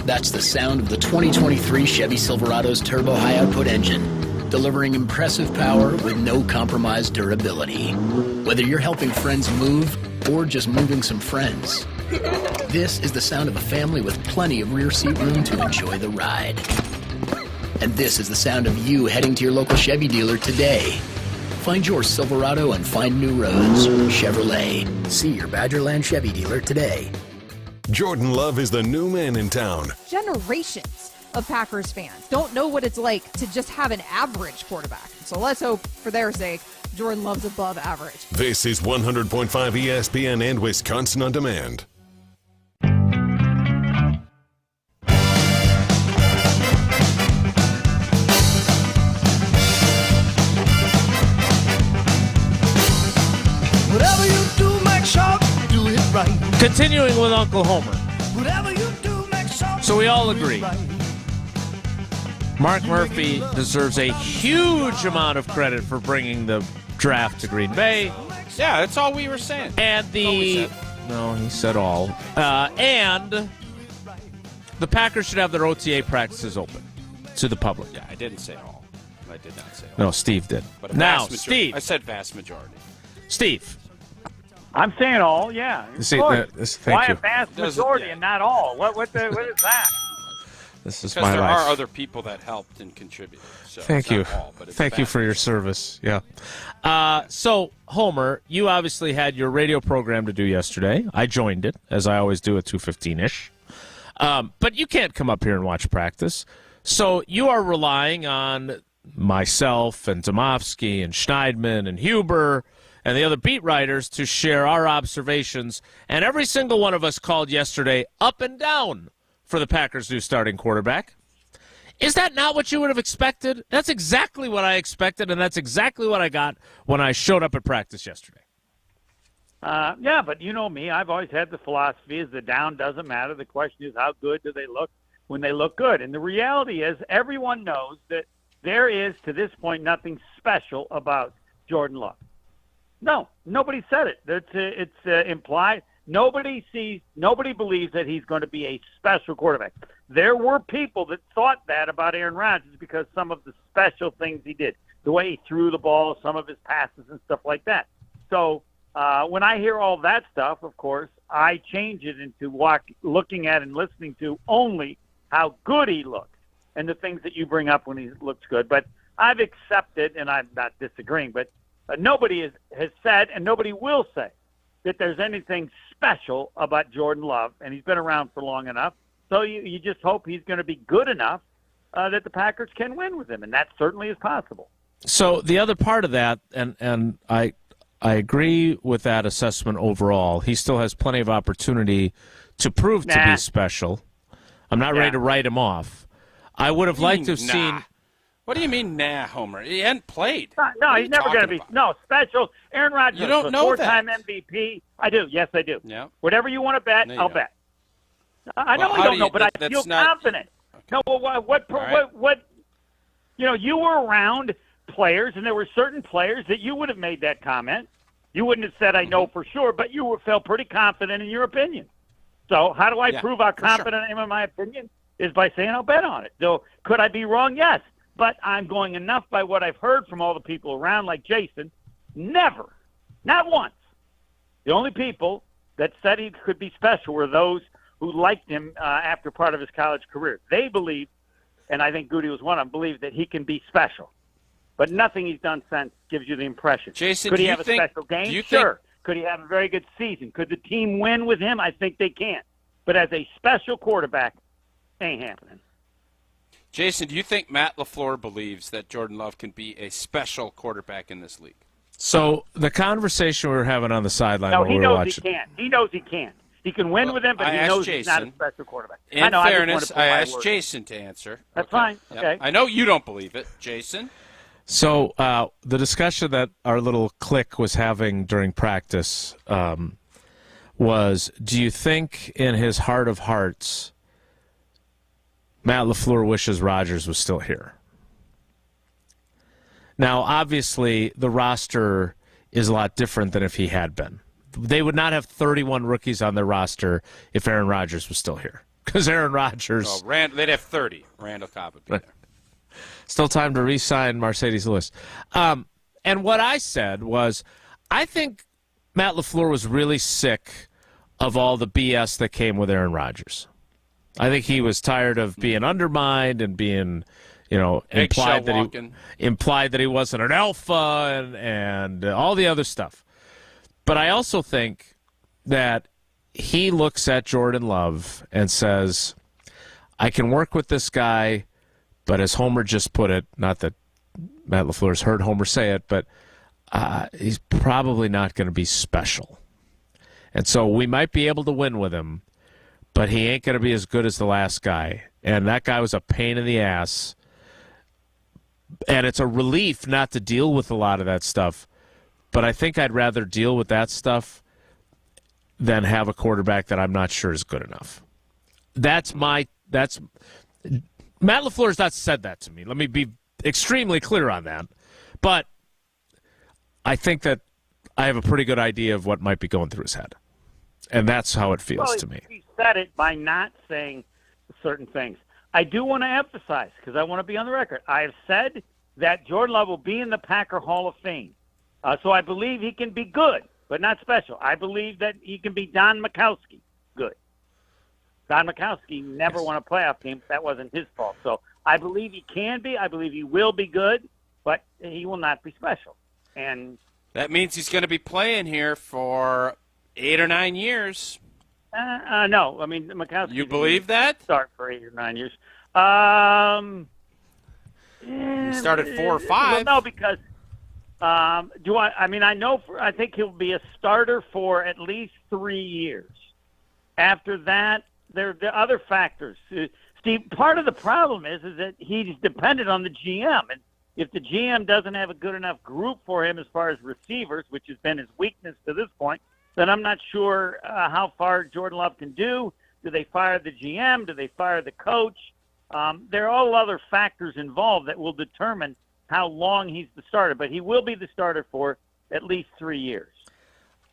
That's the sound of the 2023 Chevy Silverado's turbo high-output engine, delivering impressive power with no compromised durability. Whether you're helping friends move or just moving some friends, this is the sound of a family with plenty of rear seat room to enjoy the ride. And this is the sound of you heading to your local Chevy dealer today. Find your Silverado and find new roads. Chevrolet. See your Badgerland Chevy dealer today. Jordan Love is the new man in town. Generations of Packers fans don't know what it's like to just have an average quarterback. So let's hope, for their sake, Jordan Love's above average. This is 100.5 ESPN and Wisconsin On Demand. Whatever you do, make sure you do it right. Continuing with Uncle Homer. Whatever you do, make sure. So we all agree. Mark Murphy deserves a huge amount of credit for bringing the draft to Green Bay. Yeah, that's all we were saying. And he said all. And the Packers should have their OTA practices open to the public. Yeah, I didn't say all. I did not say all. No, Steve did. But now, Steve. I said vast majority. Steve. I'm saying all, yeah. Thank Why you. a vast majority and not all? What is that? This is because my there life. are other people that helped and contributed. So Thank you. All, Thank you for your service. Yeah. So, Homer, you obviously had your radio program to do yesterday. I joined it, as I always do at 2:15-ish. But you can't come up here and watch practice. So you are relying on myself and Domofsky and Schneidman and Huber and the other beat writers to share our observations. And every single one of us called yesterday up and down for the Packers' new starting quarterback. Is that not what you would have expected? That's exactly what I expected, and that's exactly what I got when I showed up at practice yesterday. Yeah, but you know me. I've always had the philosophy is the down doesn't matter. The question is how good do they look when they look good. And the reality is everyone knows that there is, to this point, nothing special about Jordan Love. No, nobody said it. It's implied. Nobody believes that he's going to be a special quarterback. There were people that thought that about Aaron Rodgers because some of the special things he did, the way he threw the ball, some of his passes and stuff like that. So when I hear all that stuff, of course, I change it into looking at and listening to only how good he looks and the things that you bring up when he looks good. But I've accepted, and I'm not disagreeing, but nobody has said and nobody will say that there's anything special about Jordan Love, and he's been around for long enough. So you just hope he's going to be good enough that the Packers can win with him, and that certainly is possible. So the other part of that, and I agree with that assessment overall, he still has plenty of opportunity to prove to be special. I'm not ready to write him off. I would have liked to have seen... What do you mean, Homer? He hadn't played. No, he's never going to be. No, special. Aaron Rodgers, you don't know four-time MVP. I do. Yes, I do. Yeah. Whatever you want to bet, I'll bet. I know I don't know, but I feel confident. Okay. No, well, what? You know, you were around players, and there were certain players that you would have made that comment. You wouldn't have said, I know for sure, but you felt pretty confident in your opinion. So how do I prove how confident I am in my opinion? Is by saying I'll bet on it. So could I be wrong? Yes. But I'm going enough by what I've heard from all the people around, like Jason. Never, not once. The only people that said he could be special were those who liked him after part of his college career. They believe, and I think Goody was one of them, believe that he can be special. But nothing he's done since gives you the impression. Jason, could he have a special game? Sure. Could he have a very good season? Could the team win with him? I think they can. But as a special quarterback, ain't happening. Jason, do you think Matt LaFleur believes that Jordan Love can be a special quarterback in this league? So the conversation we were having on the sideline when we were watching. He knows he can't. He can win with him, but he knows he's not a special quarterback. In fairness, I asked Jason to answer. That's fine. Okay. I know you don't believe it, Jason. So the discussion that our little clique was having during practice was, do you think in his heart of hearts Matt LaFleur wishes Rodgers was still here? Now, obviously, the roster is a lot different than if he had been. They would not have 31 rookies on their roster if Aaron Rodgers was still here. Because Aaron Rodgers... they'd have 30. Randall Cobb would be there. Still time to re-sign Mercedes Lewis. And what I said was, I think Matt LaFleur was really sick of all the BS that came with Aaron Rodgers. I think he was tired of being undermined and being... implied that he wasn't an alpha and all the other stuff. But I also think that he looks at Jordan Love and says, I can work with this guy, but as Homer just put it, not that Matt LaFleur's heard Homer say it, but he's probably not going to be special. And so we might be able to win with him, but he ain't going to be as good as the last guy. And that guy was a pain in the ass. And it's a relief not to deal with a lot of that stuff. But I think I'd rather deal with that stuff than have a quarterback that I'm not sure is good enough. Matt LaFleur's not said that to me. Let me be extremely clear on that. But I think that I have a pretty good idea of what might be going through his head. And that's how it feels to me. He said it by not saying certain things. I do want to emphasize, because I want to be on the record, I have said that Jordan Love will be in the Packer Hall of Fame. So I believe he can be good, but not special. I believe that he can be Don Majkowski good. Don Majkowski never won a playoff game. That wasn't his fault. So I believe he can be. I believe he will be good, but he will not be special. And that means he's going to be playing here for 8 or 9 years. No, I mean Majkowski. You believe that? Start for 8 or 9 years. He started 4 or 5. Well, no, because I think he'll be a starter for at least 3 years. After that, there are other factors. Steve, part of the problem is that he's dependent on the GM, and if the GM doesn't have a good enough group for him as far as receivers, which has been his weakness to this point, then I'm not sure how far Jordan Love can do. Do they fire the GM? Do they fire the coach? There are all other factors involved that will determine how long he's the starter, but he will be the starter for at least 3 years.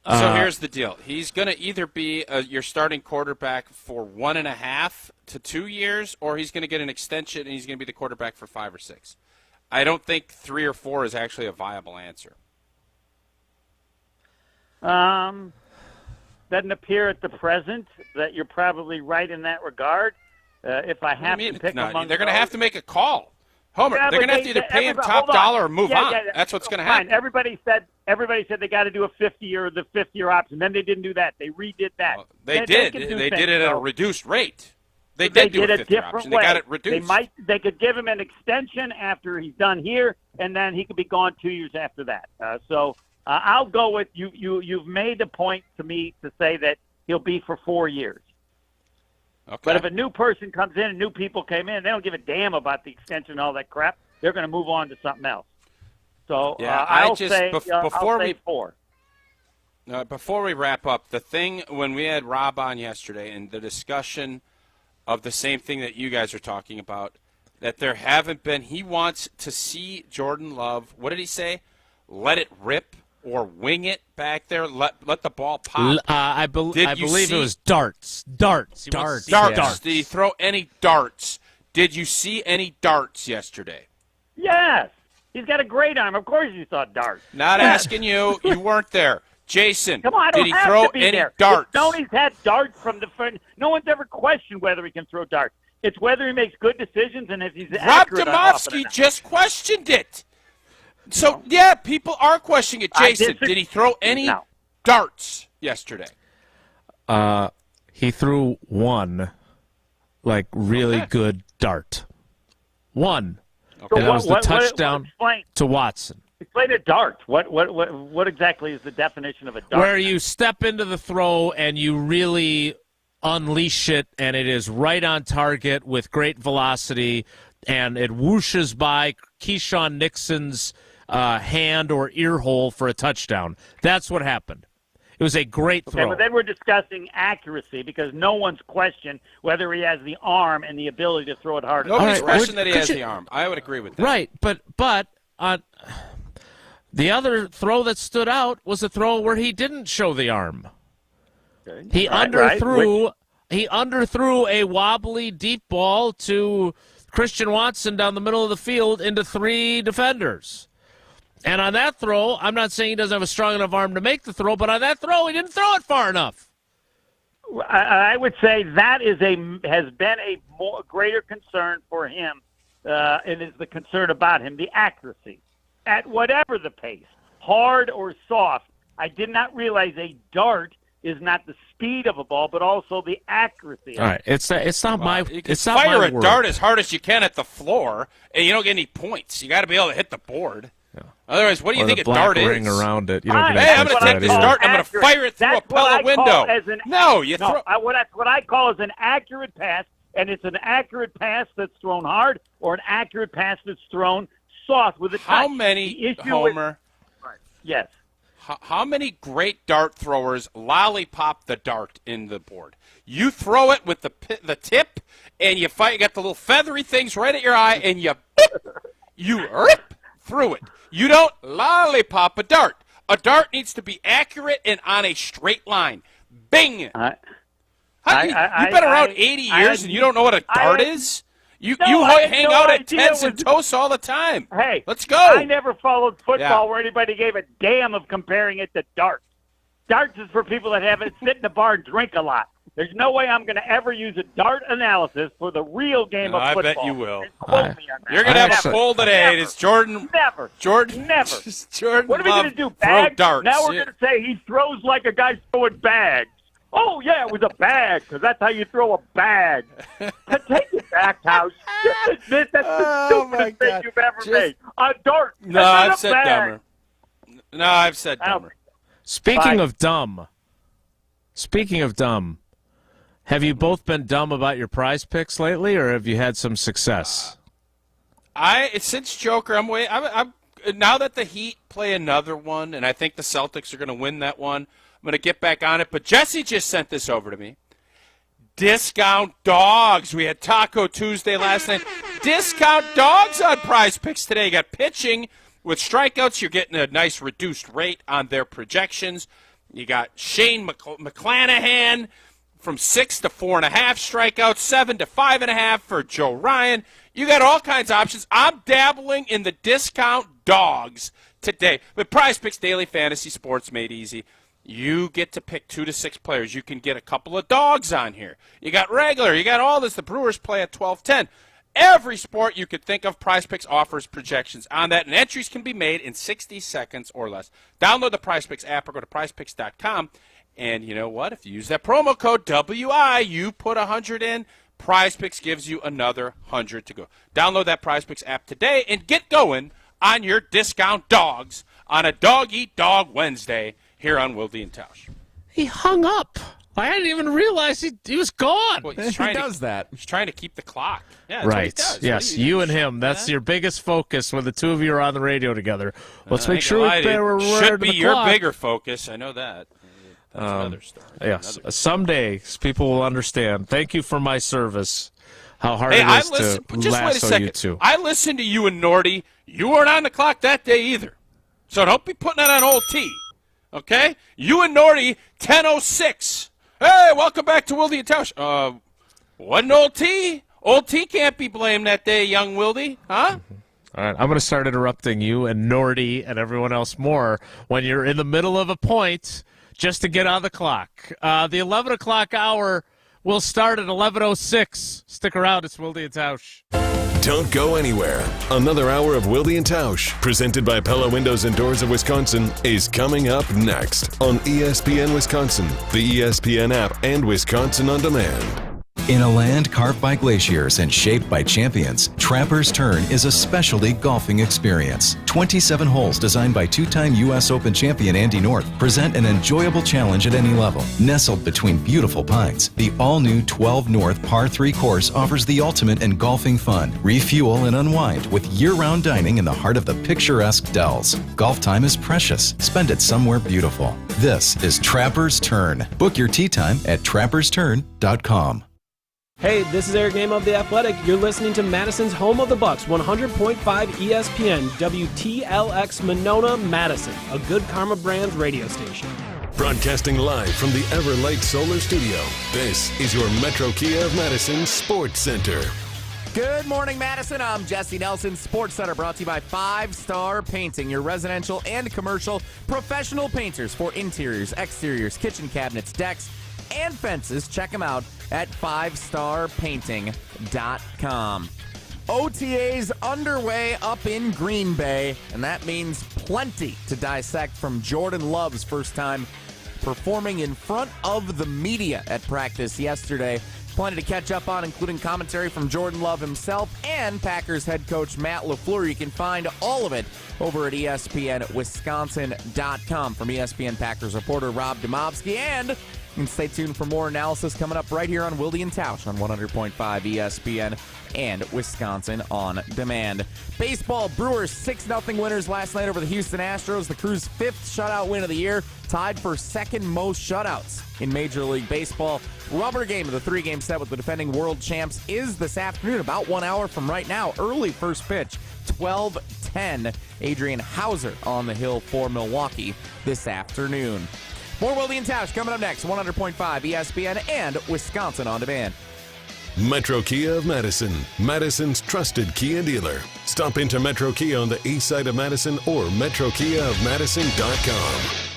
So here's the deal. He's going to either be your starting quarterback for 1.5 to 2 years, or he's going to get an extension and he's going to be the quarterback for 5 or 6. I don't think 3 or 4 is actually a viable answer. Doesn't appear at the present that you're probably right in that regard. If I have to pick among they're going to have to make a call. Homer, they're going to have to either pay him top dollar or move on. That's what's going to happen. Everybody said they got to do a 5th-year or the 5th-year option. Then they didn't do that. They redid that. Well, they did. They did it at a reduced rate. They did do a 5th-year option. Way. They got it reduced. They could give him an extension after he's done here, and then he could be gone 2 years after that. I'll go with you. You've made the point to me to say that he'll be for 4 years. Okay. But if a new person comes in and new people came in, they don't give a damn about the extension and all that crap. They're going to move on to something else. So I'll say 4. Before we wrap up, the thing when we had Rob on yesterday and the discussion of the same thing that you guys are talking about, that there haven't been – he wants to see Jordan Love – what did he say? Let it rip or wing it back there, let the ball pop. I believe it was darts. Darts. Did he throw any darts? Did you see any darts yesterday? Yes. He's got a great arm. Of course you saw darts. Not asking you. You weren't there. Jason, come on, did he throw any darts? Tony's had darts from the front. No one's ever questioned whether he can throw darts. It's whether he makes good decisions and if he's accurate. Rob Demovsky just questioned it. So, yeah, people are questioning it. Jason, did he throw any darts yesterday? He threw one, really good dart. One. Okay. And that was the touchdown to Watson. He played a dart. What exactly is the definition of a dart? Where you step into the throw and you really unleash it, and it is right on target with great velocity, and it whooshes by Keyshawn Nixon's hand or ear hole for a touchdown. That's what happened. It was a great throw. Okay, but then we're discussing accuracy because no one's questioned whether he has the arm and the ability to throw it hard. Nobody's questioned that he has the arm. I would agree with that. Right, but the other throw that stood out was a throw where he didn't show the arm. Okay. He underthrew a wobbly deep ball to Christian Watson down the middle of the field into 3 defenders. And on that throw, I'm not saying he doesn't have a strong enough arm to make the throw, but on that throw, he didn't throw it far enough. I would say that has been a greater concern for him, and is the concern about him, the accuracy. At whatever the pace, hard or soft, I did not realize a dart is not the speed of a ball, but also the accuracy. All right, it's not my. You can it's not fire my a word. dart as hard as you can at the floor, and you don't get any points. You got to be able to hit the board. Yeah. Otherwise, what do you think a dart is? Ring around it. You don't Hey, I'm going to take this dart. I'm going to fire it through a Pella window. That's what I call as an accurate pass, and it's an accurate pass that's thrown hard, or an accurate pass that's thrown soft with a touch. How many, Homer? Yes. How many great dart throwers lollipop the dart in the board? You throw it with the tip, and you got the little feathery things right at your eye, and you rip through it. You don't lollipop a dart. A dart needs to be accurate and on a straight line. Bing! You've been around 80 years, and you don't know what a dart is? You hang out at Ted's and Toast all the time. Hey, let's go. I never followed football where anybody gave a damn of comparing it to darts. Darts is for people that haven't sit in the bar and drink a lot. There's no way I'm going to ever use a dart analysis for the real game of football. I bet you will. You're going to have a poll today. It's Jordan. Never. Jordan. What are we going to do? Bags? Darts. Now we're going to say he throws like a guy throwing bags. Oh, yeah, it was a bag, because that's how you throw a bag. Take it back, Tausch. That's the stupidest thing you've ever made. A dart. No, I've said dumber. No, I've said dumber. Speaking of dumb, have you both been dumb about your prize picks lately, or have you had some success? Since Joker, I'm now that the Heat play another one, and I think the Celtics are going to win that one, I'm going to get back on it. But Jesse just sent this over to me. Discount dogs. We had Taco Tuesday last night. Discount dogs on Prize Picks today. You got pitching with strikeouts. You're getting a nice reduced rate on their projections. You got Shane McClanahan from 6 to 4.5 strikeouts, 7 to 5.5 for Joe Ryan. You got all kinds of options. I'm dabbling in the discount dogs today. But Prize Picks Daily Fantasy Sports made easy. You get to pick 2 to 6 players. You can get a couple of dogs on here. You got regular. You got all this. The Brewers play at 12:10. Every sport you could think of, Prize Picks offers projections on that, and entries can be made in 60 seconds or less. Download the Prize Picks app or go to prizepicks.com. And you know what? If you use that promo code WI, you put 100 in, Prize Picks gives you another 100 to go. Download that Prize Picks app today and get going on your discount dogs on a Dog Eat Dog Wednesday here on Wilde Tausch. He hung up. I didn't even realize he was gone. Well, he does that. He's trying to keep the clock. Yeah, that's right. what he does. Yes, you and him. That's your biggest focus when the two of you are on the radio together. Let's make sure we're should be your bigger focus. I know that. That's another story. Yes, someday people will understand. Thank you for my service. How hard it is to lasso you two. I listened to you and Nordy. You weren't on the clock that day either. So don't be putting that on Old T. Okay? You and Nordy, 10:06. Hey, welcome back to Wilde Tausch. Wasn't Old T? Old T can't be blamed that day, young Wilde. Huh? All right, I'm going to start interrupting you and Nordy and everyone else more when you're in the middle of a point just to get on the clock. The 11 o'clock hour will start at 11:06. Stick around. It's Wilde and Tausch. Don't go anywhere. Another hour of Wilde and Tausch, presented by Pella Windows and Doors of Wisconsin, is coming up next on ESPN Wisconsin, the ESPN app, and Wisconsin On Demand. In a land carved by glaciers and shaped by champions, Trapper's Turn is a specialty golfing experience. 27 holes designed by two-time U.S. Open champion Andy North present an enjoyable challenge at any level. Nestled between beautiful pines, the all-new 12 North Par 3 course offers the ultimate in golfing fun. Refuel and unwind with year-round dining in the heart of the picturesque Dells. Golf time is precious. Spend it somewhere beautiful. This is Trapper's Turn. Book your tee time at trappersturn.com. Hey, this is Eric Name of The Athletic. You're listening to Madison's home of the Bucks, 100.5 ESPN, WTLX Monona, Madison, a Good Karma Brands radio station. Broadcasting live from the Everlight Solar Studio, this is your Metro Kia of Madison Sports Center. Good morning, Madison. I'm Jesse Nelson. Sports Center brought to you by 5 Star Painting, your residential and commercial professional painters for interiors, exteriors, kitchen cabinets, decks, and fences. Check them out at 5starpainting.com. OTAs underway up in Green Bay, and that means plenty to dissect from Jordan Love's first time performing in front of the media at practice yesterday. Plenty to catch up on, including commentary from Jordan Love himself and Packers head coach Matt LaFleur. You can find all of it over at ESPNWisconsin.com. From ESPN Packers reporter Rob Demovsky, and you can stay tuned for more analysis coming up right here on Wilde Tausch on 100.5 ESPN and Wisconsin On Demand. Baseball, Brewers 6-0 winners last night over the Houston Astros. The Crew's 5th shutout win of the year, tied for second most shutouts in Major League Baseball. Rubber game of the 3-game set with the defending world champs is this afternoon, about 1 hour from right now. Early first pitch, 12:10. Adrian Hauser on the hill for Milwaukee this afternoon. More Wilde and Tausch coming up next, 100.5 ESPN and Wisconsin On Demand. Metro Kia of Madison, Madison's trusted Kia dealer. Stop into Metro Kia on the east side of Madison or metrokiaofmadison.com.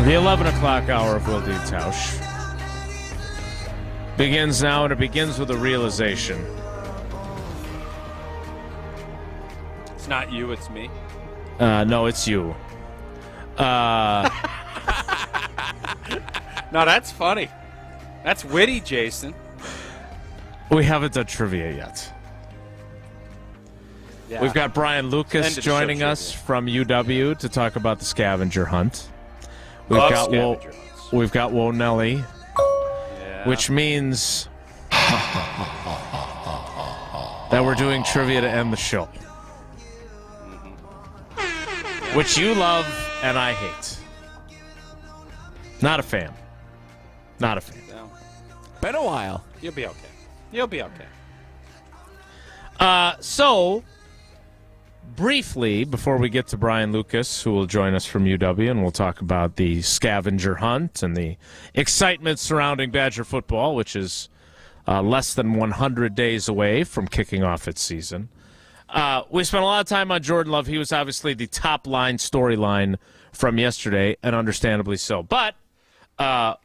The 11 o'clock hour of Wilde Tausch begins now, and it begins with a realization. It's not you, it's me. No, it's you. No, that's funny. That's witty, Jason. We haven't done trivia yet. Yeah. We've got Brian Lucas joining us from UW to talk about the scavenger hunt. We've got Wo Nelly, which means that we're doing trivia to end the show, which you love and I hate. Not a fan. Not a fan. No. Been a while. You'll be okay. You'll be okay. So, briefly, before we get to Brian Lucas, who will join us from UW, and we'll talk about the scavenger hunt and the excitement surrounding Badger football, which is less than 100 days away from kicking off its season. We spent a lot of time on Jordan Love. He was obviously the top-line storyline from yesterday, and understandably so. But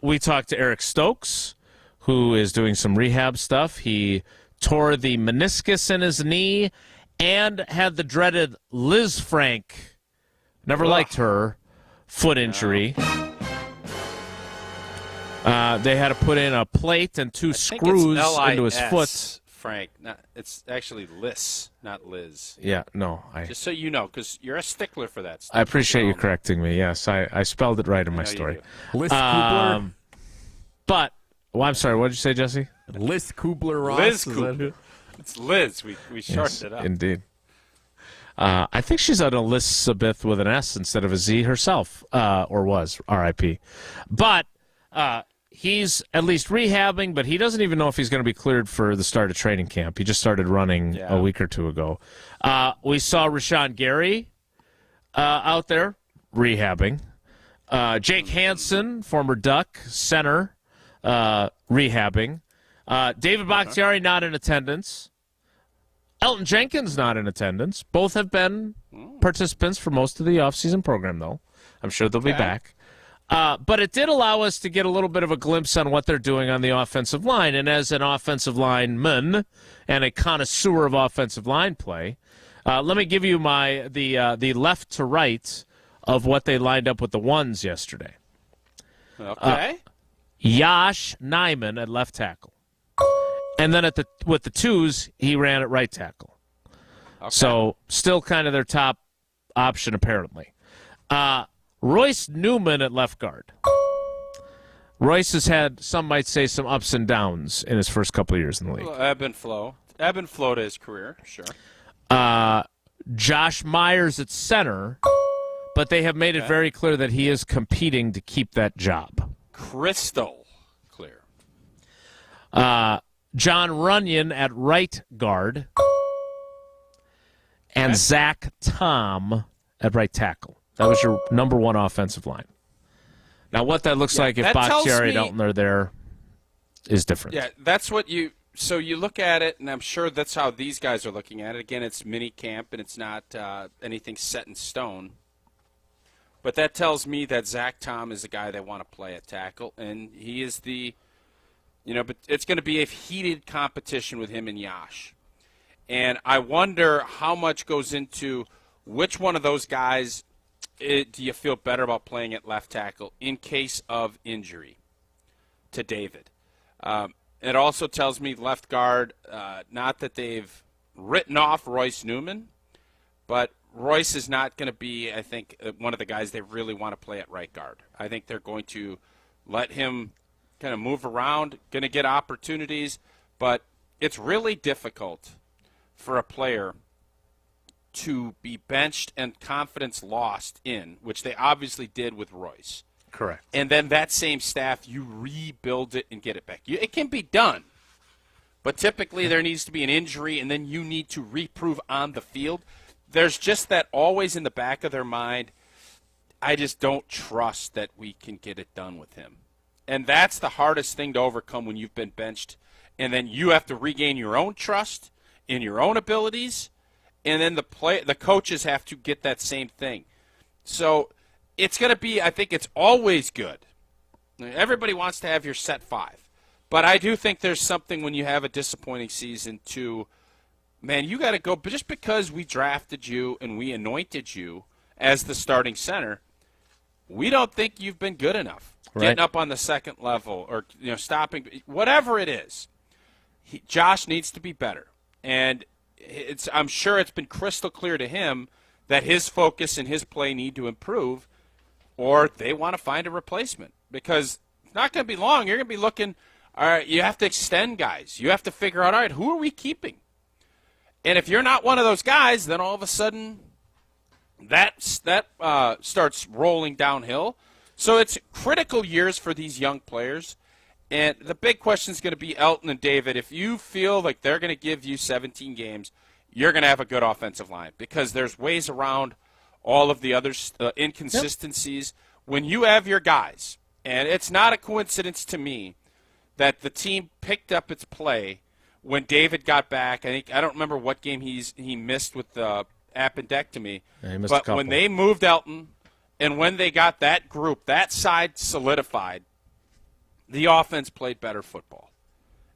we talked to Eric Stokes, who is doing some rehab stuff. He tore the meniscus in his knee and had the dreaded Liz Frank, never liked her, foot injury. They had to put in a plate and 2 screws into his foot. Frank, it's actually Liz, not Liz. Yeah, no. Just so you know, because you're a stickler for that stuff. I appreciate you correcting me. Yes, I spelled it right in my story. Liz Kubler. But, I'm sorry, what did you say, Jesse? Liz Kubler-Ross. Liz Kubler. It's Liz. We shortened it up. Indeed. I think she's an Elizabeth with an S instead of a Z herself, or was, R.I.P. But he's at least rehabbing, but he doesn't even know if he's going to be cleared for the start of training camp. He just started running a week or two ago. We saw Rashawn Gary out there rehabbing. Jake Hansen, former Duck, center, rehabbing. David Bakhtiari not in attendance. Elton Jenkins not in attendance. Both have been participants for most of the offseason program, though. I'm sure they'll be back. But it did allow us to get a little bit of a glimpse on what they're doing on the offensive line. And as an offensive lineman and a connoisseur of offensive line play, let me give you the left to right of what they lined up with the ones yesterday. Okay. Yash Nyman at left tackle. And then with the twos, he ran at right tackle. Okay. So still kind of their top option, apparently. Royce Newman at left guard. Royce has had, some might say, some ups and downs in his first couple of years in the league. Ebb and flow to his career, sure. Josh Myers at center, but they have made it very clear that he is competing to keep that job. Crystal clear. John Runyon at right guard, and Zach Tom at right tackle. That was your number one offensive line. Now, what that looks like if Bakhtiari and Elton are there is different. Yeah, that's what you – so you look at it, and I'm sure that's how these guys are looking at it. Again, it's mini camp, and it's not anything set in stone. But that tells me that Zach Tom is the guy they want to play at tackle, and he is the – but it's going to be a heated competition with him and Yash. And I wonder how much goes into which one of those guys do you feel better about playing at left tackle in case of injury to David. It also tells me left guard, not that they've written off Royce Newman, but Royce is not going to be, I think, one of the guys they really want to play at right guard. I think they're going to let him kind of move around, going to get opportunities, but it's really difficult for a player to be benched and confidence lost in, which they obviously did with Royce. Correct. And then that same staff, you rebuild it and get it back. It can be done, but typically there needs to be an injury, and then you need to reprove on the field. There's just that always in the back of their mind, I just don't trust that we can get it done with him. And that's the hardest thing to overcome when you've been benched, and then you have to regain your own trust in your own abilities, and then the coaches have to get that same thing. So it's going to be, I think it's always good. Everybody wants to have your set five. But I do think there's something when you have a disappointing season to, man, you got to go. But just because we drafted you and we anointed you as the starting center, we don't think you've been good enough. Right. Getting up on the second level or stopping, whatever it is. Josh needs to be better. And I'm sure it's been crystal clear to him that his focus and his play need to improve, or they want to find a replacement. Because it's not going to be long. You're going to be looking, all right, you have to extend guys. You have to figure out, all right, who are we keeping? And if you're not one of those guys, then all of a sudden that starts rolling downhill. So it's critical years for these young players. And the big question is going to be Elton and David. If you feel like they're going to give you 17 games, you're going to have a good offensive line because there's ways around all of the other inconsistencies. Yep. When you have your guys, and it's not a coincidence to me that the team picked up its play when David got back. I don't remember what game he missed with the appendectomy. Yeah, but when they moved Elton and when they got that group, that side solidified, the offense played better football.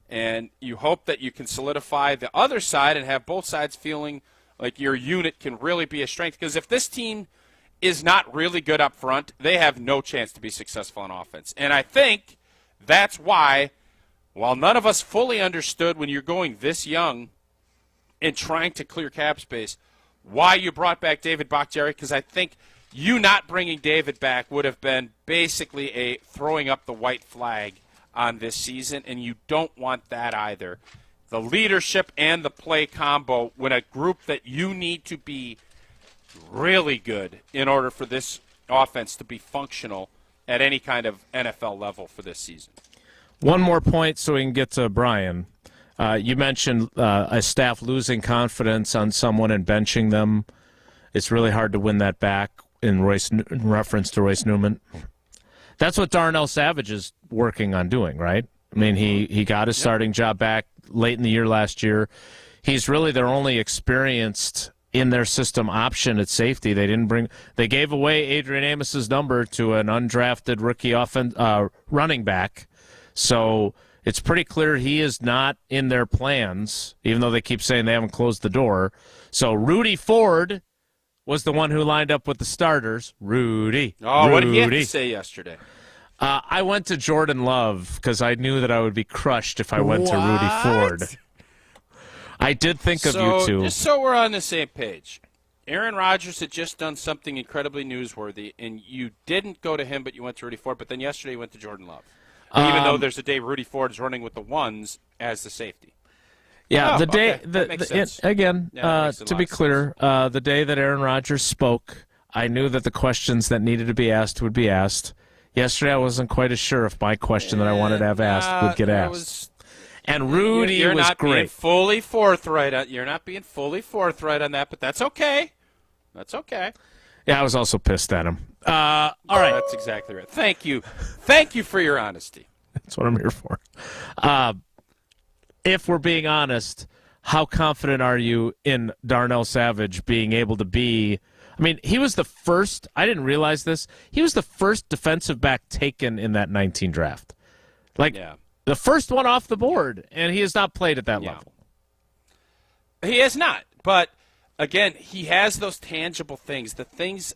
And you hope that you can solidify the other side and have both sides feeling like your unit can really be a strength. Because if this team is not really good up front, they have no chance to be successful on offense. And I think that's why, while none of us fully understood when you're going this young and trying to clear cap space, why you brought back David Bakhtiari, because I think you not bringing David back would have been basically a throwing up the white flag on this season, and you don't want that either. The leadership and the play combo when a group that you need to be really good in order for this offense to be functional at any kind of NFL level for this season. One more point so we can get to Brian. You mentioned a staff losing confidence on someone and benching them. It's really hard to win that back in reference to Royce Newman. That's what Darnell Savage is working on doing, right? I mean, he got his starting job back late in the year last year. he's really their only experienced in their system option at safety. They gave away Adrian Amos's number to an undrafted rookie running back. So it's pretty clear he is not in their plans, even though they keep saying they haven't closed the door. So Rudy Ford was the one who lined up with the starters. Rudy. What did he have to say yesterday? I went to Jordan Love because I knew that I would be crushed if I went to Rudy Ford. I did think of you two. Just so we're on the same page, Aaron Rodgers had just done something incredibly newsworthy, and you didn't go to him, but you went to Rudy Ford. But then yesterday you went to Jordan Love, even though there's a day Rudy Ford is running with the ones as the safety. Yeah, to be clear, the day that Aaron Rodgers spoke, I knew that the questions that needed to be asked would be asked. Yesterday, I wasn't quite as sure if my question that I wanted to have asked would get asked. And Rudy you're was not great. Being fully forthright. You're not being fully forthright on that, but that's okay. That's okay. Yeah, I was also pissed at him. All right. That's exactly right. Thank you. Thank you for your honesty. That's what I'm here for. If we're being honest, how confident are you in Darnell Savage being able to be – I mean, he was the first – I didn't realize this. He was the first defensive back taken in that 19 draft. The first one off the board, and he has not played at that level. He has not. But, again, he has those tangible things. The things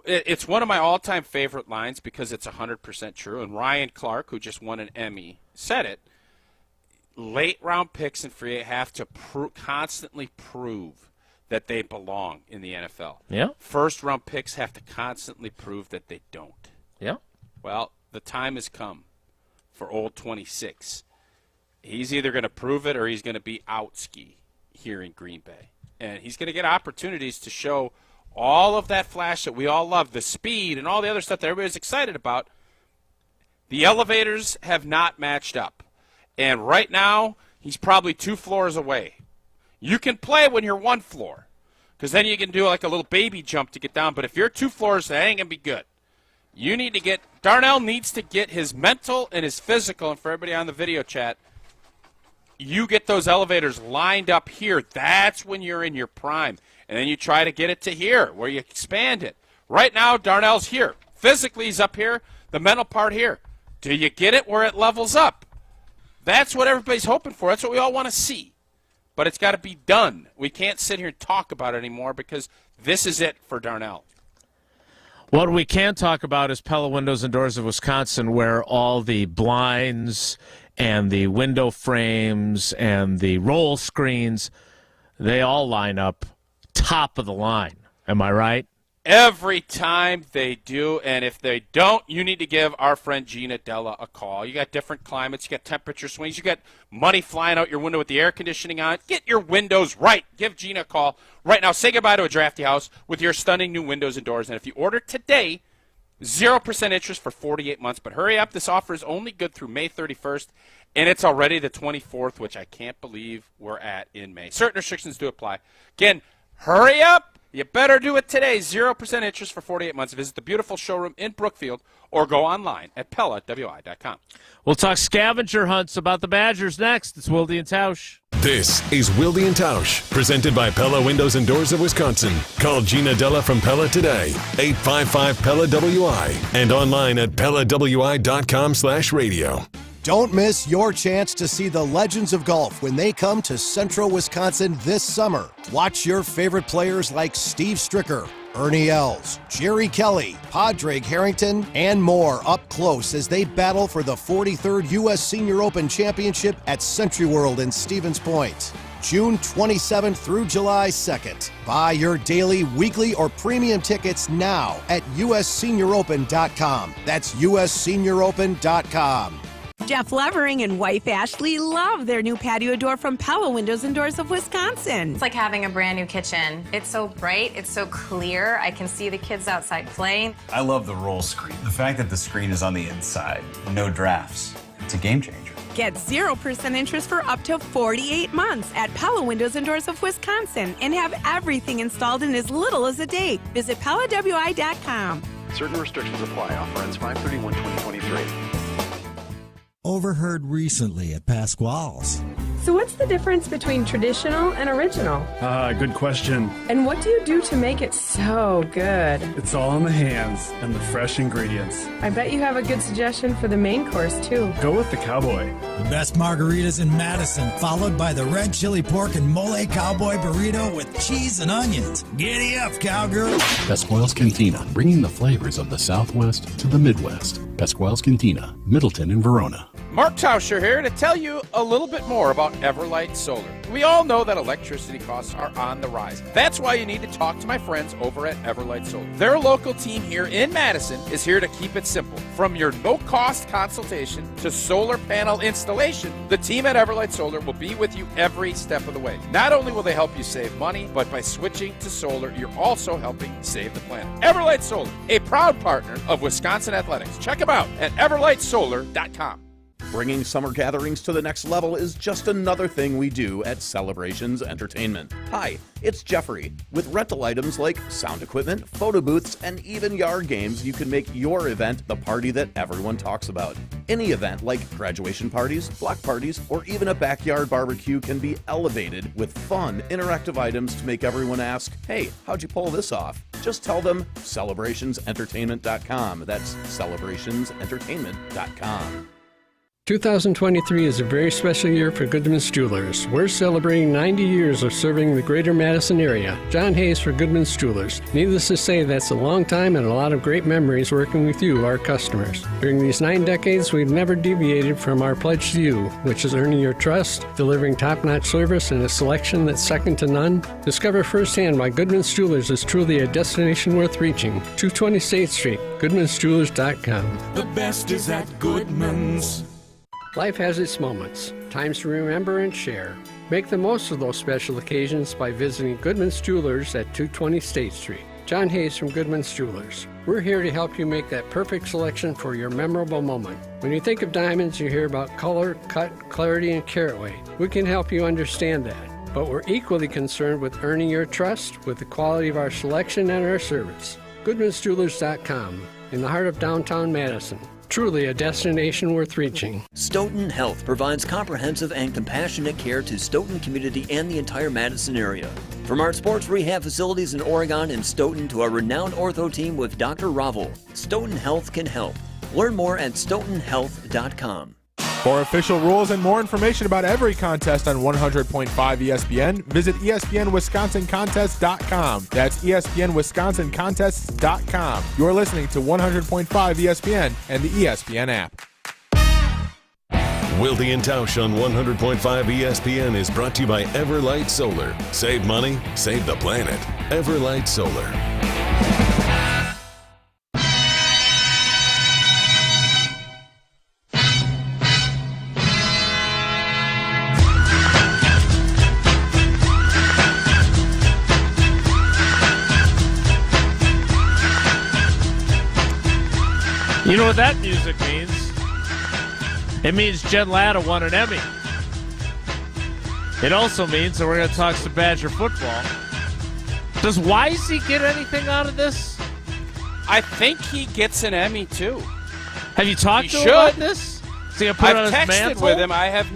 it's one of my all-time favorite lines because it's 100% true. And Ryan Clark, who just won an Emmy, said it. Late-round picks and free have to constantly prove that they belong in the NFL. Yeah. First-round picks have to constantly prove that they don't. Yeah. Well, the time has come for old 26. He's either going to prove it or he's going to be out-ski here in Green Bay. And he's going to get opportunities to show all of that flash that we all love, the speed and all the other stuff that everybody's excited about. The elevators have not matched up. And right now, he's probably 2 floors away. You can play when you're 1 floor because then you can do like a little baby jump to get down. But if you're 2 floors, that ain't going to be good. You need to get – Darnell needs to get his mental and his physical, and for everybody on the video chat, you get those elevators lined up here. That's when you're in your prime. And then you try to get it to here where you expand it. Right now, Darnell's here. Physically, he's up here. The mental part here. Do you get it where it levels up? That's what everybody's hoping for. That's what we all want to see. But it's got to be done. We can't sit here and talk about it anymore because this is it for Darnell. What we can talk about is Pella Windows and Doors of Wisconsin, where all the blinds and the window frames and the roll screens, they all line up top of the line. Am I right? Every time they do, and if they don't, you need to give our friend Gina Della a call. You got different climates, you got temperature swings, you got money flying out your window with the air conditioning on. Get your windows right. Give Gina a call right now. Say goodbye to a drafty house with your stunning new windows and doors. And if you order today, 0% interest for 48 months. But hurry up, this offer is only good through May 31st, and it's already the 24th, which I can't believe we're at in May. Certain restrictions do apply. Again, hurry up. You better do it today. 0% interest for 48 months. Visit the beautiful showroom in Brookfield or go online at PellaWI.com. We'll talk scavenger hunts about the Badgers next. It's Wilde Tausch. This is Wilde Tausch, presented by Pella Windows and Doors of Wisconsin. Call Gina Della from Pella today, 855-PELLA-WI, and online at PellaWI.com/radio. Don't miss your chance to see the legends of golf when they come to Central Wisconsin this summer. Watch your favorite players like Steve Stricker, Ernie Els, Jerry Kelly, Padraig Harrington, and more up close as they battle for the 43rd U.S. Senior Open Championship at Century World in Stevens Point. June 27th through July 2nd. Buy your daily, weekly, or premium tickets now at USSeniorOpen.com. That's USSeniorOpen.com. Jeff Levering and wife Ashley love their new patio door from Pella Windows and Doors of Wisconsin. It's like having a brand new kitchen. It's so bright, it's so clear. I can see the kids outside playing. I love the roll screen. The fact that the screen is on the inside, no drafts. It's a game changer. Get 0% interest for up to 48 months at Pella Windows and Doors of Wisconsin and have everything installed in as little as a day. Visit PellaWI.com. Certain restrictions apply. Offer ends 5/31/2023. Overheard recently at Pasquale's. So what's the difference between traditional and original? Good question. And what do you do to make it so good? It's all in the hands and the fresh ingredients. I bet you have a good suggestion for the main course, too. Go with the Cowboy. The best margaritas in Madison, followed by the red chili pork and mole cowboy burrito with cheese and onions. Giddy up, cowgirl. Pasquale's Cantina, bringing the flavors of the Southwest to the Midwest. Pasquale's Cantina, Middleton and Verona. Mark Tauscher here to tell you a little bit more about Everlight Solar. We all know that electricity costs are on the rise. That's why you need to talk to my friends over at Everlight Solar. Their local team here in Madison is here to keep it simple. From your no-cost consultation to solar panel installation, the team at Everlight Solar will be with you every step of the way. Not only will they help you save money, but by switching to solar, you're also helping save the planet. Everlight Solar, a proud partner of Wisconsin Athletics. Check them out at everlightsolar.com. Bringing summer gatherings to the next level is just another thing we do at Celebrations Entertainment. Hi, it's Jeffrey. With rental items like sound equipment, photo booths, and even yard games, you can make your event the party that everyone talks about. Any event like graduation parties, block parties, or even a backyard barbecue can be elevated with fun, interactive items to make everyone ask, hey, how'd you pull this off? Just tell them celebrationsentertainment.com. That's celebrationsentertainment.com. 2023 is a very special year for Goodman's Jewelers. We're celebrating 90 years of serving the greater Madison area. John Hayes for Goodman's Jewelers. Needless to say, that's a long time and a lot of great memories working with you, our customers. During these 9 decades, we've never deviated from our pledge to you, which is earning your trust, delivering top-notch service, and a selection that's second to none. Discover firsthand why Goodman's Jewelers is truly a destination worth reaching. 220 State Street, goodmansjewelers.com. The best is at Goodman's. Life has its moments, times to remember and share. Make the most of those special occasions by visiting Goodman's Jewelers at 220 State Street. John Hayes from Goodman's Jewelers. We're here to help you make that perfect selection for your memorable moment. When you think of diamonds, you hear about color, cut, clarity, and carat weight. We can help you understand that, but we're equally concerned with earning your trust with the quality of our selection and our service. GoodmansJewelers.com, in the heart of downtown Madison. Truly a destination worth reaching. Stoughton Health provides comprehensive and compassionate care to Stoughton community and the entire Madison area. From our sports rehab facilities in Oregon and Stoughton to our renowned ortho team with Dr. Ravel, Stoughton Health can help. Learn more at stoughtonhealth.com. For official rules and more information about every contest on 100.5 ESPN, visit ESPNWisconsinContests.com. That's ESPNWisconsinContests.com. You're listening to 100.5 ESPN and the ESPN app. Wilde Tausch on 100.5 ESPN is brought to you by Everlight Solar. Save money, save the planet. Everlight Solar. You know what that music means? It means Jen Latta won an Emmy. It also means that we're going to talk some Badger football. Does Wisey get anything out of this? I think he gets an Emmy, too. Have you talked to him about this? Is he gonna put I've it on his texted mantle? with him. I have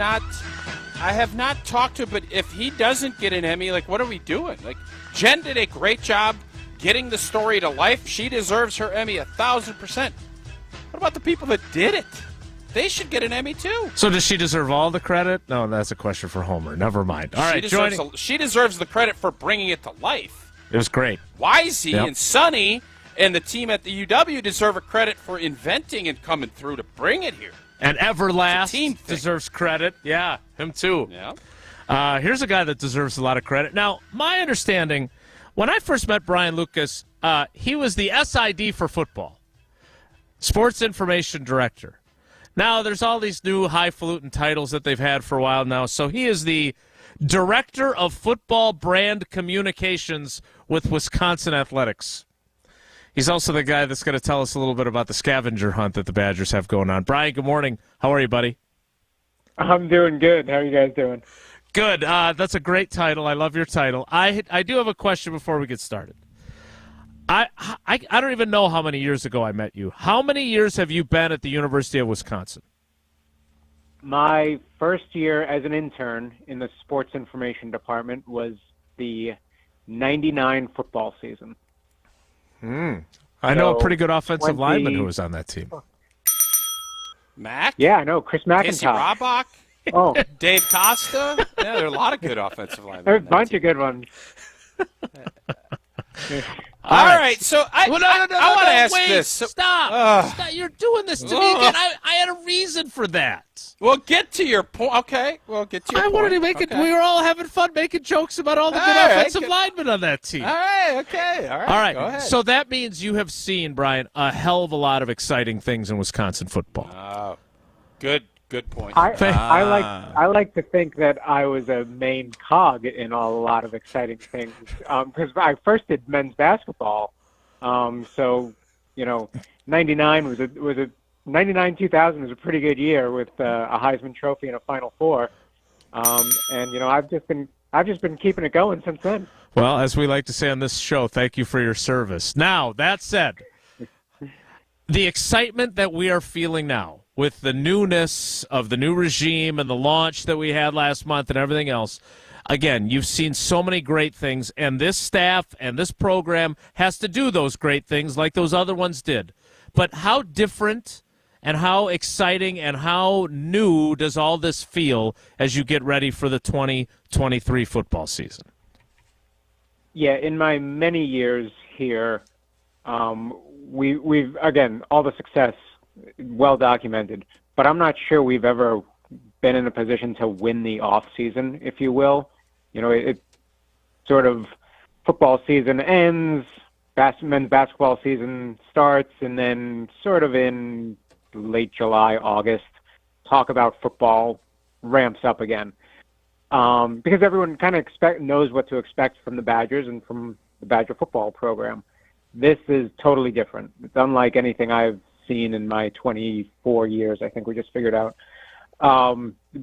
not talked to him, but if he doesn't get an Emmy, like, what are we doing? Like, Jen did a great job getting the story to life. She deserves her Emmy 1,000%. What about the people that did it? They should get an Emmy, too. So does she deserve all the credit? No, that's a question for Homer. Never mind. All right, she deserves the credit for bringing it to life. It was great. Wisey and Sonny and the team at the UW deserve a credit for inventing and coming through to bring it here. And Everlast deserves credit. Yeah, him too. Yeah. Here's a guy that deserves a lot of credit. Now, my understanding, when I first met Brian Lucas, he was the SID for football. Sports Information Director. Now, there's all these new highfalutin titles that they've had for a while now. So he is the Director of Football Brand Communications with Wisconsin Athletics. He's also the guy that's going to tell us a little bit about the scavenger hunt that the Badgers have going on. Brian, good morning. How are you, buddy? I'm doing good. How are you guys doing? Good. That's a great title. I love your title. I do have a question before we get started. I don't even know how many years ago I met you. How many years have you been at the University of Wisconsin? My first year as an intern in the sports information department was the 99 football season. I know a pretty good offensive lineman who was on that team. Mac? Yeah, I know. Chris McIntosh. Casey Robach? Oh. Dave Costa? Yeah, there are a lot of good offensive linemen. There's a bunch of good ones. All right, so I want to ask this. Stop. You're doing this to me again. I had a reason for that. Well, get to your point. Okay, well, get to your point. I wanted to make it. We were all having fun making jokes about all the good offensive linemen on that team. All right, okay. All right. Go ahead. So that means you have seen, Brian, a hell of a lot of exciting things in Wisconsin football. Good point. I like to think that I was a main cog in a lot of exciting things because I first did men's basketball. So 99 was a 99-2000 was a pretty good year with a Heisman Trophy and a Final Four. And I've just been keeping it going since then. Well, as we like to say on this show, thank you for your service. Now, that said, the excitement that we are feeling now with the newness of the new regime and the launch that we had last month and everything else, again, you've seen so many great things, and this staff and this program has to do those great things like those other ones did. But how different and how exciting and how new does all this feel as you get ready for the 2023 football season? Yeah, in my many years here, we've again, all the success well documented, but I'm not sure we've ever been in a position to win the off season, if you will. It sort of football season ends, men's basketball season starts, and then sort of in late July, August, talk about football ramps up again. Because everyone kind of knows what to expect from the Badgers and from the Badger football program. This is totally different. It's unlike anything I've seen in my 24 years, I think we just figured out.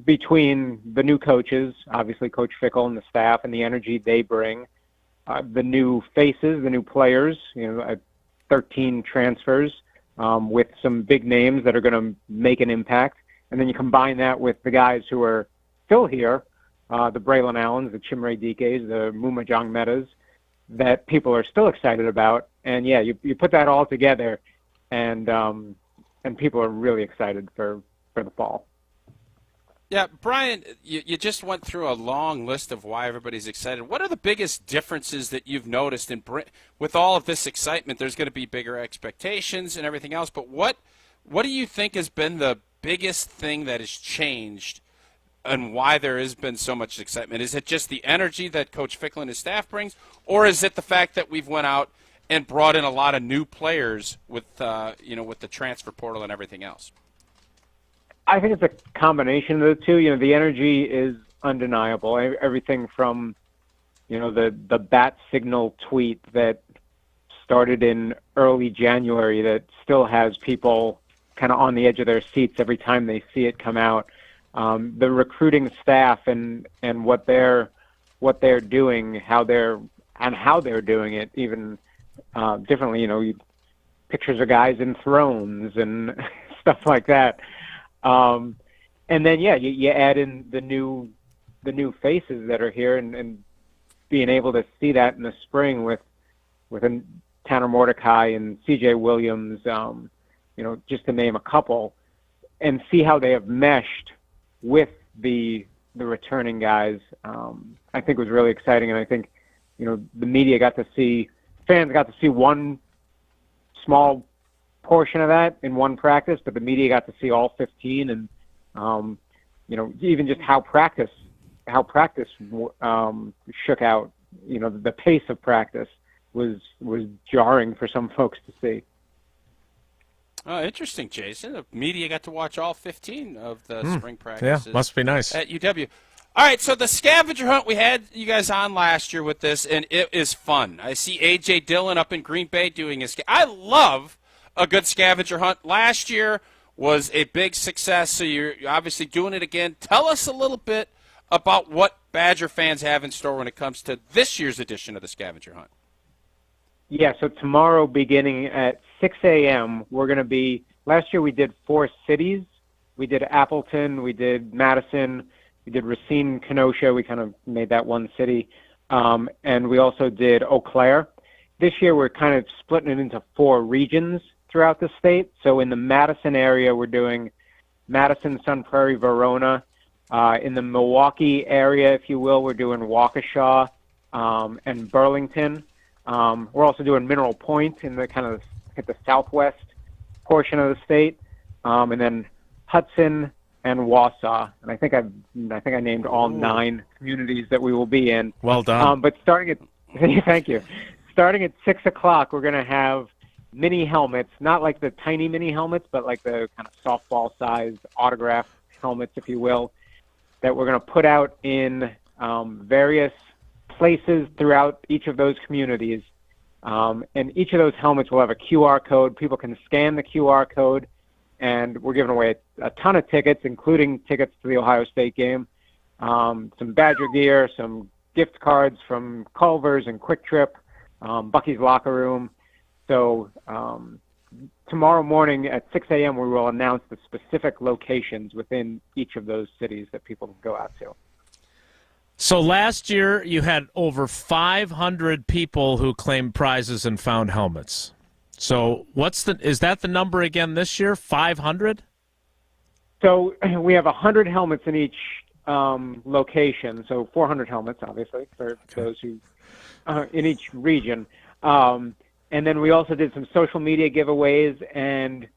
Between the new coaches, obviously Coach Fickle and the staff and the energy they bring, the new faces, the new players, 13 transfers with some big names that are going to make an impact. And then you combine that with the guys who are still here, the Braylon Allens, the Chimere Dikes, the Muma Jong Metas, that people are still excited about. And, yeah, you put that all together, and people are really excited for the fall. Yeah, Brian, you just went through a long list of why everybody's excited. What are the biggest differences that you've noticed with all of this excitement? There's going to be bigger expectations and everything else, but what do you think has been the biggest thing that has changed and why there has been so much excitement? Is it just the energy that Coach Fickle and his staff brings, or is it the fact that we've went out and brought in a lot of new players with with the transfer portal and everything else? I think it's a combination of the two. The energy is undeniable. Everything from, the bat signal tweet that started in early January that still has people kind of on the edge of their seats every time they see it come out. The recruiting staff and what they're doing, how they're doing it, even differently. Pictures of guys in thrones and stuff like that. And then, you add in the new faces that are here and being able to see that in the spring with Tanner Mordecai and C.J. Williams, just to name a couple, and see how they have meshed with the returning guys, I think was really exciting. And I think, the media fans got to see one small portion of that in one practice, but the media got to see all 15, and even just how practice shook out. The pace of practice was jarring for some folks to see. Oh, interesting, Jason. The media got to watch all 15 of the spring practices. Yeah, must be nice at UW. All right, so the scavenger hunt, we had you guys on last year with this, and it is fun. I see A.J. Dillon up in Green Bay doing I love a good scavenger hunt. Last year was a big success, so you're obviously doing it again. Tell us a little bit about what Badger fans have in store when it comes to this year's edition of the scavenger hunt. Yeah, so tomorrow beginning at 6 a.m., we're going to be – last year we did 4 cities, We did Appleton, we did Madison, we did Racine, Kenosha. We kind of made that one city. And we also did Eau Claire. This year we're kind of splitting it into 4 regions throughout the state. So in the Madison area, we're doing Madison, Sun Prairie, Verona. In the Milwaukee area, if you will, we're doing Waukesha and Burlington. We're also doing Mineral Point in the kind of at the southwest portion of the state, and then Hudson and Wausau. And I think I named all 9 communities that we will be in. Well done. But starting at thank you. Starting at 6 o'clock, we're going to have mini helmets, not like the tiny mini helmets, but like the kind of softball-sized autograph helmets, if you will, that we're going to put out in various places throughout each of those communities. And each of those helmets will have a QR code. People can scan the QR code, and we're giving away a ton of tickets, including tickets to the Ohio State game, some Badger gear, some gift cards from Culver's and Quick Trip, Bucky's Locker Room. So tomorrow morning at 6 a.m. we will announce the specific locations within each of those cities that people can go out to. So last year you had over 500 people who claimed prizes and found helmets. So is that the number again this year, 500? So we have 100 helmets in each location, so 400 helmets, obviously, for those who in each region. And then we also did some social media giveaways, and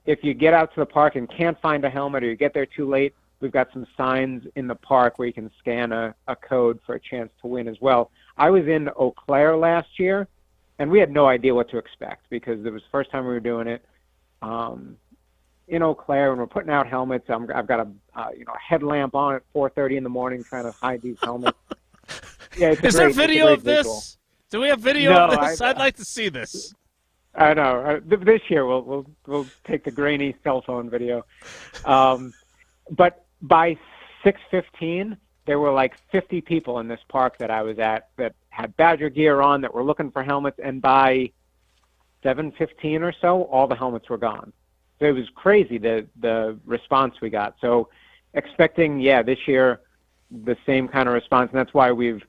if you get out to the park and can't find a helmet or you get there too late, we've got some signs in the park where you can scan a code for a chance to win as well. I was in Eau Claire last year, and we had no idea what to expect because it was the first time we were doing it. In Eau Claire, when we're putting out helmets, I've got a headlamp on at 4:30 in the morning trying to hide these helmets. Yeah, Is there video of this? Visual. Do we have video of this? I'd like to see this. I know. This year we'll take the grainy cell phone video. But by 6:15, there were like 50 people in this park that I was at that had Badger gear on that were looking for helmets, and by 7:15 or so, all the helmets were gone. So it was crazy the response we got. So expecting, this year the same kind of response, and that's why we've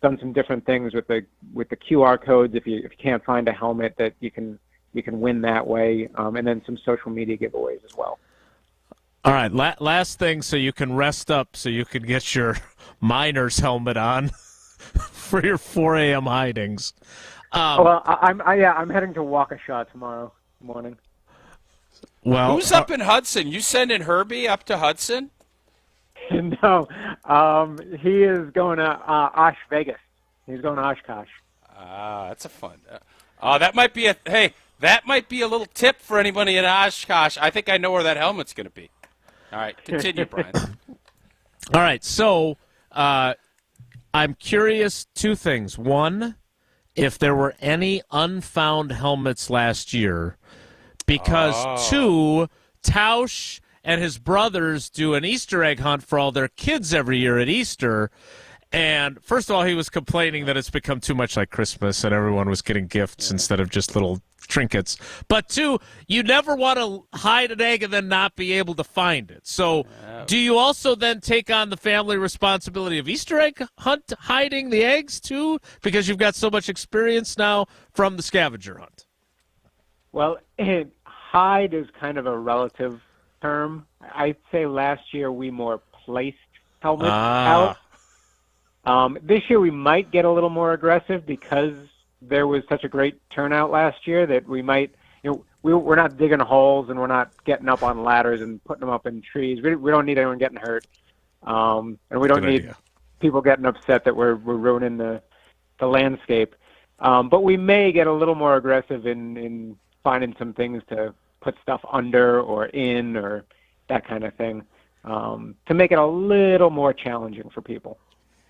done some different things with the QR codes. If you can't find a helmet, that you can win that way, and then some social media giveaways as well. All right, last thing, so you can rest up, so you can get your miner's helmet on for your 4 a.m. hidings. I'm heading to Waukesha tomorrow morning. Well, who's up in Hudson? You sending Herbie up to Hudson? No, he is going to Osh Vegas. He's going to Oshkosh. That's a fun. That might be a little tip for anybody in Oshkosh. I think I know where that helmet's going to be. All right, continue, Brian. All right, so I'm curious, 2 things. One, if there were any unfound helmets last year, because 2, Tausch and his brothers do an Easter egg hunt for all their kids every year at Easter. And first of all, he was complaining that it's become too much like Christmas and everyone was getting gifts instead of just little trinkets. But 2, you never want to hide an egg and then not be able to find it. So do you also then take on the family responsibility of Easter egg hunt hiding the eggs too? Because you've got so much experience now from the scavenger hunt. Well, hide is kind of a relative term. I'd say last year we more placed helmets out. This year we might get a little more aggressive because there was such a great turnout last year that we might, we're not digging holes and we're not getting up on ladders and putting them up in trees. We don't need anyone getting hurt, and we don't need people getting upset that we're ruining the landscape. But we may get a little more aggressive in finding some things to put stuff under or in or that kind of thing, to make it a little more challenging for people.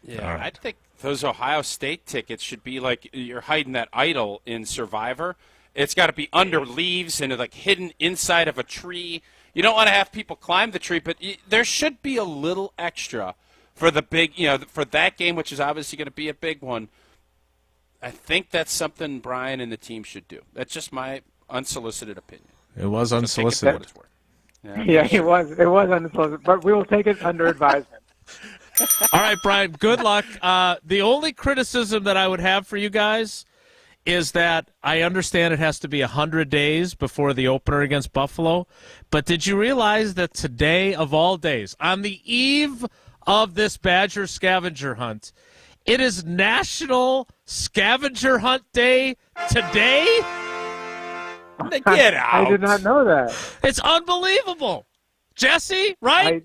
Yeah, I think those Ohio State tickets should be like you're hiding that idol in Survivor. It's got to be under leaves and like hidden inside of a tree. You don't want to have people climb the tree, but there should be a little extra for the big, for that game, which is obviously going to be a big one. I think that's something Brian and the team should do. That's just my unsolicited opinion. It was unsolicited. Yeah, it was undisclosed, but we will take it under advisement. All right, Brian, good luck. The only criticism that I would have for you guys is that I understand it has to be 100 days before the opener against Buffalo, but did you realize that today, of all days, on the eve of this Badger scavenger hunt, it is National Scavenger Hunt Day today? Get out. I did not know that. It's unbelievable. Jesse, right?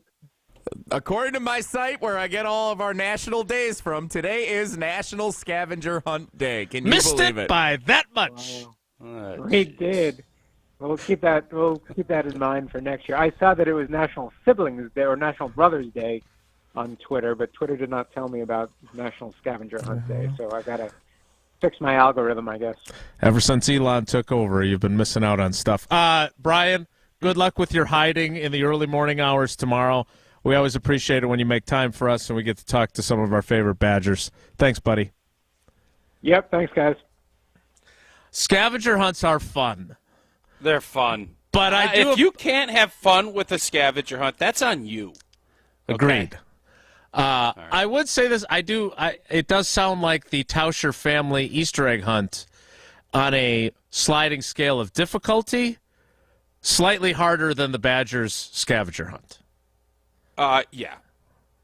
According to my site where I get all of our national days from, today is National Scavenger Hunt Day. Can you Missed believe it by that much. Wow. We did. We'll keep that in mind for next year. I saw that it was National Siblings Day or National Brothers Day on Twitter, but Twitter did not tell me about National Scavenger Hunt Day, so I gotta fix my algorithm, I guess. Ever since Elon took over, you've been missing out on stuff. Brian, good luck with your hiding in the early morning hours tomorrow. We always appreciate it when you make time for us and we get to talk to some of our favorite Badgers. Thanks, buddy. Yep, thanks, guys. Scavenger hunts are fun. They're fun. But if you can't have fun with a scavenger hunt, that's on you. Agreed. Okay? Right. I would say this. It does sound like the Tauscher family Easter egg hunt on a sliding scale of difficulty, slightly harder than the Badgers scavenger hunt. Yeah,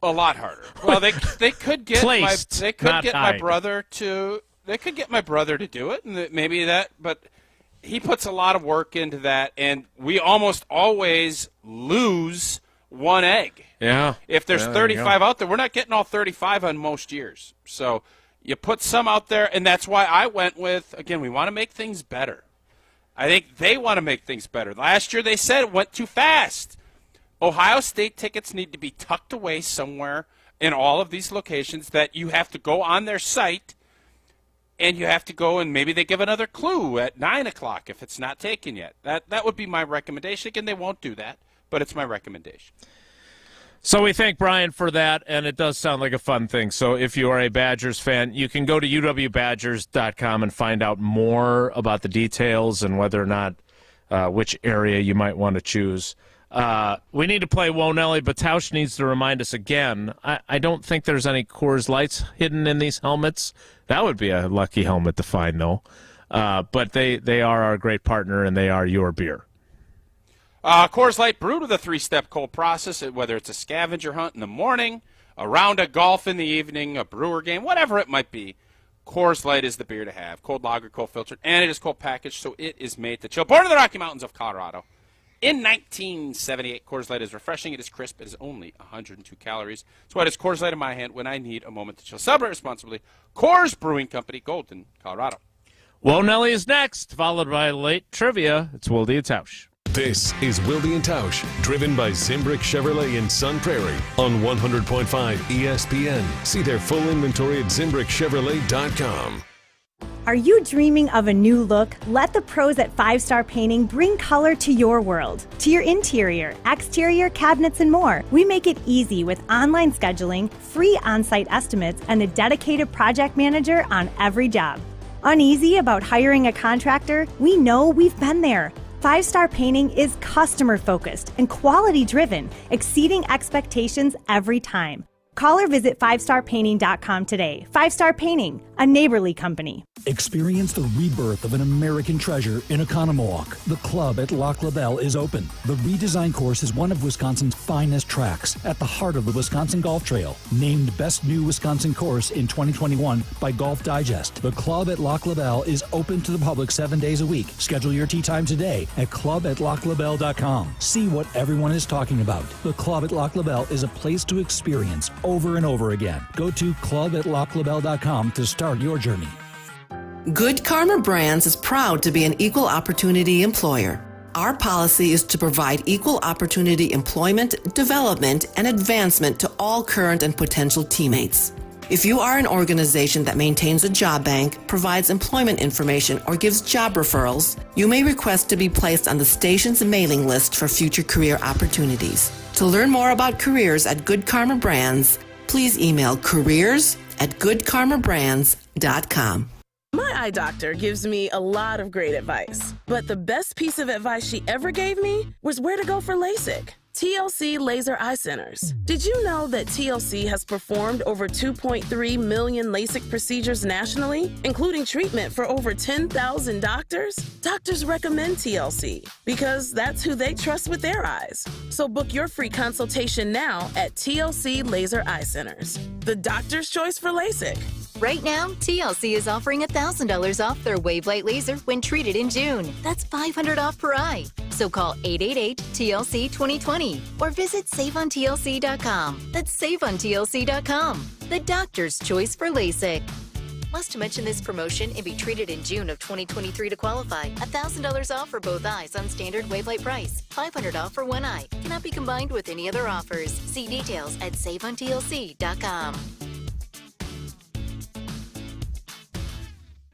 a lot harder. Well, they could get my brother to do it, and maybe that. But he puts a lot of work into that, and we almost always lose one egg. Yeah. If there's 35 out there, we're not getting all 35 on most years. So you put some out there, and that's why I went with, again, we want to make things better. I think they want to make things better. Last year they said it went too fast. Ohio State tickets need to be tucked away somewhere in all of these locations that you have to go on their site, and you have to go and maybe they give another clue at 9 o'clock if it's not taken yet. That would be my recommendation. Again, they won't do that, but it's my recommendation. So we thank Brian for that, and it does sound like a fun thing. So if you are a Badgers fan, you can go to uwbadgers.com and find out more about the details and whether or not which area you might want to choose. We need to play Whoa Nelly, but Tausch needs to remind us again. I don't think there's any Coors Lights hidden in these helmets. That would be a lucky helmet to find, though. But they are our great partner, and they are your beer. Coors Light brewed with a 3-step cold process, whether it's a scavenger hunt in the morning, a round of golf in the evening, a brewer game, whatever it might be. Coors Light is the beer to have. Cold lager, cold filtered, and it is cold packaged, so it is made to chill. Born in the Rocky Mountains of Colorado. In 1978, Coors Light is refreshing. It is crisp. It is only 102 calories. That's why it is Coors Light in my hand when I need a moment to chill. Celebrate responsibly. Coors Brewing Company, Golden, Colorado. Whoa Nelly is next, followed by late trivia. It's Wilde Tausch. This is Wilde Tausch, driven by Zimbrick Chevrolet in Sun Prairie on 100.5 ESPN. See their full inventory at ZimbrickChevrolet.com. Are you dreaming of a new look? Let the pros at 5 Star Painting bring color to your world, to your interior, exterior, cabinets, and more. We make it easy with online scheduling, free on-site estimates, and a dedicated project manager on every job. Uneasy about hiring a contractor? We know, we've been there. 5 Star Painting is customer-focused and quality-driven, exceeding expectations every time. Call or visit 5starpainting.com today. 5 Star Painting, a neighborly company. Experience the rebirth of an American treasure in Oconomowoc. The club at Lac La Belle is open. The redesigned course is one of Wisconsin's finest tracks at the heart of the Wisconsin Golf Trail. Named Best New Wisconsin Course in 2021 by Golf Digest. The club at Lac La Belle is open to the public 7 days a week. Schedule your tee time today at club@laclabelle.com. See what everyone is talking about. The club at Lac La Belle is a place to experience over and over again. Go to club@laclabelle.com to start your journey. Good Karma Brands is proud to be an equal opportunity employer. Our policy is to provide equal opportunity employment, development, and advancement to all current and potential teammates. If you are an organization that maintains a job bank, provides employment information, or gives job referrals, you may request to be placed on the station's mailing list for future career opportunities. To learn more about careers at Good Karma Brands, please email careers@goodkarmabrands.com. My eye doctor gives me a lot of great advice, but the best piece of advice she ever gave me was where to go for LASIK. TLC Laser Eye Centers. Did you know that TLC has performed over 2.3 million LASIK procedures nationally, including treatment for over 10,000 doctors? Doctors recommend TLC because that's who they trust with their eyes. So book your free consultation now at TLC Laser Eye Centers, the doctor's choice for LASIK. Right now, TLC is offering $1,000 off their Wavelight laser when treated in June. That's $500 off per eye. So call 888-TLC-2020 or visit SaveOnTLC.com. That's SaveOnTLC.com, the doctor's choice for LASIK. Must mention this promotion and be treated in June of 2023 to qualify. $1,000 off for both eyes on standard Wavelight price. $500 off for one eye. Cannot be combined with any other offers. See details at SaveOnTLC.com.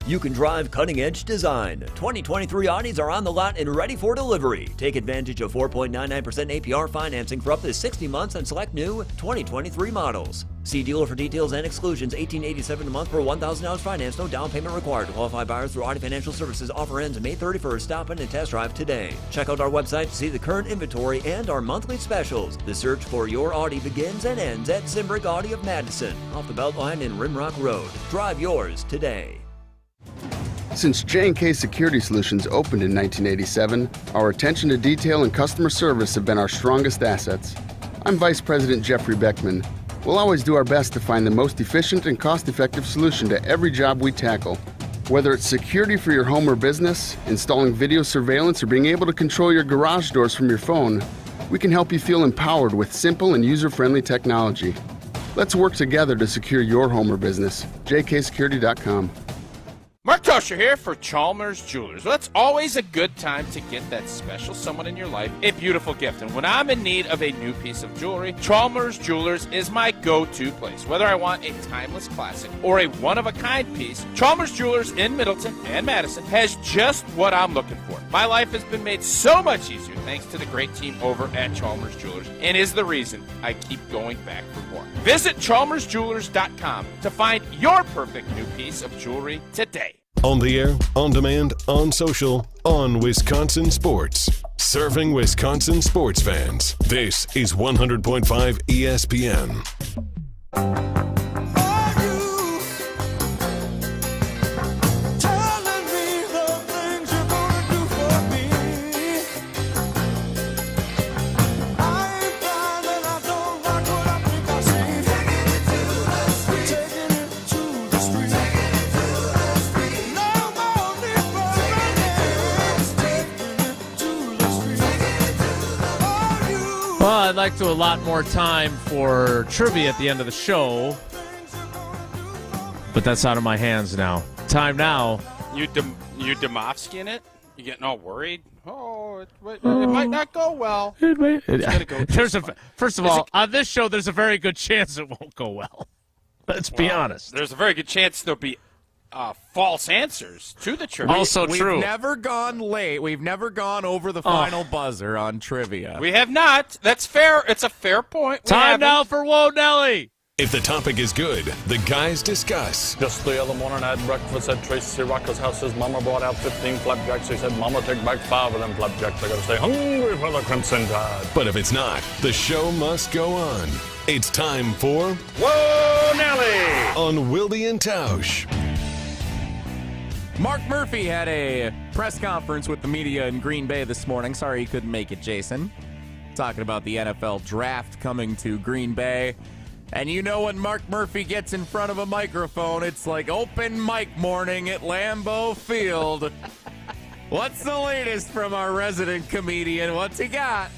You can drive cutting-edge design. 2023 Audis are on the lot and ready for delivery. Take advantage of 4.99% APR financing for up to 60 months on select new 2023 models. See dealer for details and exclusions. $1,887 a month per $1,000 finance. No down payment required. Qualified buyers through Audi Financial Services. Offer ends May 31st. Stop in and test drive today. Check out our website to see the current inventory and our monthly specials. The search for your Audi begins and ends at Simbrick Audi of Madison, off the Beltline and Rimrock Road. Drive yours today. Since J&K Security Solutions opened in 1987, our attention to detail and customer service have been our strongest assets. I'm Vice President Jeffrey Beckman. We'll always do our best to find the most efficient and cost-effective solution to every job we tackle. Whether it's security for your home or business, installing video surveillance, or being able to control your garage doors from your phone, we can help you feel empowered with simple and user-friendly technology. Let's work together to secure your home or business. jksecurity.com. Mark Tauscher here for Chalmers Jewelers. Well, it's always a good time to get that special someone in your life a beautiful gift. And when I'm in need of a new piece of jewelry, Chalmers Jewelers is my go-to place. Whether I want a timeless classic or a one-of-a-kind piece, Chalmers Jewelers in Middleton and Madison has just what I'm looking for. My life has been made so much easier thanks to the great team over at Chalmers Jewelers, and is the reason I keep going back for more. Visit chalmersjewelers.com to find your perfect new piece of jewelry today. On the air, on demand, on social, on Wisconsin Sports. Serving Wisconsin sports fans. This is 100.5 ESPN. Well, I'd like to allot more time for trivia at the end of the show, but that's out of my hands now. Time now. You Domofsky in it? You getting all worried? Oh, it might not go well. First of all, on this show, there's a very good chance it won't go well. Let's be honest. There's a very good chance there'll be false answers to the trivia. Also true. We've never gone late. We've never gone over the final buzzer on trivia. We have not. That's fair. It's a fair point. Time now for Whoa Nelly. If the topic is good, the guys discuss. Just the other morning I had breakfast at Tracy Rocker's house. His mama brought out 15 flapjacks. He said, Mama, take back 5 of them flapjacks. I gotta stay hungry for the Crimson Tide. But if it's not, the show must go on. It's time for Whoa Nelly on Wilde Tausch. Mark Murphy had a press conference with the media in Green Bay this morning. Sorry he couldn't make it, Jason. Talking about the NFL draft coming to Green Bay. And you know when Mark Murphy gets in front of a microphone, it's like open mic morning at Lambeau Field. What's the latest from our resident comedian? What's he got?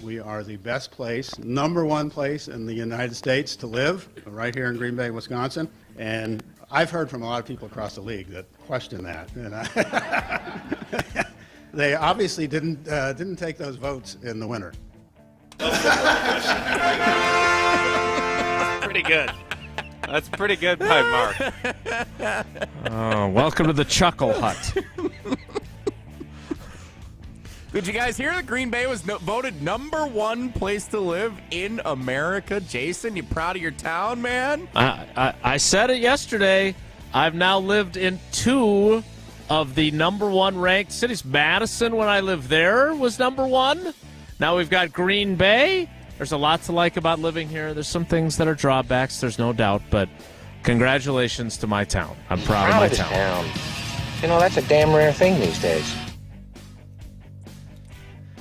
We are the best place, #1 place in the United States to live, right here in Green Bay, Wisconsin. And I've heard from a lot of people across the league that question that. And they obviously didn't take those votes in the winter. Pretty good. That's pretty good by Mark. Oh, welcome to the Chuckle Hut. Did you guys hear that Green Bay was voted #1 place to live in America? Jason, you proud of your town, man? I said it yesterday. I've now lived in 2 of the number 1 ranked cities. Madison, when I lived there, was number 1. Now we've got Green Bay. There's a lot to like about living here. There's some things that are drawbacks, there's no doubt, but congratulations to my town. I'm proud of my town. You know, that's a damn rare thing these days.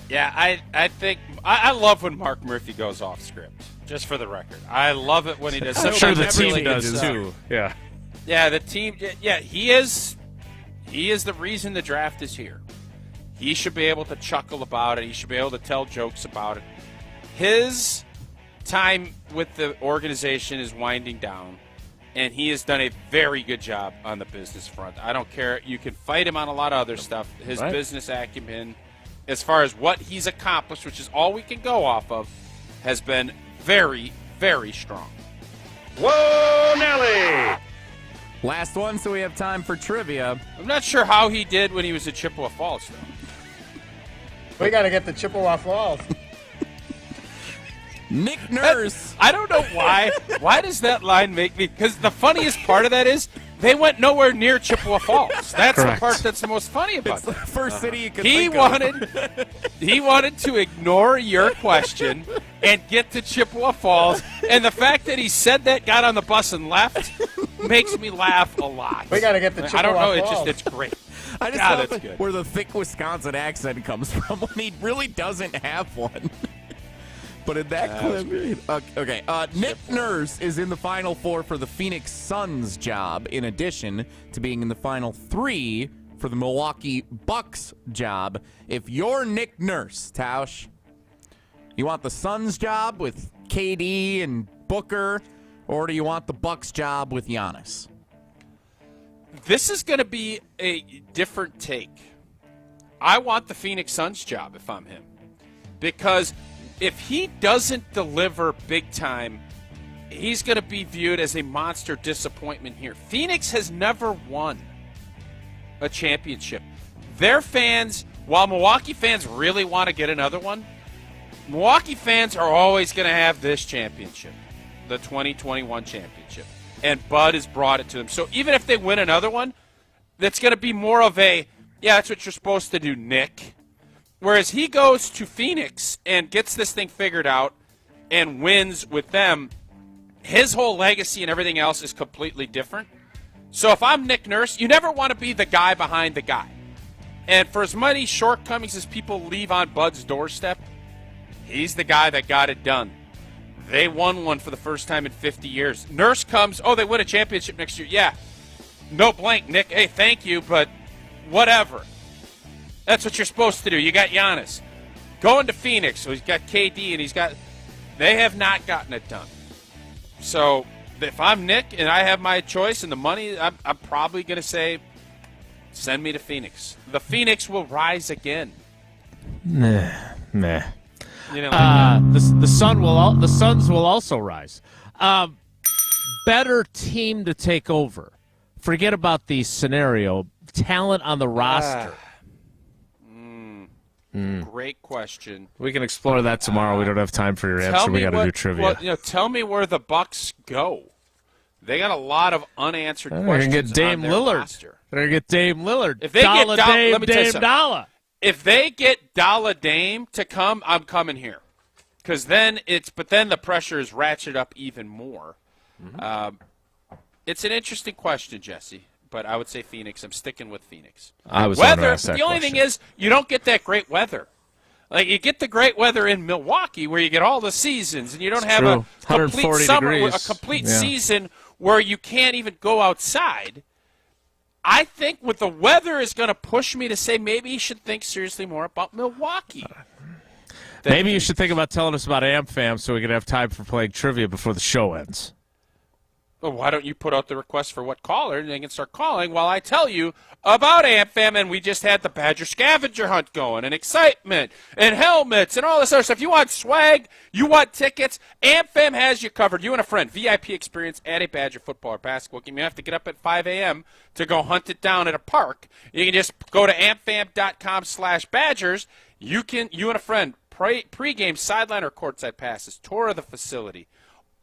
Yeah, I think I love when Mark Murphy goes off script, just for the record. I love it when he does. I'm sure the team does too. Yeah. Yeah, the team. Yeah, he is the reason the draft is here. He should be able to chuckle about it. He should be able to tell jokes about it. His time with the organization is winding down, and he has done a very good job on the business front. I don't care. You can fight him on a lot of other stuff. His business acumen, as far as what he's accomplished, which is all we can go off of, has been very, very strong. Whoa, Nelly! Last one, so we have time for trivia. I'm not sure how he did when he was at Chippewa Falls, though. We got to get the Chippewa Falls. Nick Nurse. I don't know why. Why does that line make me? Because the funniest part of that is they went nowhere near Chippewa Falls. That's Correct. the part that's the most funny about It's it. the first city you could He think wanted, he wanted to ignore your question and get to Chippewa Falls, and the fact that he said that, got on the bus and left, makes me laugh a lot. We got to get the Chippewa I don't know. Falls. It's great. I just God, love that's good. where the thick Wisconsin accent comes from when he really doesn't have one. But in that clip, okay. Nick Nurse is in the Final 4 for the Phoenix Suns job, in addition to being in the Final 3 for the Milwaukee Bucks job. If you're Nick Nurse, Tausch, you want the Suns job with KD and Booker, or do you want the Bucks job with Giannis? This is going to be a different take. I want the Phoenix Suns job if I'm him, because if he doesn't deliver big time, he's going to be viewed as a monster disappointment here. Phoenix has never won a championship. Their fans, while Milwaukee fans really want to get another one, Milwaukee fans are always going to have this championship, the 2021 championship. And Bud has brought it to them. So even if they win another one, that's going to be more of a, yeah, that's what you're supposed to do, Nick. Whereas he goes to Phoenix and gets this thing figured out and wins with them, his whole legacy and everything else is completely different. So if I'm Nick Nurse, you never want to be the guy behind the guy. And for as many shortcomings as people leave on Bud's doorstep, he's the guy that got it done. They won one for the first time in 50 years. Nurse comes, oh, they win a championship next year. Yeah, no blank, Nick. Hey, thank you, but whatever. That's what you're supposed to do. You got Giannis. Going to Phoenix, so he's got KD, and they have not gotten it done. So if I'm Nick and I have my choice and the money, I'm probably going to say, send me to Phoenix. The Phoenix will rise again. Nah. You know, like the Suns will also rise. Better team to take over. Forget about the scenario. Talent on the roster. Great question. We can explore that tomorrow. We don't have time for your answer. We got to do trivia. Well, tell me where the Bucks go. They got a lot of unanswered questions. They're going to get Dame on their Lillard. roster. They're going to get Dame Lillard. If they get Dame Dalla. If they get Dalla Dame to come, I'm coming here. Because then the pressure is ratcheted up even more. Mm-hmm. It's an interesting question, Jesse. But I would say Phoenix. I'm sticking with Phoenix. Weather. The only thing is, you don't get that great weather. Like, you get the great weather in Milwaukee, where you get all the seasons, and you don't have a complete summer, a complete season where you can't even go outside. I think with the weather is going to push me to say maybe you should think seriously more about Milwaukee. Maybe you should think about telling us about AmFam so we can have time for playing trivia before the show ends. Well, why don't you put out the request for what caller, and they can start calling while I tell you about AmFam, and we just had the Badger scavenger hunt going, and excitement, and helmets, and all this other stuff. You want swag, you want tickets, AmFam has you covered. You and a friend, VIP experience at a Badger football or basketball game. You have to get up at 5 a.m. to go hunt it down at a park. You can just go to amfam.com/Badgers. You and a friend, pregame, sideline, or courtside passes, tour of the facility.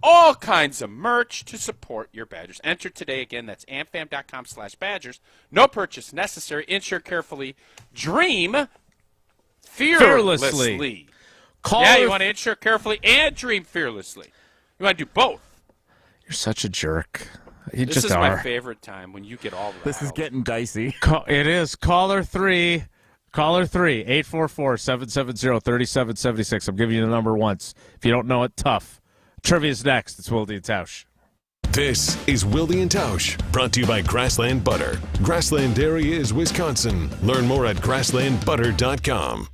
all kinds of merch to support your Badgers. Enter today. Again, that's amfam.com/Badgers. No purchase necessary. Insure carefully. Dream fearlessly. You want to insure carefully and dream fearlessly. You want to do both. You're such a jerk. This is my favorite time when you get all riled. This is getting dicey. It is. Caller 3, 844-770-3776. I'm giving you the number once. If you don't know it, tough. Trivia's next. It's Wilde Tausch. This is Wilde Tausch, brought to you by Grassland Butter. Grassland Dairy is Wisconsin. Learn more at grasslandbutter.com.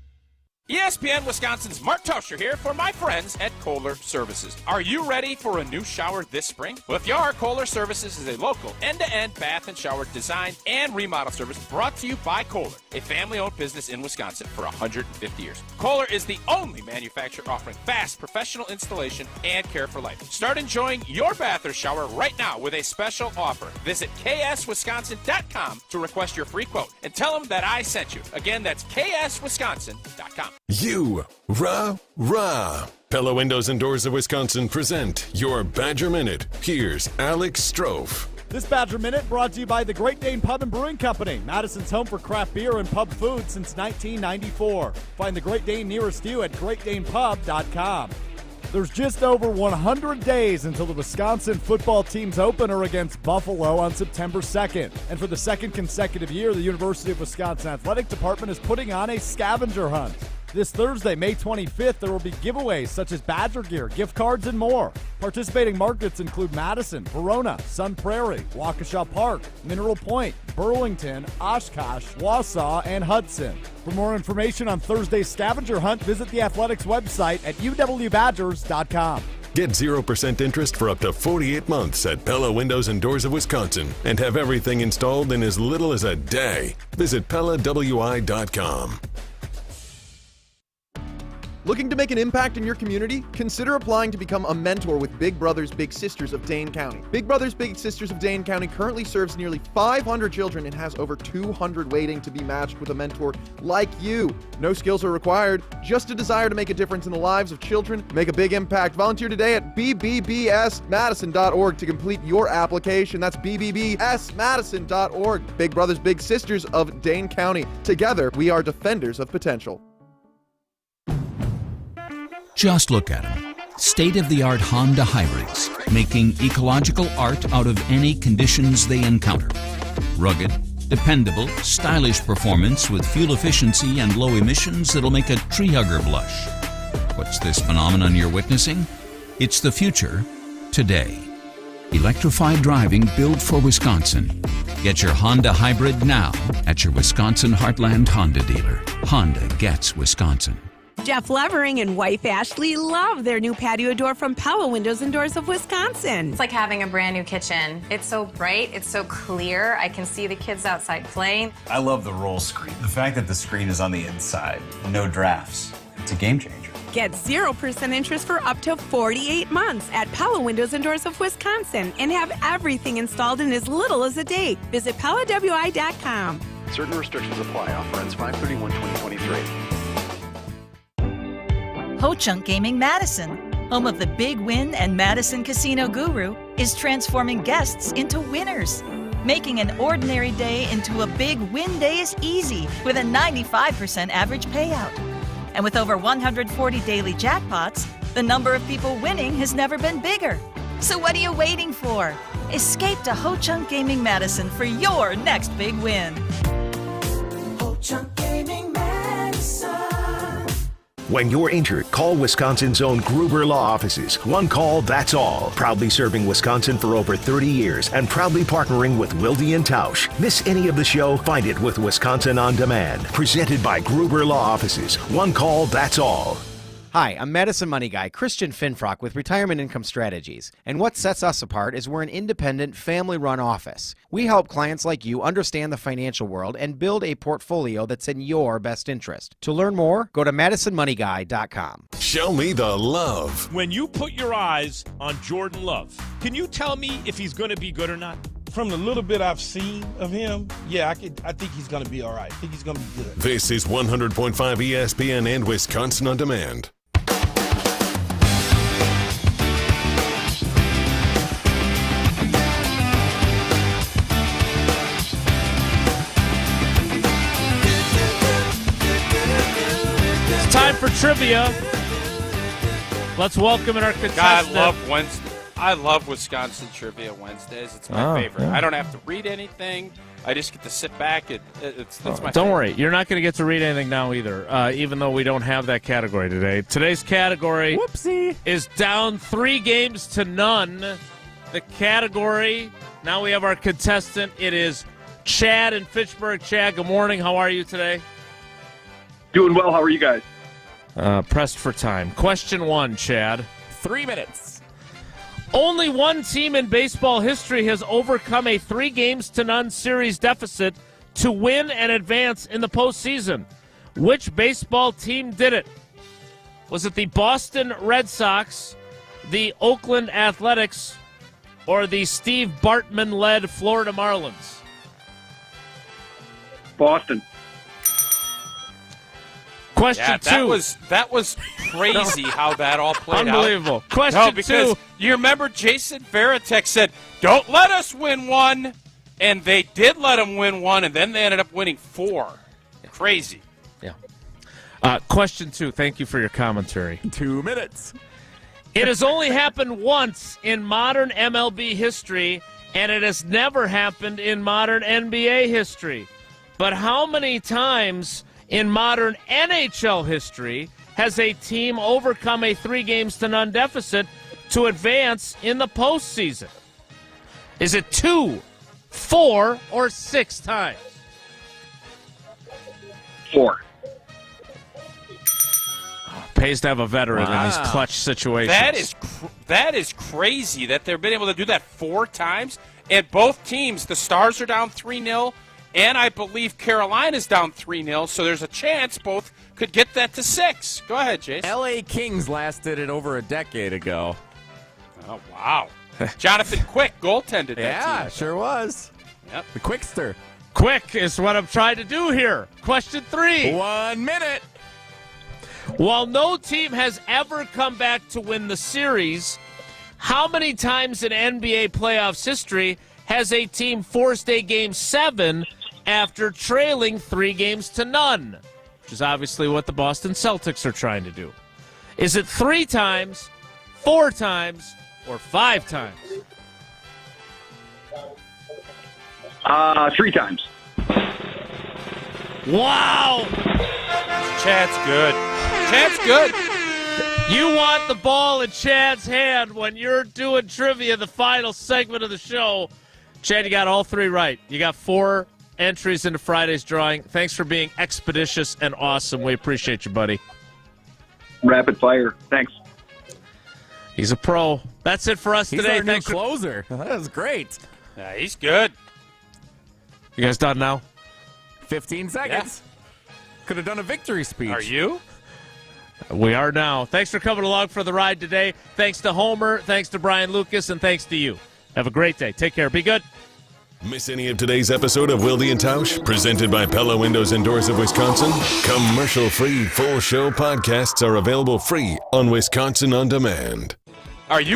ESPN Wisconsin's Mark Tauscher here for my friends at Kohler Services. Are you ready for a new shower this spring? Well, if you are, Kohler Services is a local end-to-end bath and shower design and remodel service brought to you by Kohler, a family-owned business in Wisconsin for 150 years. Kohler is the only manufacturer offering fast, professional installation and care for life. Start enjoying your bath or shower right now with a special offer. Visit kswisconsin.com to request your free quote and tell them that I sent you. Again, that's kswisconsin.com. Rah. Pella Windows and Doors of Wisconsin present your Badger Minute. Here's Alex Strofe. This Badger Minute brought to you by the Great Dane Pub and Brewing Company, Madison's home for craft beer and pub food since 1994. Find the Great Dane nearest you at greatdanepub.com. There's just over 100 days until the Wisconsin football team's opener against Buffalo on September 2nd. And for the second consecutive year, the University of Wisconsin Athletic Department is putting on a scavenger hunt. This Thursday, May 25th, there will be giveaways such as Badger gear, gift cards, and more. Participating markets include Madison, Verona, Sun Prairie, Waukesha Park, Mineral Point, Burlington, Oshkosh, Wausau, and Hudson. For more information on Thursday's scavenger hunt, visit the Athletics website at uwbadgers.com. Get 0% interest for up to 48 months at Pella Windows and Doors of Wisconsin and have everything installed in as little as a day. Visit PellaWI.com. Looking to make an impact in your community? Consider applying to become a mentor with Big Brothers Big Sisters of Dane County. Big Brothers Big Sisters of Dane County currently serves nearly 500 children and has over 200 waiting to be matched with a mentor like you. No skills are required, just a desire to make a difference in the lives of children. Make a big impact. Volunteer today at bbbsmadison.org to complete your application. That's bbbsmadison.org. Big Brothers Big Sisters of Dane County. Together, we are defenders of potential. Just look at them. State-of-the-art Honda hybrids, making ecological art out of any conditions they encounter. Rugged, dependable, stylish performance with fuel efficiency and low emissions that'll make a tree hugger blush. What's this phenomenon you're witnessing? It's the future, today. Electrified driving built for Wisconsin. Get your Honda hybrid now at your Wisconsin Heartland Honda dealer. Honda gets Wisconsin. Jeff Levering and wife Ashley love their new patio door from Pella Windows and Doors of Wisconsin. It's like having a brand new kitchen. It's so bright, it's so clear. I can see the kids outside playing. I love the roll screen. The fact that the screen is on the inside, no drafts. It's a game changer. Get 0% interest for up to 48 months at Pella Windows and Doors of Wisconsin and have everything installed in as little as a day. Visit PellaWI.com. Certain restrictions apply. Offer ends 5/31/2023. Ho-Chunk Gaming Madison, home of the Big Win and Madison Casino Guru, is transforming guests into winners. Making an ordinary day into a big win day is easy with a 95% average payout. And with over 140 daily jackpots, the number of people winning has never been bigger. So what are you waiting for? Escape to Ho-Chunk Gaming Madison for your next big win. Ho-Chunk Gaming Madison. When you're injured, call Wisconsin's own Gruber Law Offices. One call, that's all. Proudly serving Wisconsin for over 30 years and proudly partnering with Wilde Tausch. Miss any of the show? Find it with Wisconsin On Demand. Presented by Gruber Law Offices. One call, that's all. Hi, I'm Madison Money Guy, Christian Finfrock with Retirement Income Strategies. And what sets us apart is we're an independent, family-run office. We help clients like you understand the financial world and build a portfolio that's in your best interest. To learn more, go to MadisonMoneyGuy.com. Show me the love. When you put your eyes on Jordan Love, can you tell me if he's going to be good or not? From the little bit I've seen of him, I think he's going to be all right. I think he's going to be good. This is 100.5 ESPN and Wisconsin On Demand. for trivia. Let's welcome in our contestant. God, I love Wisconsin Trivia Wednesdays. It's my favorite. Yeah. I don't have to read anything. I just get to sit back. It's my favorite. Don't worry. You're not going to get to read anything now either, even though we don't have that category today. Today's category is down 3-0. The category, now we have our contestant. It is Chad in Fitchburg. Chad, good morning. How are you today? Doing well. How are you guys? Pressed for time. Question 1, Chad. 3 minutes. Only one team in baseball history has overcome a 3-0 series deficit to win and advance in the postseason. Which baseball team did it? Was it the Boston Red Sox, the Oakland Athletics, or the Steve Bartman-led Florida Marlins? Boston. Question 2. That was crazy how that all played out. Unbelievable. Question 2. You remember Jason Varitek said, "Don't let us win one," and they did let them win one, and then they ended up winning 4. Crazy. Yeah. Question 2. Thank you for your commentary. 2 minutes. It has only happened once in modern MLB history, and it has never happened in modern NBA history. But how many times in modern NHL history has a team overcome a 3-0 deficit to advance in the postseason? Is it 2, 4, or 6 times? 4. Pays to have a veteran in these clutch situations. That is crazy that they've been able to do that 4 times. And both teams, the Stars are down 3-0, and I believe Carolina's down 3-0, so there's a chance both could get that to 6. Go ahead, Jace. L.A. Kings last did it over a decade ago. Oh, wow. Jonathan Quick goaltended that team. Yeah, sure was. Yep. The Quickster. Quick is what I'm trying to do here. Question 3. 1 minute. While no team has ever come back to win the series, how many times in NBA playoffs history has a team forced a Game 7 after trailing 3-0? Which is obviously what the Boston Celtics are trying to do. Is it 3 times, 4 times, or 5 times? 3 times. Wow! Chad's good. Chad's good. You want the ball in Chad's hand when you're doing trivia, the final segment of the show. Chad, you got all 3 right. You got 4 entries into Friday's drawing. Thanks for being expeditious and awesome. We appreciate you, buddy. Rapid fire. Thanks. He's a pro. That's it for us today. Thanks, closer. That was great. Yeah, he's good. You guys done now? 15 seconds. Yeah. Could have done a victory speech. Are you? We are now. Thanks for coming along for the ride today. Thanks to Homer. Thanks to Brian Lucas. And thanks to you. Have a great day. Take care. Be good. Miss any of today's episode of Wilde Tausch, presented by Pella Windows and Doors of Wisconsin? Commercial-free full show podcasts are available free on Wisconsin On Demand. Are you